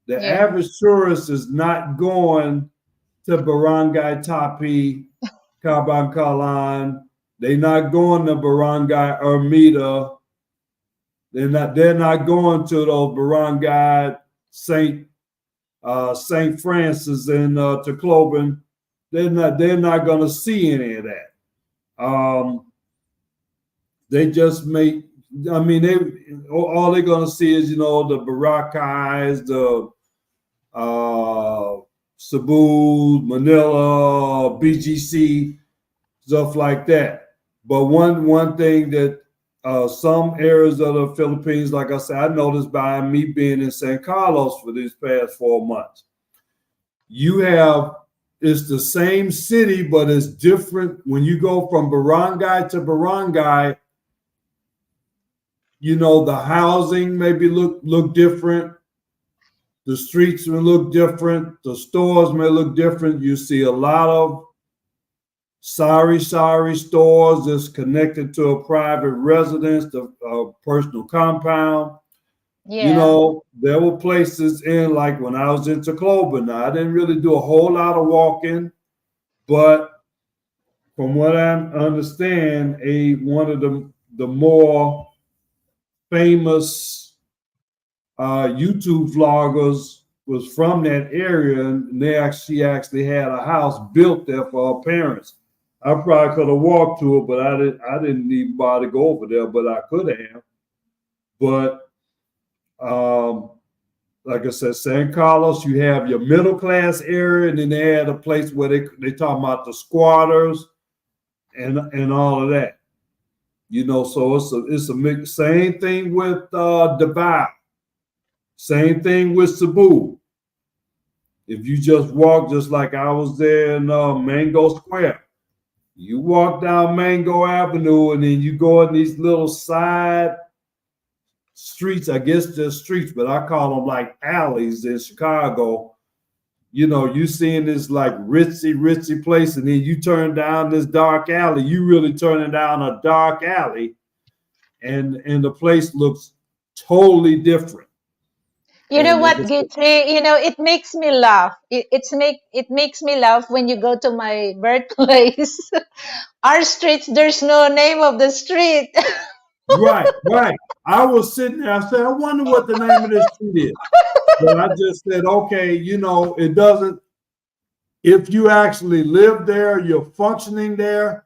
The Yeah. average tourist is not going to Barangay Tapi, Kabankalan. They're not going to Barangay Ermita. They're not going to those Barangay Saint Francis and Tacloban. They're not going to see any of that. They just make. I mean, all they're gonna see is the Barackais, the Cebu, Manila, BGC, stuff like that. But one thing that some areas of the Philippines, like I said, I noticed by me being in San Carlos for these past 4 months, you have it's the same city, but it's different when you go from barangay to barangay. The housing maybe look different. The streets may look different. The stores may look different. You see a lot of sorry stores that's connected to a private residence, a personal compound. Yeah. There were places like when I was in Tacloban. Now, I didn't really do a whole lot of walking, but from what I understand, one of the more famous YouTube vloggers was from that area, and she actually had a house built there for her parents. I probably could have walked to it, but I didn't even bother to go over there, but I could have. But um, like I said, San Carlos, you have your middle class area, and then they had a place where they talk about the squatters and all of that. So it's a mix. Same thing with Dubai. Same thing with Cebu. If you just walk, just like I was there in Mango Square, you walk down Mango Avenue and then you go in these little side streets. I guess they're streets, but I call them like alleys in Chicago. You seeing this like ritzy place, and then you turn down this dark alley. You really turning down a dark alley, and the place looks totally different. You know And like what, I said, Gitri? It makes me laugh. It makes me laugh when you go to my birthplace. Our streets, there's no name of the street. right, right. I was sitting there. I said, I wonder what the name of this street is. But I just said, okay, it doesn't. If you actually live there, you're functioning there.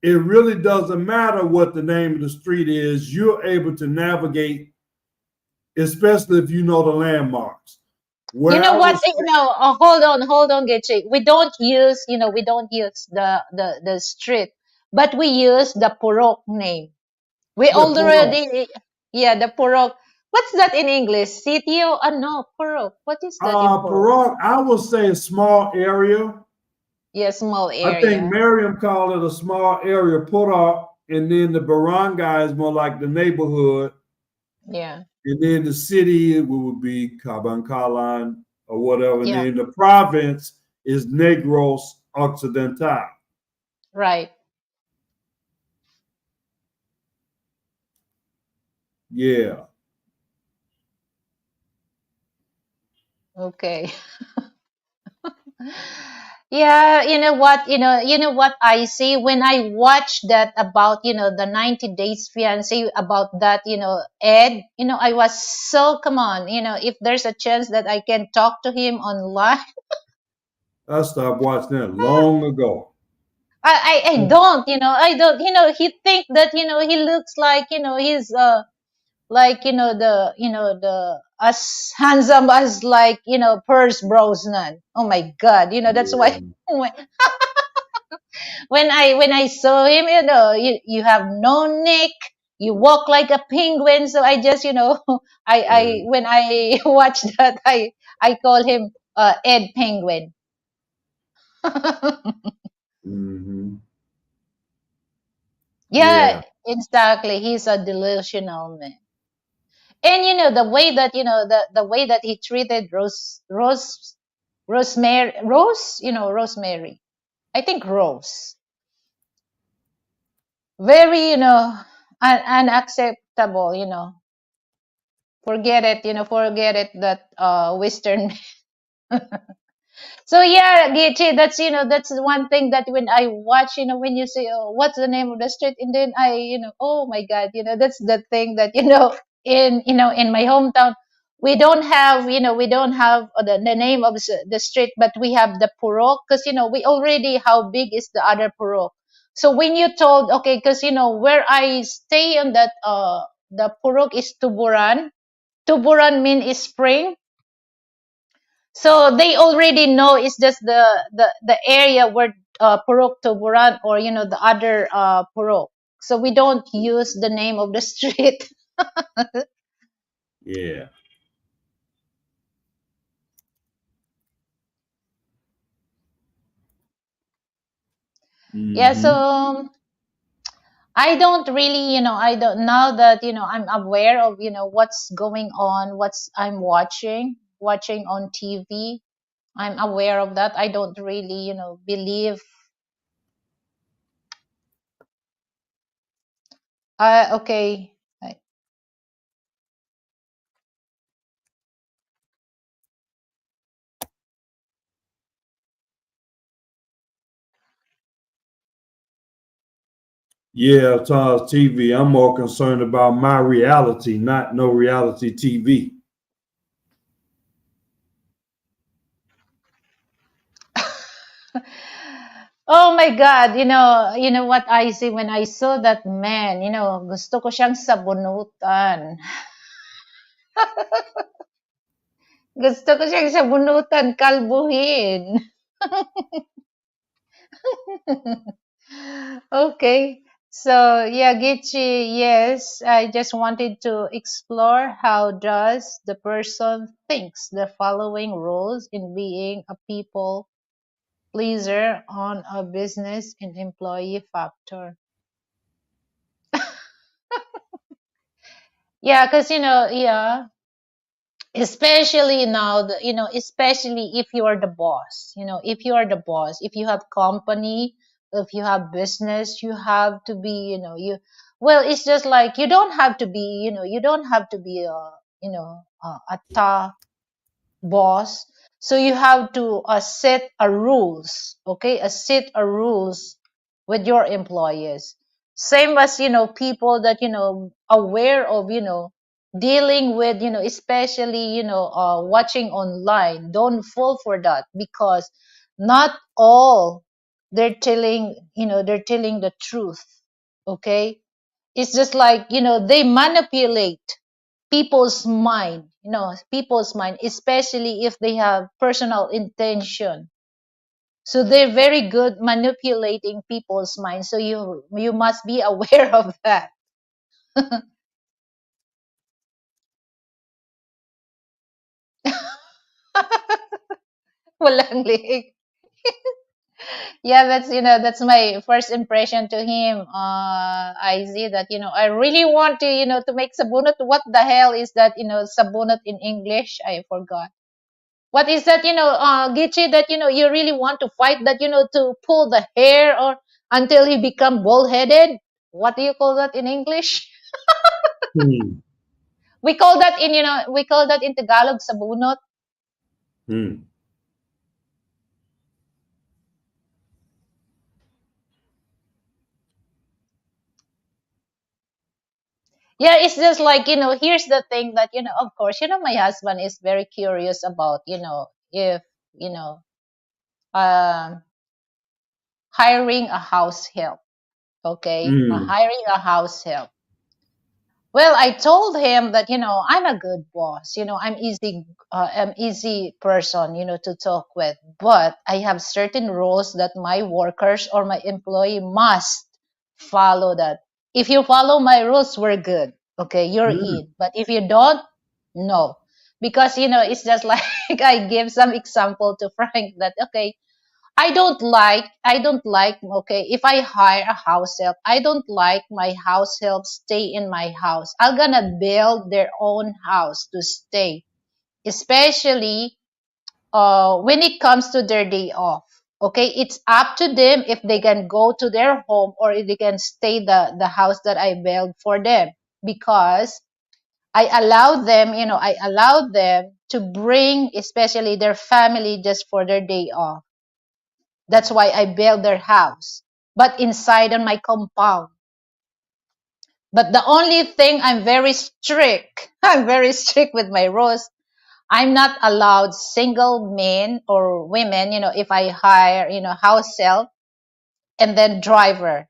It really doesn't matter what the name of the street is. You're able to navigate, especially if you know the landmarks. You Where know I what? was, Hold on, Gitri. We don't use the street, but we use the Purok name. We yeah, Puro. already, yeah, the Purok. What's that in English? Sitio? No, Purok. What is that in Purok? Puro, I would say a small area. Yeah, small I think area. Miriam called it a small area, Puro, and then the barangay is more like the neighborhood. Yeah, And then the city would be Cabancalan or whatever. And yeah, then the province is Negros Occidental. right. Yeah, Okay. Yeah, you know what I see when I watch that about, the 90 Days Fiancé about that, Ed, I was so, come on, if there's a chance that I can talk to him online. I stopped watching that long ago. I don't, he think that, he looks like, he's, like, the as handsome as, like, Pierce Brosnan. Oh my God, that's why Yeah. when I saw him, you have no neck, you walk like a penguin. So I just, I Yeah. when I watch that, I call him Ed Penguin. Hmm. Yeah, Yeah. exactly. He's a delusional man. And the way that, the way that he treated Rosemary. I think Rose. Very, unacceptable. Forget it that Western. So yeah, Gichi, that's one thing that when I watch, when you say, oh, what's the name of the street, and then oh my God, that's the thing that, in my hometown, we don't have the name of the street, but we have the purok, because we already, how big is the other purok. So when you told, okay, because where I stay on that, the purok is Tuburan. Tuburan mean is spring. So they already know it's just the area where Purok Tuburan, or the other Purok. So we don't use the name of the street. Yeah. Yeah, so Hmm. I don't really, I don't, now that I'm aware of what's going on, what's I'm watching on TV. I'm aware of that. I don't really believe. Okay. Yeah, as far as TV, I'm more concerned about my reality, not no reality TV. Oh my God, you know what I see when I saw that man, gusto ko siyang sabunutan. Gusto ko siyang sabunutan, kalbuhin. Okay. So, yeah, Gichi, yes, I just wanted to explore how does the person thinks the following roles in being a people pleaser on a business and employee factor. Yeah, because yeah, especially now, especially if you are the boss. If you are the boss, if you have company, if you have business, you have to be, well, it's just like you don't have to be, you don't have to be a tough boss. So you have to set a rules, okay, set a rules with your employees. Same as people that aware of dealing with especially watching online. Don't fall for that, because not all they're telling the truth. Okay, it's just like they manipulate people's mind, especially if they have personal intention. So they're very good manipulating people's mind. So you must be aware of that. Walang lig. Yeah, that's my first impression to him. I see that I really want to to make sabunot. What the hell is that sabunot in English? I forgot. What is that, Gichi, that, you really want to fight that, to pull the hair or until he become bald headed? What do you call that in English? Hmm. We call that in, we call that in Tagalog sabunot. Hmm. Yeah, it's just like, here's the thing that, of course, my husband is very curious about, if, you know, um, hiring a house help. Okay. Hmm. Hiring a house help. Well, I told him that, I'm a good boss. I'm easy person, to talk with. But I have certain rules that my workers or my employee must follow that. If you follow my rules, we're good. Okay, you're Hmm. in. But if you don't, no. Because, it's just like I give some example to Frank that, okay, I don't like, okay, if I hire a house help, I don't like my house help stay in my house. I'm gonna build their own house to stay, especially when it comes to their day off. Okay, it's up to them if they can go to their home or if they can stay the house that I built for them, because I allow them to bring especially their family just for their day off. That's why I built their house, but inside on my compound. But the only thing, I'm very strict. I'm very strict with my rules. I'm not allowed single men or women, if I hire, house help and then driver.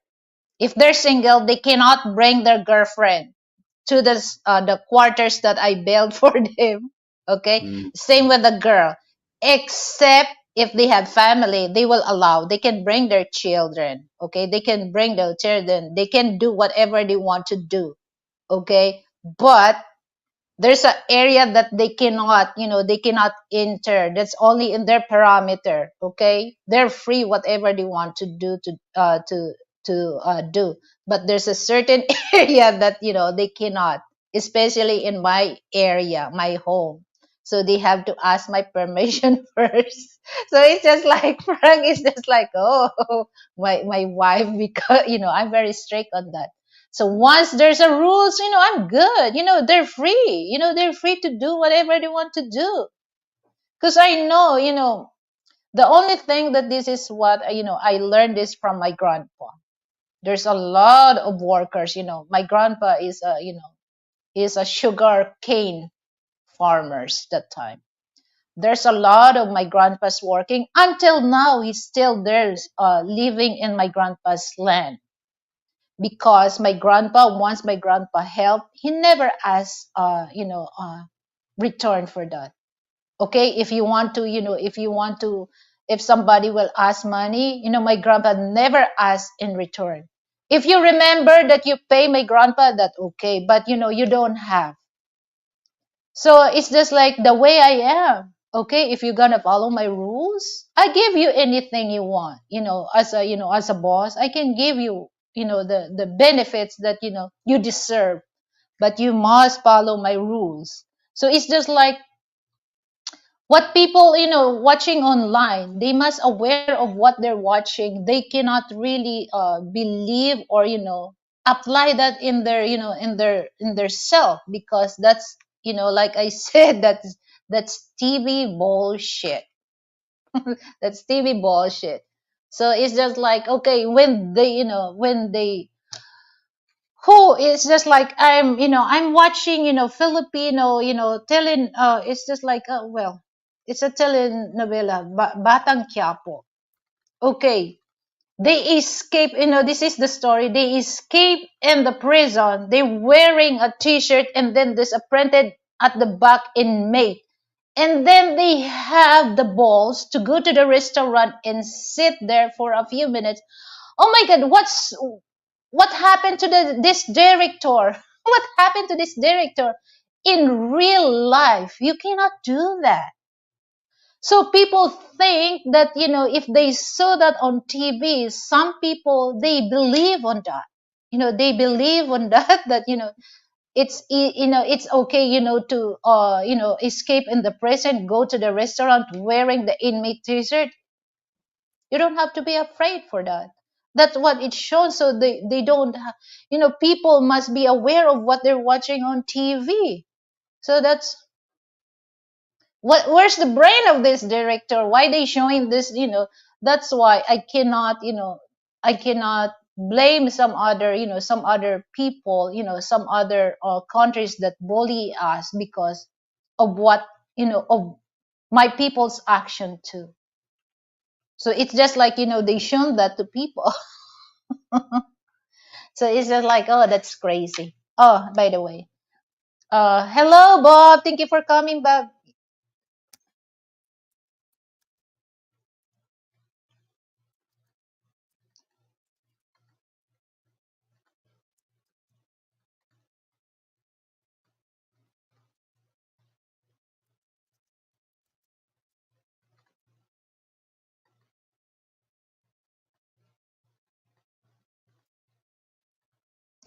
If they're single, they cannot bring their girlfriend to the quarters that I built for them. Okay, Hmm. same with the girl, except if they have family, they will allow. They can bring their children. Okay, they can bring their children. They can do whatever they want to do. Okay, but there's an area that they cannot enter. That's only in their parameter. Okay, they're free whatever they want to do to do, but there's a certain area that they cannot, especially in my area, my home. So they have to ask my permission first. So it's just like Frank is just like, oh, my wife, because I'm very strict on that. So once there's a rules, I'm good. They're free. They're free to do whatever they want to do. Because I know, the only thing that this is what, I learned this from my grandpa. There's a lot of workers. My grandpa is a sugar cane farmers that time. There's a lot of my grandpa's working until now. He's still there, living in my grandpa's land, because my grandpa, once my grandpa helped, he never asked return for that. Okay, if somebody will ask money, my grandpa never asked in return. If you remember that you pay my grandpa, that okay, but you don't have. So it's just like the way I am. Okay, if you're gonna follow my rules, I give you anything you want. As a boss, I can give you, the benefits that you deserve, but you must follow my rules. So it's just like what people watching online, they must aware of what they're watching. They cannot really believe or apply that in their in their self, because that's like I said, that's TV bullshit. That's TV bullshit. So it's just like, okay, when they who it's just like I'm watching Filipino telling it's just like well, it's a telenovela, Batang Quiapo. Okay, they escape, this is the story. They escape in the prison. They wearing a t-shirt, and then there's a printed at the back in May. And then they have the balls to go to the restaurant and sit there for a few minutes. Oh my god, what happened to this director? What happened to this director? In real life, you cannot do that. So people think that, if they saw that on TV, some people, they believe on that. They believe on that, that, it's okay, to escape in the prison, go to the restaurant wearing the inmate t-shirt. You don't have to be afraid for that. That's what it shows. So they don't, people must be aware of what they're watching on TV. So that's where's the brain of this director? Why they showing this, That's why I cannot, I cannot blame some other, some other people, some other countries that bully us because of what, of my people's action too. So it's just like, they shown that to people. So it's just like, oh, that's crazy. Oh, by the way, hello, Bob. Thank you for coming back.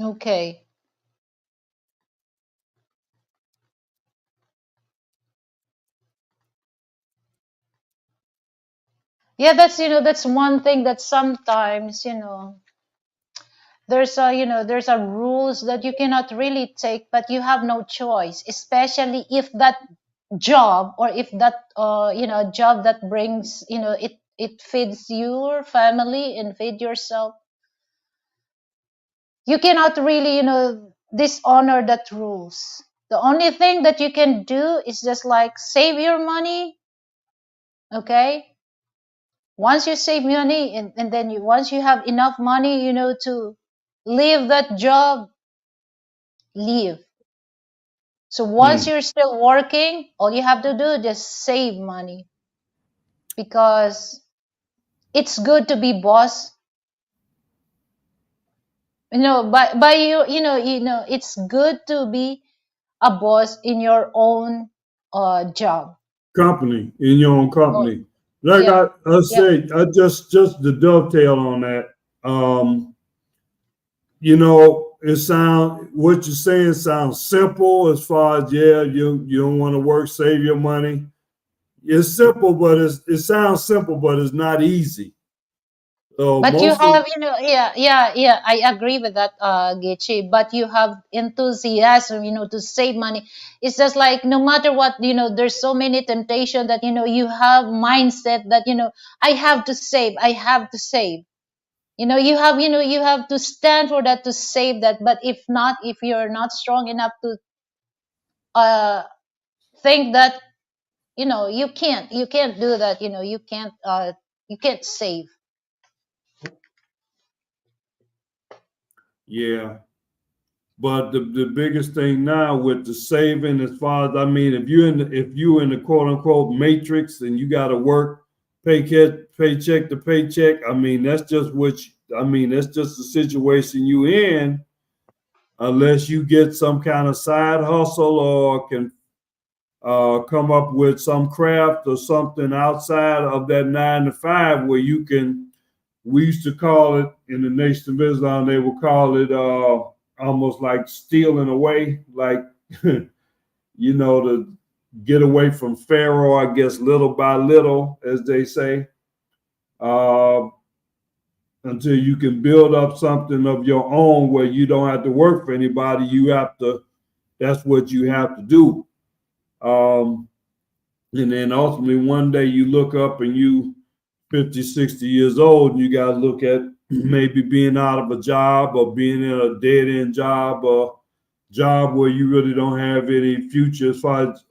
Okay. Yeah, that's, that's one thing that sometimes, there's a, there's a rules that you cannot really take, but you have no choice, especially if that job, or if that, job that brings, it feeds your family and feed yourself. You cannot really, dishonor that rules. The only thing that you can do is just like save your money, okay? Once you save money, and then once you have enough money, to leave that job, leave. So once Mm. you're still working, all you have to do is just save money, because it's good to be boss. By it's good to be a boss in your own job. Company in your own Oh, company. Like yeah, I yeah. say, I just to dovetail on that. You know, it sound what you're saying sounds simple as far as yeah, you don't want to work, save your money. It's simple, but it sounds simple, but it's not easy. So But you most of have, yeah, yeah, yeah. I agree with that, Gichi. But you have enthusiasm, to save money. It's just like no matter what, there's so many temptation that you have mindset that I have to save, I have to save. You have to stand for that, to save that. But if not, if you're not strong enough to uh think that you can't do that, you can't save. yeah. But the biggest thing now with the saving, as far as I mean, if you in the quote unquote matrix and you got to work paycheck to paycheck, I mean that's just I mean that's just the situation you in, unless you get some kind of side hustle or can come up with some craft or something outside of that 9 to 5 where you can. We used to call it in the Nation of Islam. They would call it almost like stealing away, like to get away from Pharaoh. I guess little by little, as they say, uh, until you can build up something of your own where you don't have to work for anybody. You have to. That's what you have to do. Um, and then ultimately, one day you look up and you 50, 60 years old, and you got to look at maybe being out of a job or being in a dead end job or job where you really don't have any future as far as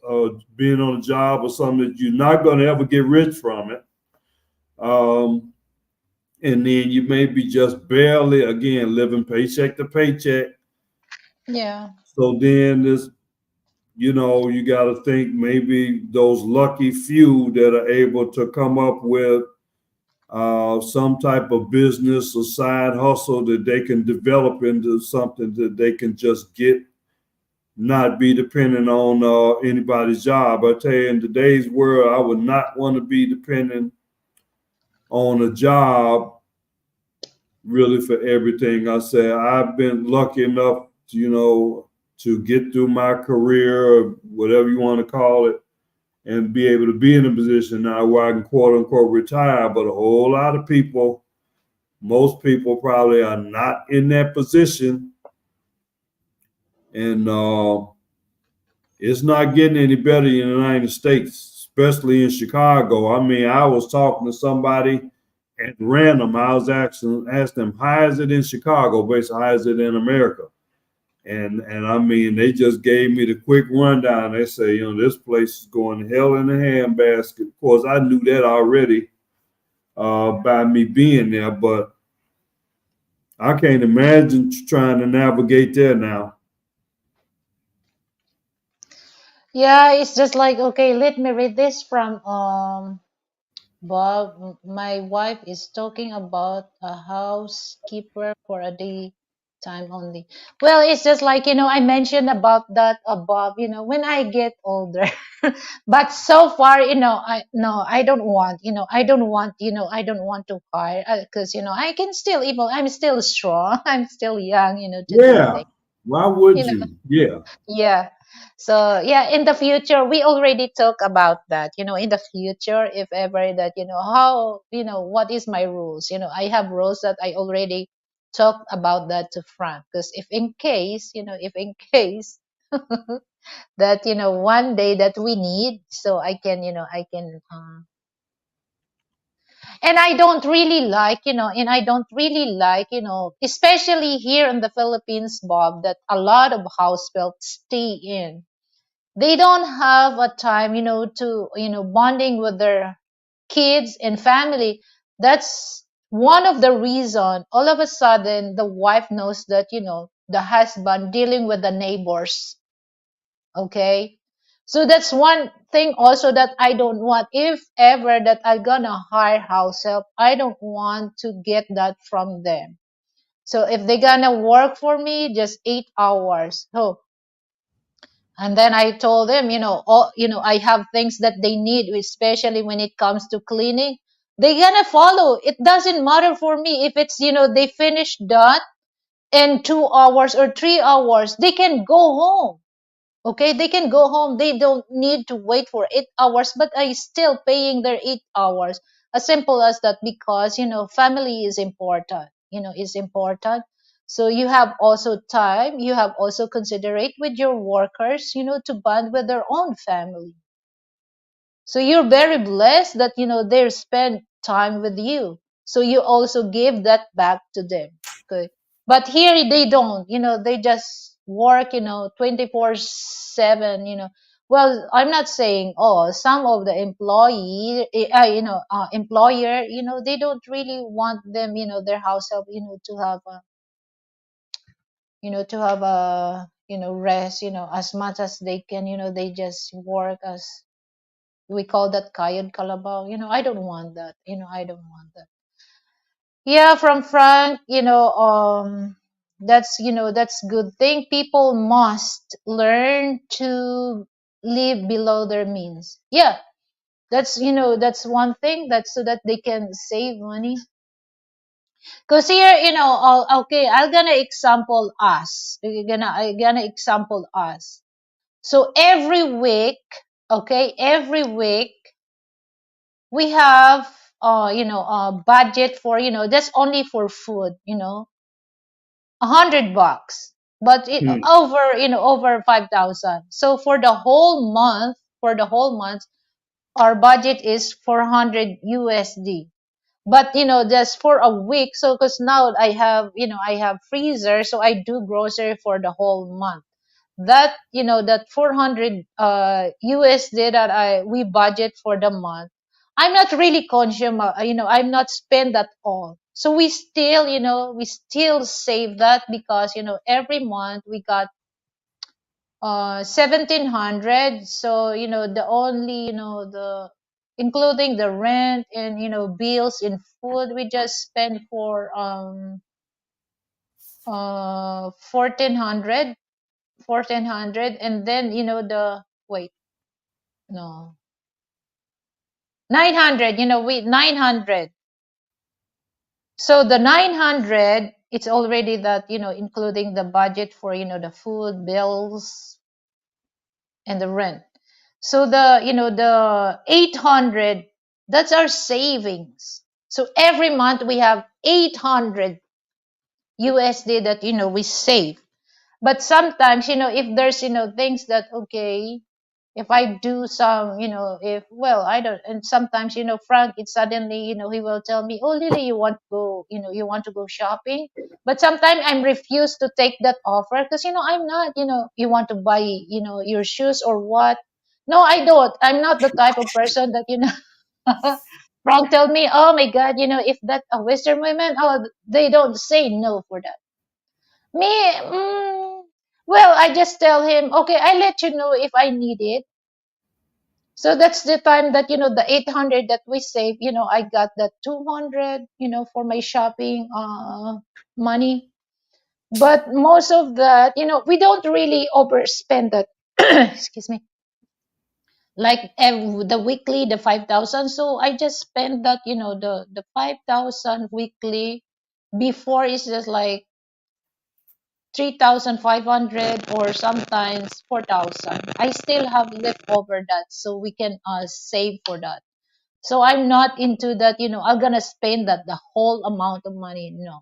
being on a job or something that you're not going to ever get rich from it. Um, and then you may be just barely, again, living paycheck to paycheck. Yeah. So then you got to think maybe those lucky few that are able to come up with some type of business or side hustle that they can develop into something that they can just get, not be dependent on anybody's job. I tell you, in today's world, I would not want to be dependent on a job really for everything. I say I've been lucky enough, to get through my career, or whatever you want to call it, and be able to be in a position now where I can quote unquote retire. But a whole lot of people, most people probably are not in that position. And It's not getting any better in the United States, especially in Chicago. I mean, I was talking to somebody at random. I was asking them, how is it in Chicago? Basically, how is it in America? And I mean, they just gave me the quick rundown. They say, this place is going hell in a handbasket. Of course, I knew that already by me being there, but I can't imagine trying to navigate there now. Yeah, it's just like, okay, let me read this from Bob. My wife is talking about a housekeeper for a day time only. Well, it's just like, I mentioned about that, Bob, when I get older. But so far, I don't want, I don't want to hire, because, I can still, even, I'm still strong. I'm still young, to do Yeah, things, why you would know. you? Yeah, Yeah. So yeah, in the future, we already talk about that. In the future, if ever that, how, what is my rules? I have rules that I already talked about that to Frank. Because if in case that, one day that we need, so I can, and I don't really like, especially here in the Philippines, Bob, that a lot of households stay in, they don't have a time to bonding with their kids and family. That's one of the reason all of a sudden the wife knows that the husband dealing with the neighbors. Okay, so that's one thing also that I don't want. If ever that I'm gonna hire house help, I don't want to get that from them. So if they're gonna work for me just 8 hours, so, and then I told them, I have things that they need, especially when it comes to cleaning. They're gonna follow. It doesn't matter for me if it's, they finish that in 2 hours or 3 hours. They can go home. Okay, they can go home. They don't need to wait for 8 hours, but I still paying their 8 hours. As simple as that, because family is important. Is important. So you have also time. You have also considerate with your workers. To bond with their own family. So you're very blessed that they spend time with you. So you also give that back to them. Okay. But here they don't, they just work, 24/7, Well, I'm not saying all. Some of the employer, they don't really want them, their house help, to have a, rest, as much as they can, they just work as we call that kayod kalabaw. I don't want that. I don't want that. Yeah, from Frank, that's good thing. People must learn to live below their means. Yeah, that's one thing, that's so that they can save money. Cause here, okay, I'm gonna example us. I'm gonna example us. So every week, okay, every week we have budget for, that's only for food, $100, but hmm. over, over 5,000. So for the whole month our budget is 400 USD. But just for a week, so because now I have freezer, so I do grocery for the whole month. That 400 USD that I we budget for the month, I'm not really consume, I'm not spend that all. So we still save that, because every month we got 1,700. So the only, the including the rent and bills in food, we just spend for 1,400. And then the wait, no, 900, we 900. So the 900, it's already that, including the budget for the food bills and the rent. So the 800, that's our savings. So every month we have 800 USD that we save. But sometimes, if there's, things that, okay, if I do some, if, well, I don't, and sometimes, Frank, it suddenly, he will tell me, oh, Lily, you want to go, you want to go shopping. But sometimes I'm refused to take that offer because, I'm not, you want to buy, your shoes or what? No, I don't. I'm not the type of person that, Frank told me, oh my God, if that a Western women, oh, they don't say no for that. Me, well, I just tell him, okay, I let you know if I need it. So that's the time that, the 800 that we save, I got that 200, for my shopping money. But most of that, we don't really overspend that. Excuse me. Like the weekly, the 5,000. So I just spend that, the 5,000 weekly. Before it's just like 3,500 or sometimes 4,000. I still have left over that, so we can save for that. So I'm not into that, I'm gonna spend that the whole amount of money. No,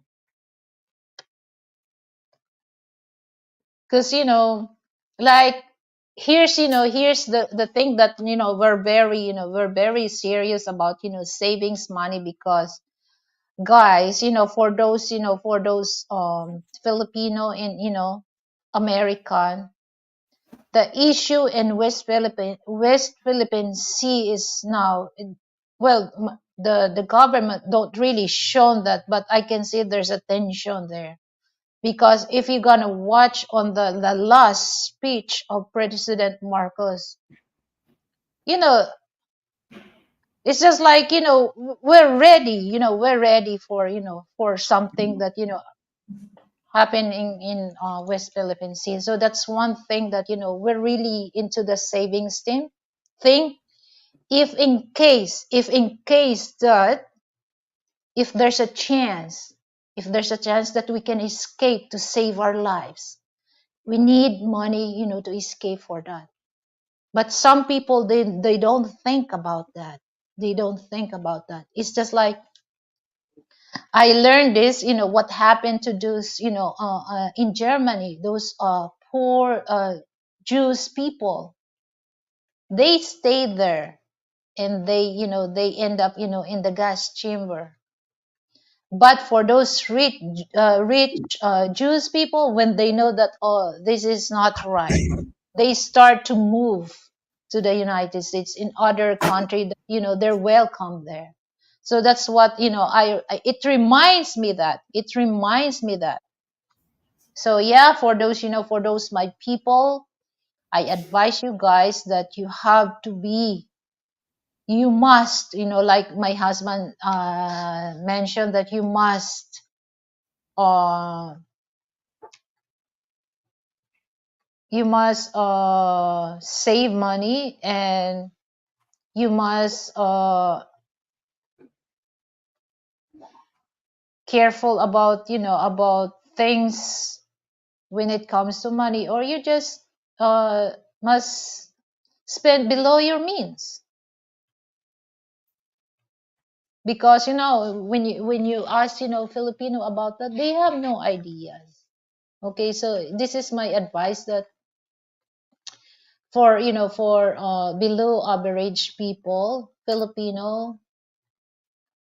because like here's the thing that we're very serious about savings money because guys, for those Filipino and American, the issue in West Philippine Sea is now, well, the government don't really show that, but I can see there's a tension there because if you're gonna watch on the last speech of President Marcos, you know it's just like we're ready for for something that happen in West Philippine Sea. So that's one thing that we're really into the savings thing. If in case that if there's a chance that we can escape to save our lives, we need money to escape for that. But some people, they don't think about that. They don't think about that. It's just like I learned this, what happened to those, in Germany, those poor Jews people. They stayed there and they end up, in the gas chamber. But for those rich Jews people, when they know that, oh, this is not right, they start to move to the United States in other country that, they're welcome there. So that's what, it reminds me that. It reminds me that. So yeah, for those my people, I advise you guys that you must, like my husband mentioned, that uh, you must save money, and you must careful about about things when it comes to money, or you just uh, must spend below your means. Because when you ask Filipino about that, they have no ideas. Okay, so this is my advice, that for below average people, Filipino,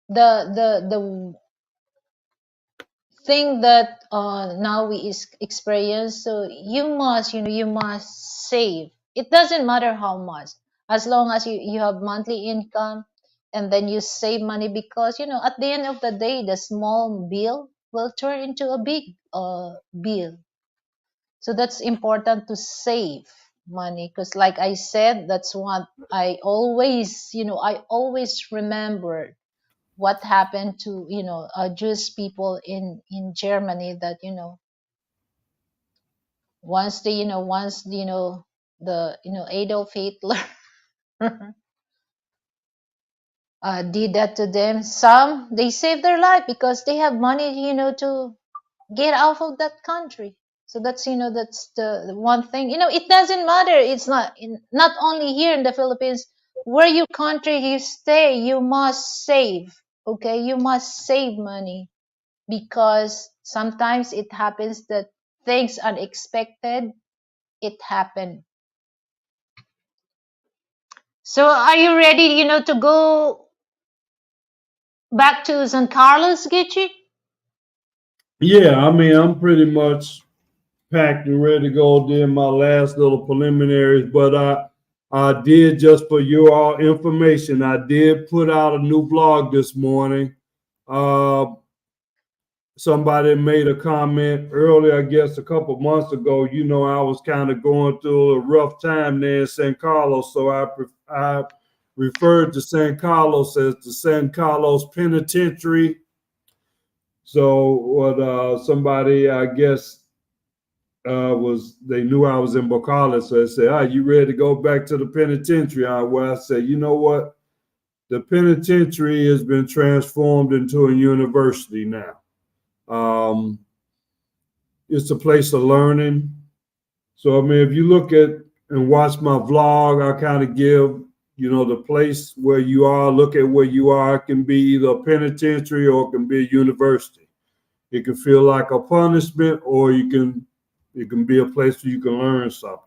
the thing that now we experience, so you must save. It doesn't matter how much, as long as you have monthly income, and then you save money, because at the end of the day, the small bill will turn into a big bill. So that's important to save money, because like I said, that's what I always remember what happened to Jewish people in Germany, that once the Adolf Hitler did that to them. Some, they saved their life because they have money to get out of that country. So that's the one thing. It doesn't matter. It's not only here in the Philippines. Where your country you stay, you must save. Okay, you must save money, because sometimes it happens that things unexpected, it happened. So are you ready, to go back to San Carlos, Gitchy? Yeah, I mean, I'm pretty much packed and ready to go. Did my last little preliminaries, but I did, just for your all information, I did put out a new blog this morning. Uh, Somebody made a comment earlier, I guess a couple months ago. I was kind of going through a rough time there in San Carlos, so I referred to San Carlos as the San Carlos Penitentiary. So what somebody, I guess, was, they knew I was in Bocala, so they said, "Ah, you ready to go back to the penitentiary?" Well, I said, you know what? The penitentiary has been transformed into a university now. Um, it's a place of learning. So I mean, if you look at and watch my vlog, I kind of give, the place where you are, look at where you are. It can be either a penitentiary or it can be a university. It can feel like a punishment, or it can be a place where you can learn something.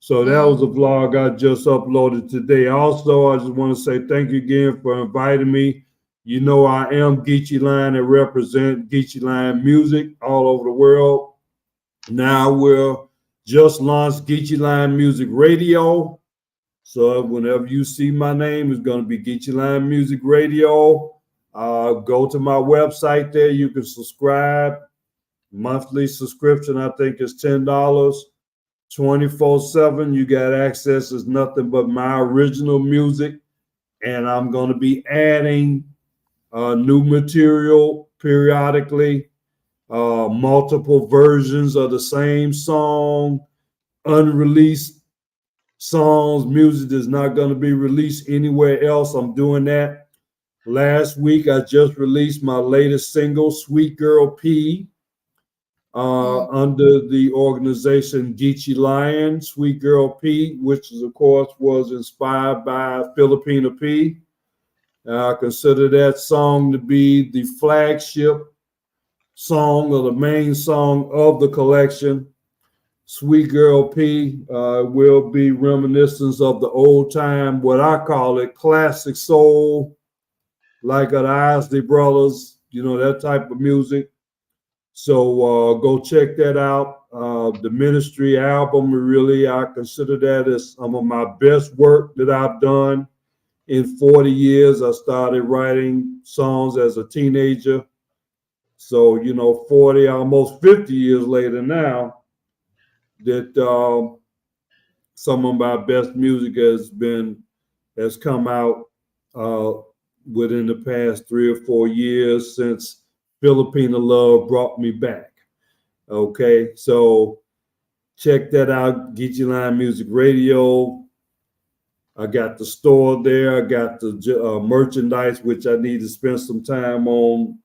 So that was a Mm. vlog I just uploaded today. Also, I just want to say thank you again for inviting me. I am Geechee Line and represent Geechee Line music all over the world. Now we'll just launched Geechee Line Music Radio. So whenever you see my name, it's going to be Geechee Line Music Radio. Go to my website there. You can subscribe. Monthly subscription, I think, is $10. 24/7. You got access. It's nothing but my original music. And I'm going to be adding new material periodically, multiple versions of the same song, unreleased songs, music that's not going to be released anywhere else. I'm doing that. Last week, I just released my latest single, Sweet Girl P, Mm. under the organization Geechee Lion. Sweet Girl P, which is, of course, was inspired by Filipina P. I consider that song to be the flagship song, or the main song of the collection. Sweet Girl P will be reminiscence of the old time, what I call it, classic soul, like the Isley Brothers, that type of music. So go check that out. The Ministry album, really, I consider that as some of my best work that I've done in 40 years. I started writing songs as a teenager. So, 40, almost 50 years later now, that some of my best music has come out uh, within the past 3 or 4 years, since Filipina Love brought me back. Okay, so check that out, Geechee Line Music Radio. I got the store there. I got the merchandise, which I need to spend some time on,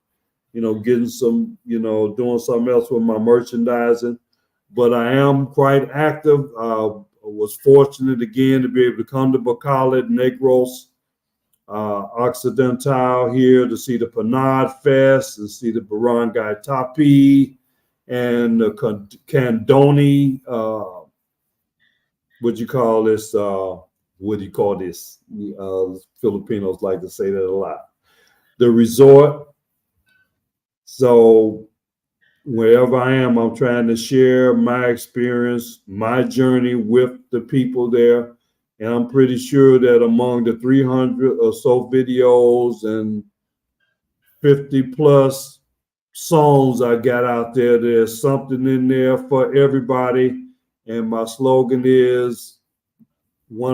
getting some, doing something else with my merchandising. But I am quite active. Was fortunate again to be able to come to Bacalit, Negros, Occidental here to see the Panad Fest and see the Barangay Tapi and the Candoni, what you call this? What do you call this? Filipinos like to say that a lot. The resort. So wherever I am, I'm trying to share my experience, my journey with the people there. And I'm pretty sure that among the 300 or so videos and 50 plus songs I got out there, there's something in there for everybody. And one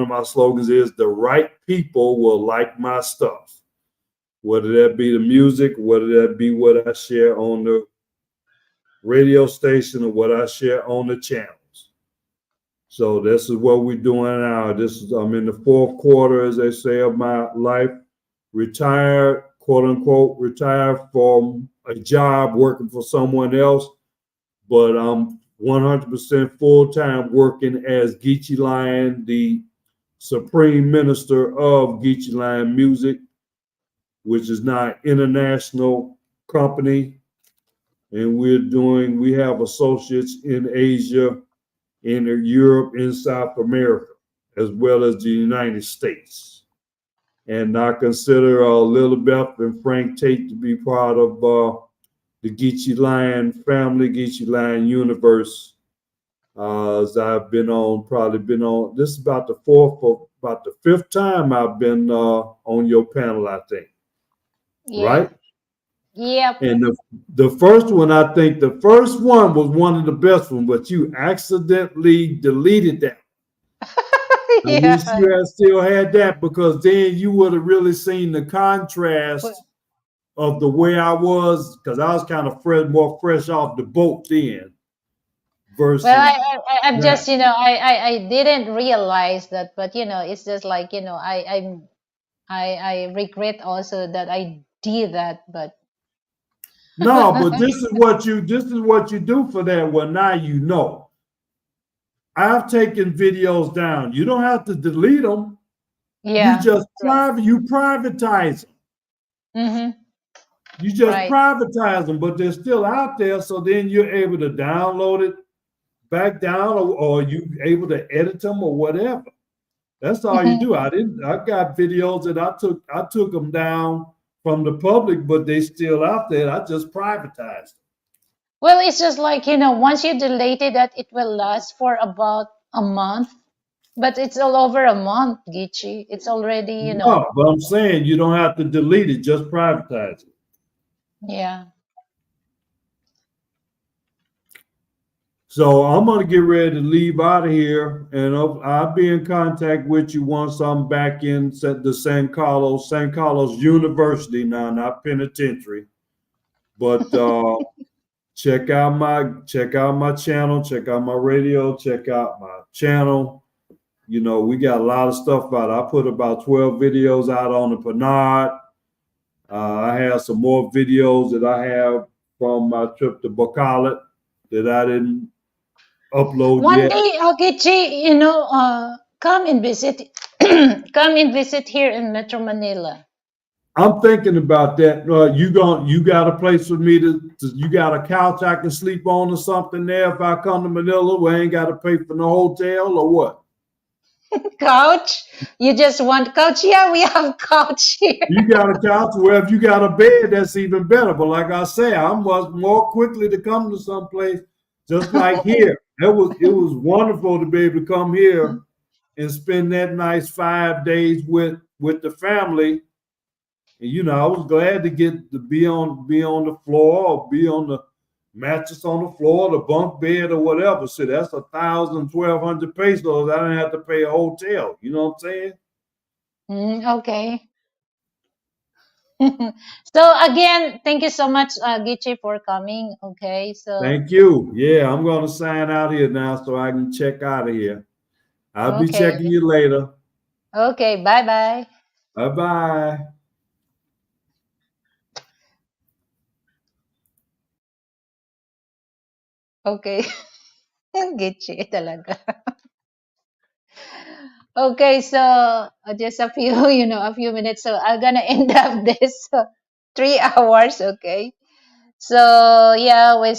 of my slogans is, the right people will like my stuff. Whether that be the music, whether that be what I share on the radio station or what I share on the channels. So this is what we're doing now. I'm in the fourth quarter, as they say, of my life. Retired, quote unquote, retired from a job working for someone else, but I'm 100% full time working as Geechee Lion, the supreme minister of Geechee Lion Music, which is now an international company. and we have associates in Asia, in Europe, in South America, as well as the United States. And I consider Lilibeth and Frank Tate to be part of the Geechee Lion family, Geechee Lion universe. As I've been on, this is about the fourth or about the fifth time I've been on your panel, I think, Yeah. right? Yep. And the first one, I think the first one was one of the best ones, but you accidentally deleted that. I wish Yeah. you had still had that because then you would have really seen the Well, contrast of the way I was, because I was kind of more fresh off the boat then well, versus I'm now. just, I didn't realize that, but it's just like, I regret also that I did that, but No, but this is what you do for that. Well, now you know. I've taken videos down. You don't have to delete them. You yeah, just right. privatize them. Mm-hmm. You just Right. privatize them, but they're still out there. So then you're able to download it back down, or you able to edit them or whatever. That's all you Mhm. do. I got videos that I took them down from the public, but they still out there. I just privatized them. Well, it's just like, once you delete it, that it will last for about a month, but it's all over a month, Gichi. It's already, No, but I'm saying you don't have to delete it, just privatize it. yeah. So I'm gonna get ready to leave out of here, and I'll be in contact with you once I'm back in the San Carlos University now, not penitentiary. But check out my channel, check out my radio, check out my channel. We got a lot of stuff out. I put about 12 videos out on the Panard. I have some more videos that I have from my trip to Bacalat that I didn't upload One yet. day, Gichi, come and visit, come and visit here in Metro Manila. I'm thinking about that. You got a place for me you got a couch I can sleep on or something there if I come to Manila where I ain't got to pay for no hotel or what? Couch? You just want couch? Yeah, we have couch here. You got a couch. Well, if you got a bed, that's even better. But like I say, I'm much more quickly to come to some place, just like here. It was wonderful to be able to come here and spend that nice 5 days with the family. And I was glad to get to be on the floor or be on the mattress on the floor, the bunk bed or whatever. So that's 1,000, 1,200 pesos. I didn't have to pay a hotel. You know what I'm saying? Okay. So again, thank you so much, Gichi, for coming. Okay, so Thank you. Yeah, I'm going to sign out here now so I can check out of here. I'll be okay, checking you later. okay, bye bye. Bye bye. Okay, Gichi talaga. Okay, so just a few, a few minutes. So I'm gonna end up this 3 hours. Okay. So yeah, I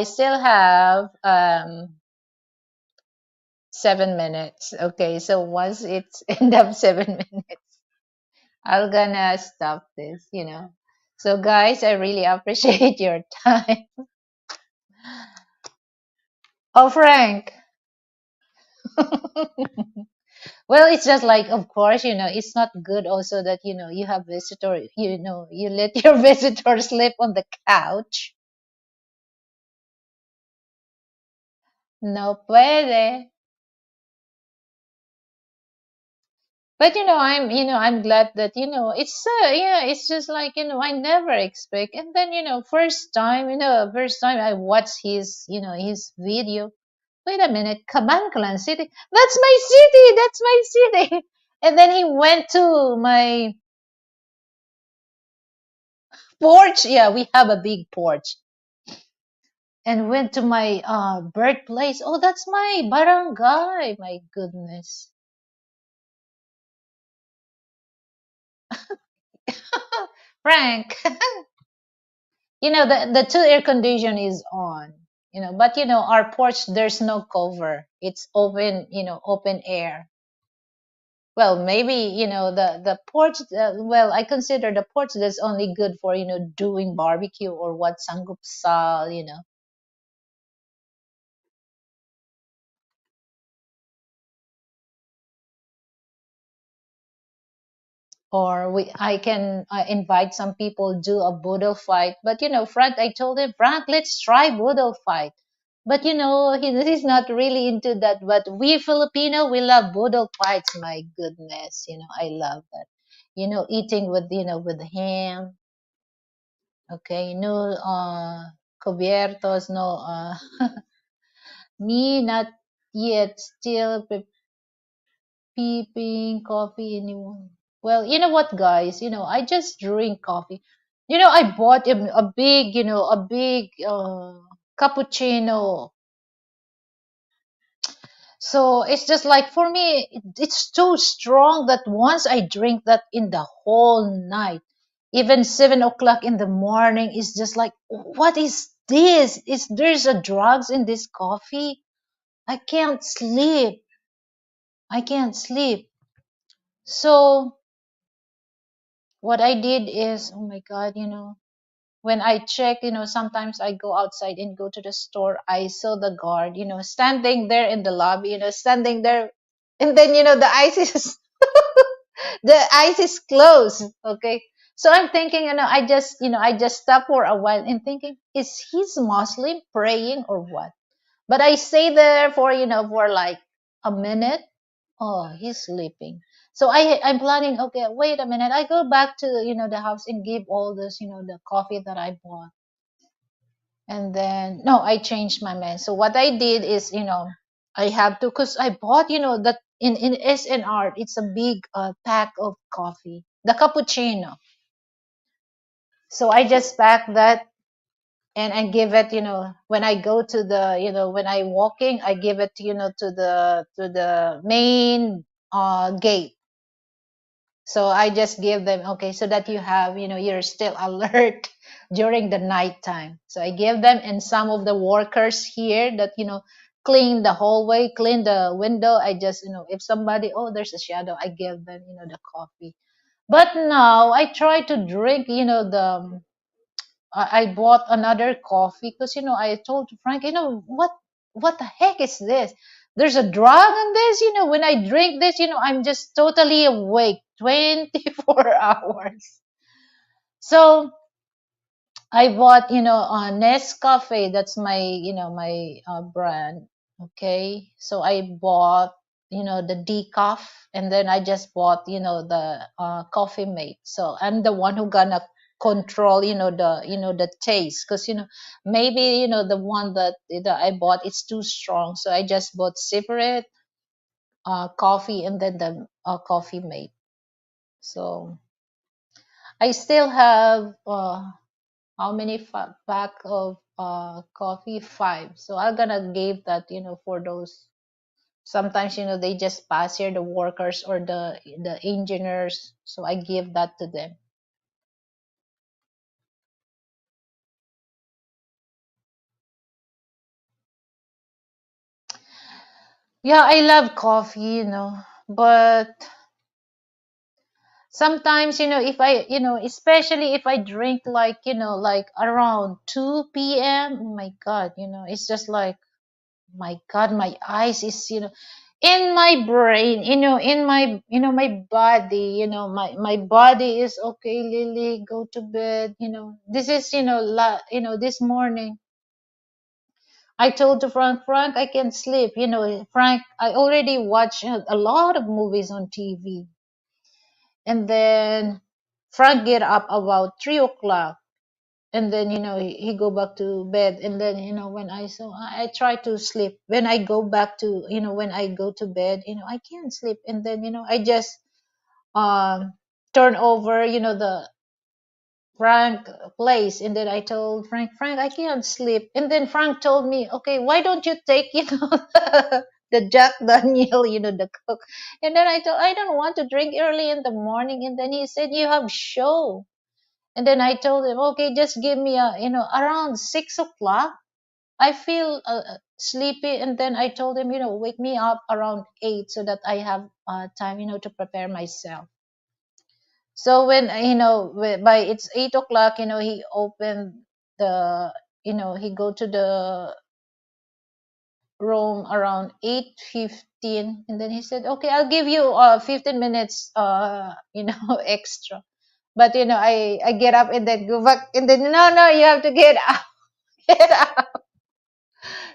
still have 7 minutes. Okay, so once it's end up 7 minutes, I'm gonna stop this. So guys, I really appreciate your time. Oh, Frank. Well, it's just like, of course, it's not good also that, you have visitor, you let your visitor sleep on the couch. No puede. But I'm glad that yeah, it's just like I never expect, and then first time I watched his video. Wait a minute, Cabancalan City. That's my city. That's my city. And then he went to my porch. Yeah, we have a big porch. And went to my birthplace. Oh, that's my barangay. My goodness. Frank. the two air condition is on, but our porch, there's no cover, it's open, open air. Well, maybe the porch, well, I consider the porch that's only good for doing barbecue or what, sanggupsal. Or I can invite some people, do a boodle fight. But Frank, I told him, Frank, let's try boodle fight. But he's not really into that. But we Filipino, we love boodle fights. My goodness, I love that. Eating with with ham. Okay, no cubiertos, no me not yet, still peeping coffee anyone. Well, you know what, guys? I just drink coffee. I bought a big, a big cappuccino. So it's just like for me, it's too strong that once I drink that in the whole night, even 7 o'clock in the morning, is just like, what is this? Is there's a drugs in this coffee? I can't sleep. I can't sleep. So what I did is, oh my God, when I check, sometimes I go outside and go to the store, I saw the guard, standing there in the lobby, standing there, and then, the ice is, the ice is closed. Okay. So I'm thinking, I just stop for a while and thinking, is he Muslim praying or what? But I stay there for, for like a minute. Oh, he's sleeping. So I'm planning, okay, wait a minute. I go back to, the house and give all this, the coffee that I bought. And then no, I changed my mind. So what I did is, I have to, cuz I bought, that in SNR, it's a big pack of coffee, the cappuccino. So I just pack that and I give it, when I go to the, when I walking, I give it, to the main gate. So I just give them, okay, so that you have, you're still alert during the nighttime. So I give them, and some of the workers here that, clean the hallway, clean the window. I just, if somebody, oh, there's a shadow, I give them, the coffee. But now I try to drink, I bought another coffee because I told Frank, what the heck is this? There's a drug in this. When I drink this, I'm just totally awake 24 hours. So I bought, Nescafe. That's my, my brand. Okay. So I bought, the decaf, and then I just bought, the coffee mate. So I'm the one who gonna control, the taste, because, maybe, the one that I bought, it's too strong. So I just bought separate coffee, and then the coffee mate. So I still have how many pack of coffee? 5. So I'm gonna give that, for those. Sometimes, they just pass here, the workers or the engineers. So I give that to them. Yeah, I love coffee, but sometimes, if I, especially if I drink like, like around 2 p.m. Oh my God, it's just like, my God, my eyes is, in my brain, in my, my body, my body is okay, Lily, go to bed. This is, this morning I told to Frank, I can't sleep. Frank, I already watched a lot of movies on TV. And then Frank get up about 3 o'clock. And then, he go back to bed. And then, when I try to sleep. When I go back to, when I go to bed, I can't sleep. And then, I just um turn over, the Frank place. And then I told Frank, I can't sleep. And then Frank told me, okay, why don't you take, the Jack Daniel, the coke. And then I told, I don't want to drink early in the morning. And then he said, you have show. And then I told him, okay, just give me a, around 6 o'clock. I feel sleepy. And then I told him, wake me up around 8 so that I have time, to prepare myself. So when, by it's 8 o'clock, he opened the, he go to the room around 8:15, and then he said, okay, I'll give you 15 minutes, extra. But, I get up and then go back, and then, no, you have to get out. Get out.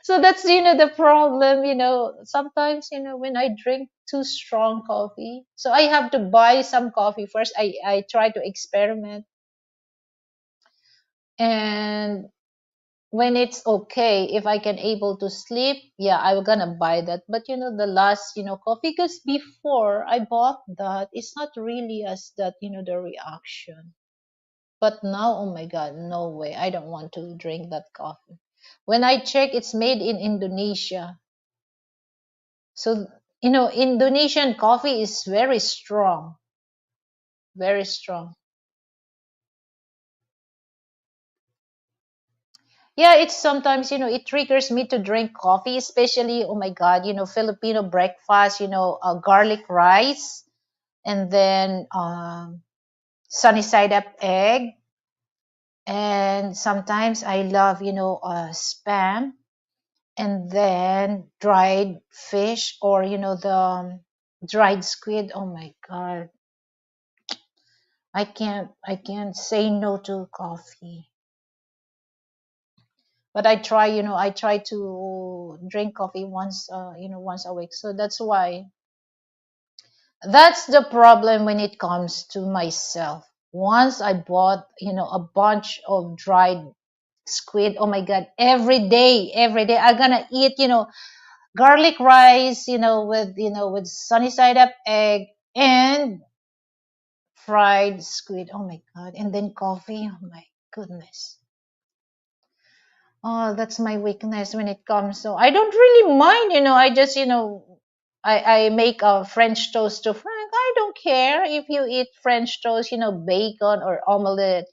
So that's, the problem, sometimes, when I drink too strong coffee, so I have to buy some coffee first. I try to experiment, and when it's okay, if I can able to sleep, yeah, I'm gonna buy that. But, the last, coffee, because before I bought that, it's not really as that, the reaction. But now, oh my god, no way, I don't want to drink that coffee. When I check, it's made in Indonesia. So, Indonesian coffee is very strong, very strong. Yeah, it's sometimes, it triggers me to drink coffee, especially, oh my God, Filipino breakfast, garlic rice, and then sunny side up egg. And sometimes I love, spam, and then dried fish, or, the dried squid. Oh my God. I can't say no to coffee. But I try to drink coffee once a week. So that's the problem when it comes to myself. Once I bought a bunch of dried squid. Oh my god, every day I'm gonna eat garlic rice, with sunny side up egg and fried squid. Oh my god. And then coffee. Oh my goodness. Oh, that's my weakness when it comes. So I don't really mind, I just, I make a French toast to Frank. I don't care if you eat French toast, bacon or omelette,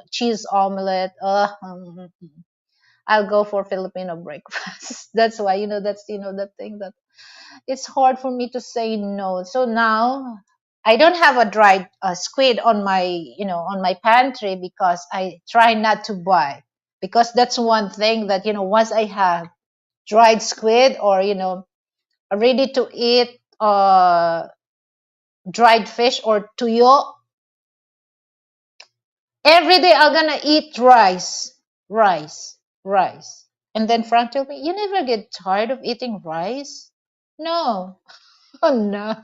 cheese omelette. I'll go for Filipino breakfast. That's why, that's, the thing that it's hard for me to say no. So now I don't have a dried squid on my, on my pantry, because I try not to buy, because that's one thing that, once I have dried squid, or, ready to eat dried fish or tuyo, every day I'm gonna eat rice. And then Frank told me, you never get tired of eating rice? No. Oh no.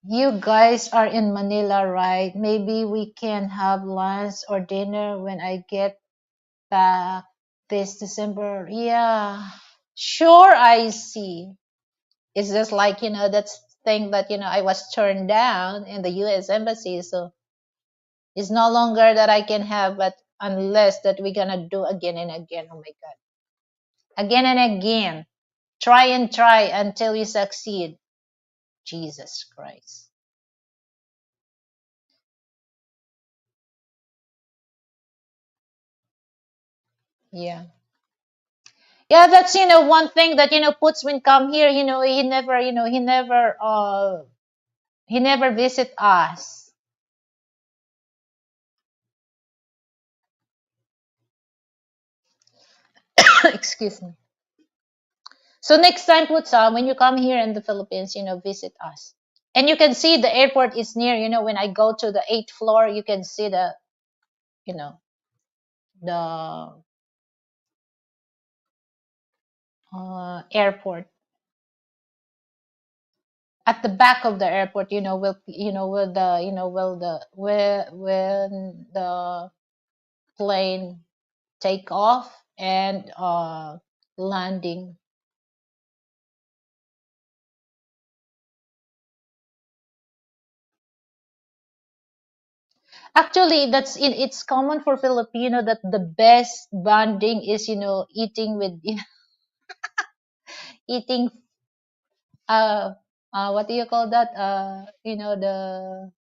You guys are in Manila, right? Maybe we can have lunch or dinner when I get back this December. Yeah. Sure, I see. It's just like, that's thing that, I was turned down in the US embassy. So it's no longer that I can have, but unless that we're gonna do again and again. Oh my God. Again and again. Try and try until you succeed. Jesus Christ. Yeah. Yeah, that's one thing that puts when come here, he never visit us. Excuse me. So next time, Putsa, when you come here in the Philippines, visit us. And you can see the airport is near, when I go to the eighth floor, you can see you know, the airport. At the back of the airport, will will the will the where when the plane take off and landing. Actually, it's common for Filipino that the best bonding is eating with eating uh what do you call that, the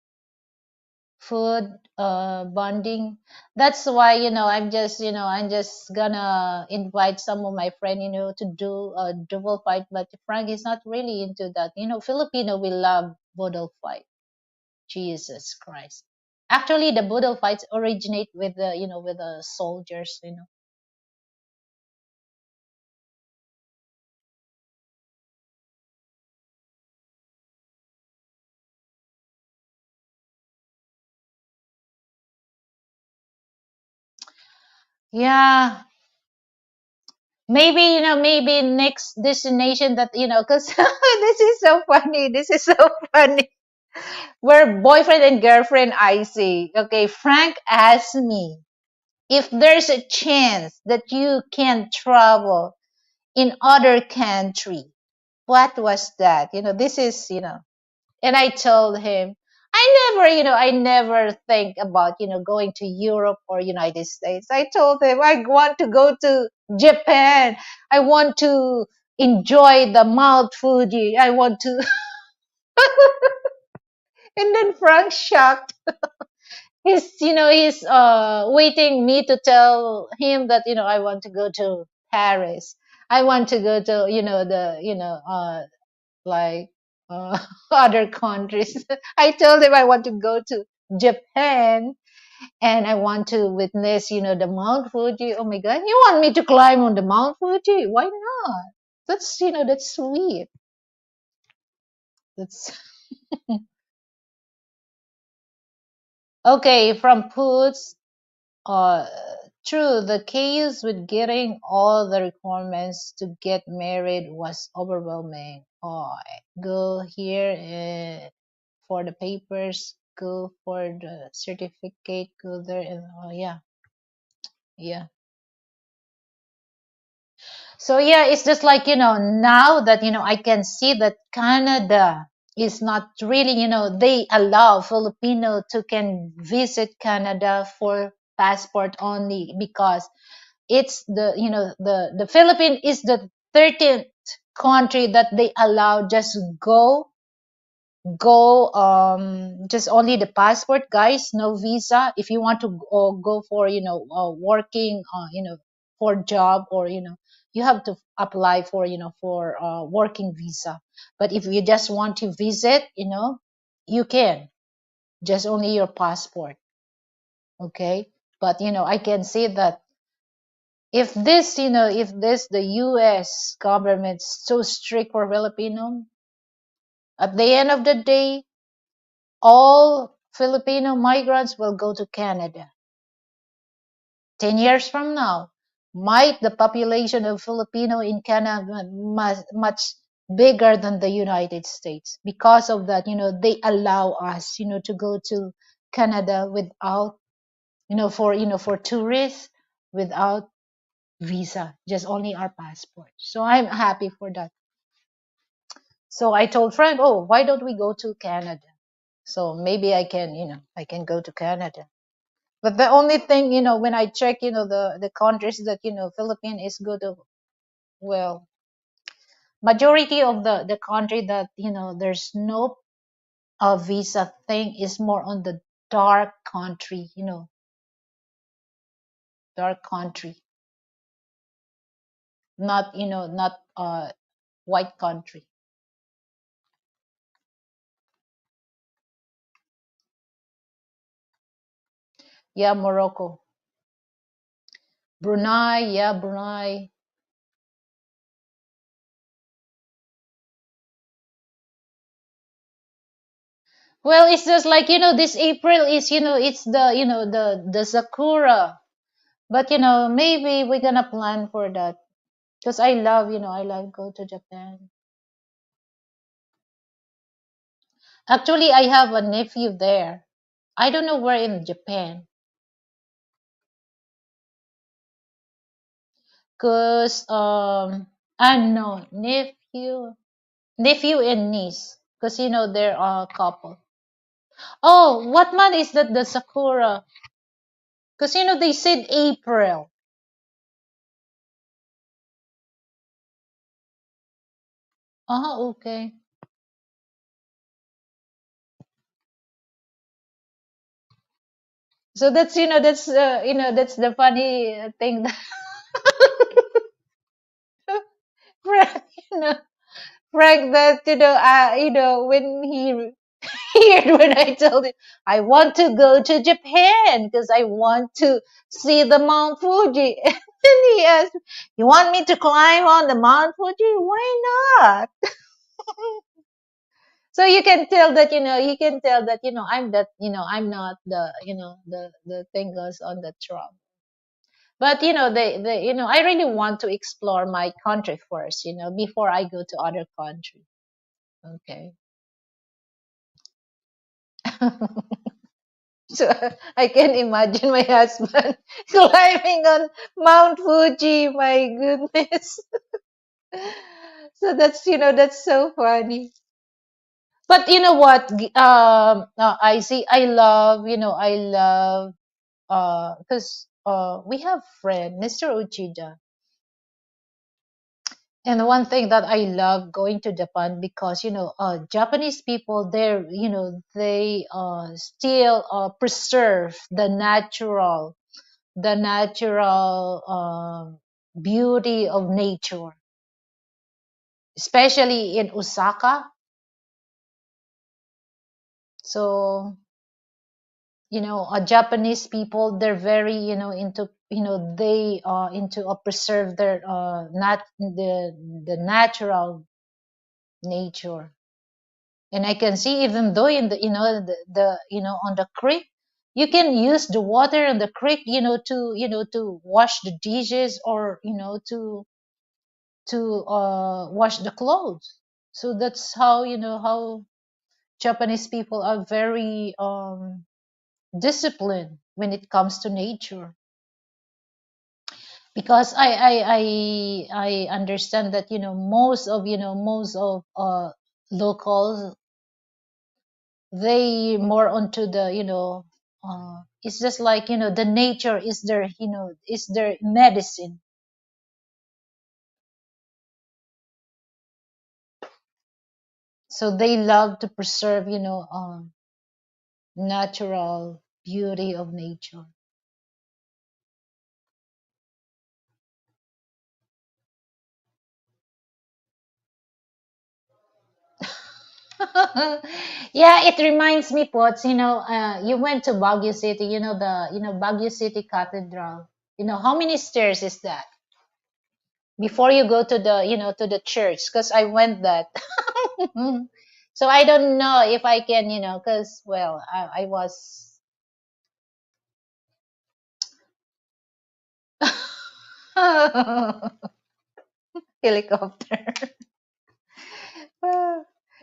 food bonding. That's why, I'm just gonna invite some of my friend, to do a double fight. But Frank is not really into that. Filipino, we love bodal fight. Jesus Christ. Actually, the bodal fights originate with the soldiers. Yeah, maybe next destination that, because this is so funny. This is so funny. We're boyfriend and girlfriend, I see. Okay, Frank asked me if there's a chance that you can travel in other country. What was that? This is, and I told him, I never think about, going to Europe or United States. I told him I want to go to Japan. I want to enjoy the Mount Fuji. I want to, and then Frank shocked. He's waiting me to tell him that, I want to go to Paris. I want to go to, like other countries. I told him I want to go to Japan and I want to witness, the Mount Fuji. Oh my God, you want me to climb on the Mount Fuji? Why not? That's sweet. That's okay. From Poots, uh, true, the chaos with getting all the requirements to get married was overwhelming. Oh, go here for the papers, go for the certificate, go there, and oh yeah, yeah. So yeah, it's just like, now that, I can see that Canada is not really, they allow Filipino to can visit Canada for passport only because it's the Philippines is the 13th country that they allow just go just only the passport, guys, no visa. If you want to go for working for job, or you have to apply for for working visa. But if you just want to visit, you can just only your passport. Okay, but I can say that if this the US government's so strict for Filipino, at the end of the day, all Filipino migrants will go to Canada. 10 years from now, might the population of Filipino in Canada much bigger than the United States. Because of that, they allow us, to go to Canada without, for tourists, without visa, just only our passport. So I'm happy for that. So I told Frank, oh, why don't we go to Canada? So maybe I can go to Canada. But the only thing, when I check, the countries that, Philippines is good of, well, majority of the country that, there's no visa thing is more on the dark country, dark country, not, not white country. Yeah, Morocco. Brunei, yeah, Brunei. Well, it's just like, this April is, it's the Sakura. But, maybe we're gonna plan for that. Because I love go to Japan. Actually, I have a nephew there. I don't know where in Japan. Cause I know nephew and niece. Cause they're a couple. Oh, what month is that the Sakura? Cause they said April. Okay. So that's that's the funny thing that Frank, Frank, that when he heard when I told him I want to go to Japan because I want to see the Mount Fuji, and he asked, "You want me to climb on the Mount Fuji? Why not?" So you can tell that I'm not the thing goes on the trunk. But I really want to explore my country first, before I go to other country. Okay. So I can imagine my husband climbing on Mount Fuji. My goodness. So that's so funny. But you know what? I see. I love because we have friend Mr. Uchida. And one thing that I love going to Japan because Japanese people there they still preserve the natural beauty of nature, especially in Osaka. So Japanese people, they're very into they into preserve their nat the natural nature. And I can see, even though in the on the creek, you can use the water in the creek to wash the dishes, or to wash the clothes. So that's how Japanese people are very disciplined when it comes to nature. Because I understand that most of locals, they more onto the it's just like the nature is their medicine. So they love to preserve natural beauty of nature. Yeah, it reminds me, Pots, you went to Baguio City, Baguio City Cathedral. How many stairs is that before you go to the church? Because I went that. So I don't know if I can, because, well, I was helicopter.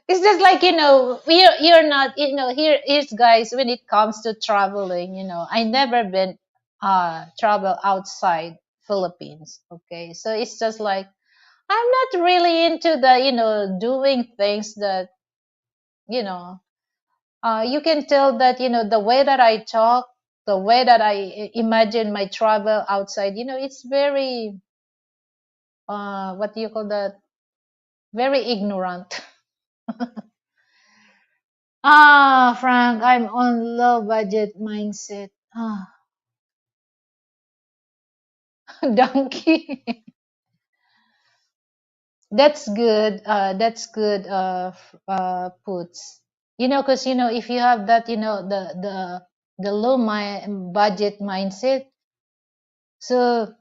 It's just like you're not here's guys, when it comes to traveling, I never been travel outside Philippines. Okay, so it's just like I'm not really into the doing things that you know you can tell that the way that I talk, the way that I imagine my travel outside, it's very what do you call that, very ignorant. Frank, I'm on low budget mindset. Donkey. That's good. That's good. Puts. Because if you have that, the low budget mindset, so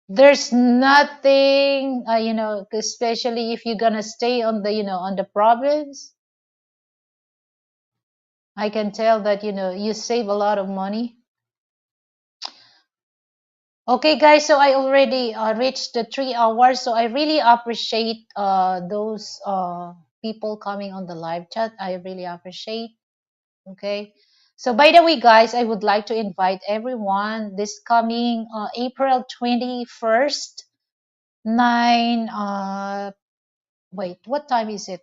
there's nothing, 'cause especially if you're gonna stay on the province. I can tell that you save a lot of money. Okay, guys, so I already reached the 3 hours, so I really appreciate those people coming on the live chat. I really appreciate. Okay, so by the way, guys, I would like to invite everyone this coming April 21st, 9. Wait, what time is it?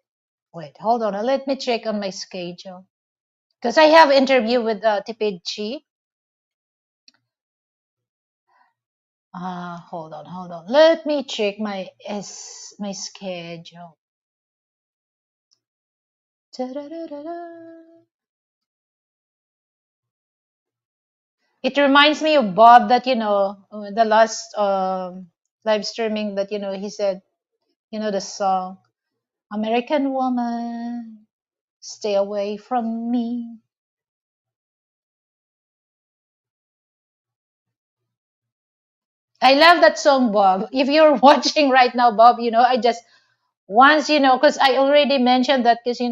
Wait, hold on. Let me check on my schedule because I have interview with Tipid. Hold on, hold on. Let me check my schedule. Ta-da-da-da-da. It reminds me of Bob that, the last live streaming that, he said, the song, American Woman, Stay Away from Me. I love that song, Bob. If you're watching right now, Bob, I just once, because I already mentioned that, because, I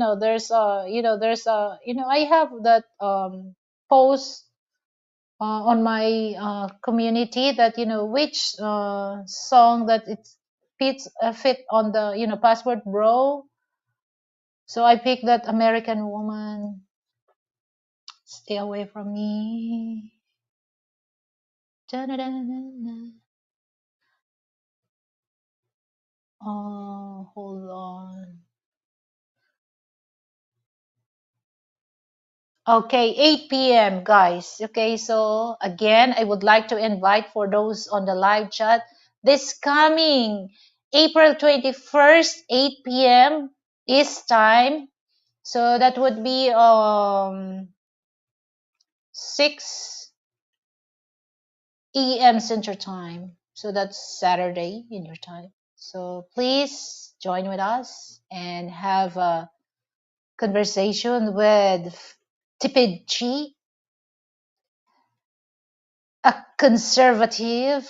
have that post on my community that, which song that it fit on the, password bro. So I picked that American Woman, Stay Away from Me. Da-da-da-da-da. Oh, hold on. Okay, 8 p.m., guys. Okay, so again, I would like to invite for those on the live chat this coming April 21st, 8 p.m. is time. So that would be 6 a.m. Center time. So that's Saturday in your time. So please join with us and have a conversation with Tipid Chi, a conservative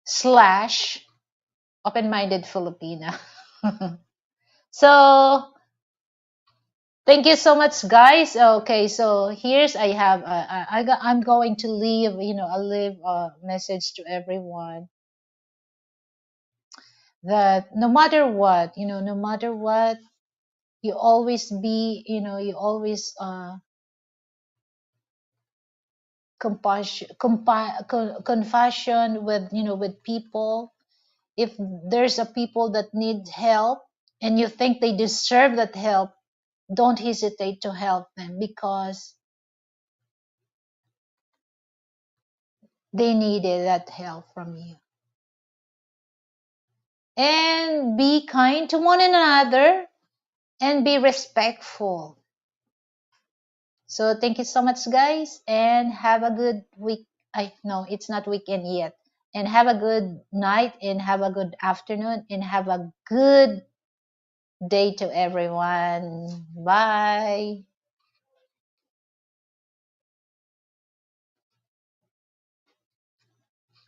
slash open-minded Filipina. So thank you so much, guys. Okay, so here's I have I'm going to leave leave a message to everyone that no matter what, no matter what, you always be you always compassion with with people. If there's a people that need help and you think they deserve that help, don't hesitate to help them because they needed that help from you. And be kind to one another and be respectful. So thank you so much, guys, and have a good week. I no, it's not weekend yet. And have a good night, and have a good afternoon, and have a good day to everyone. Bye.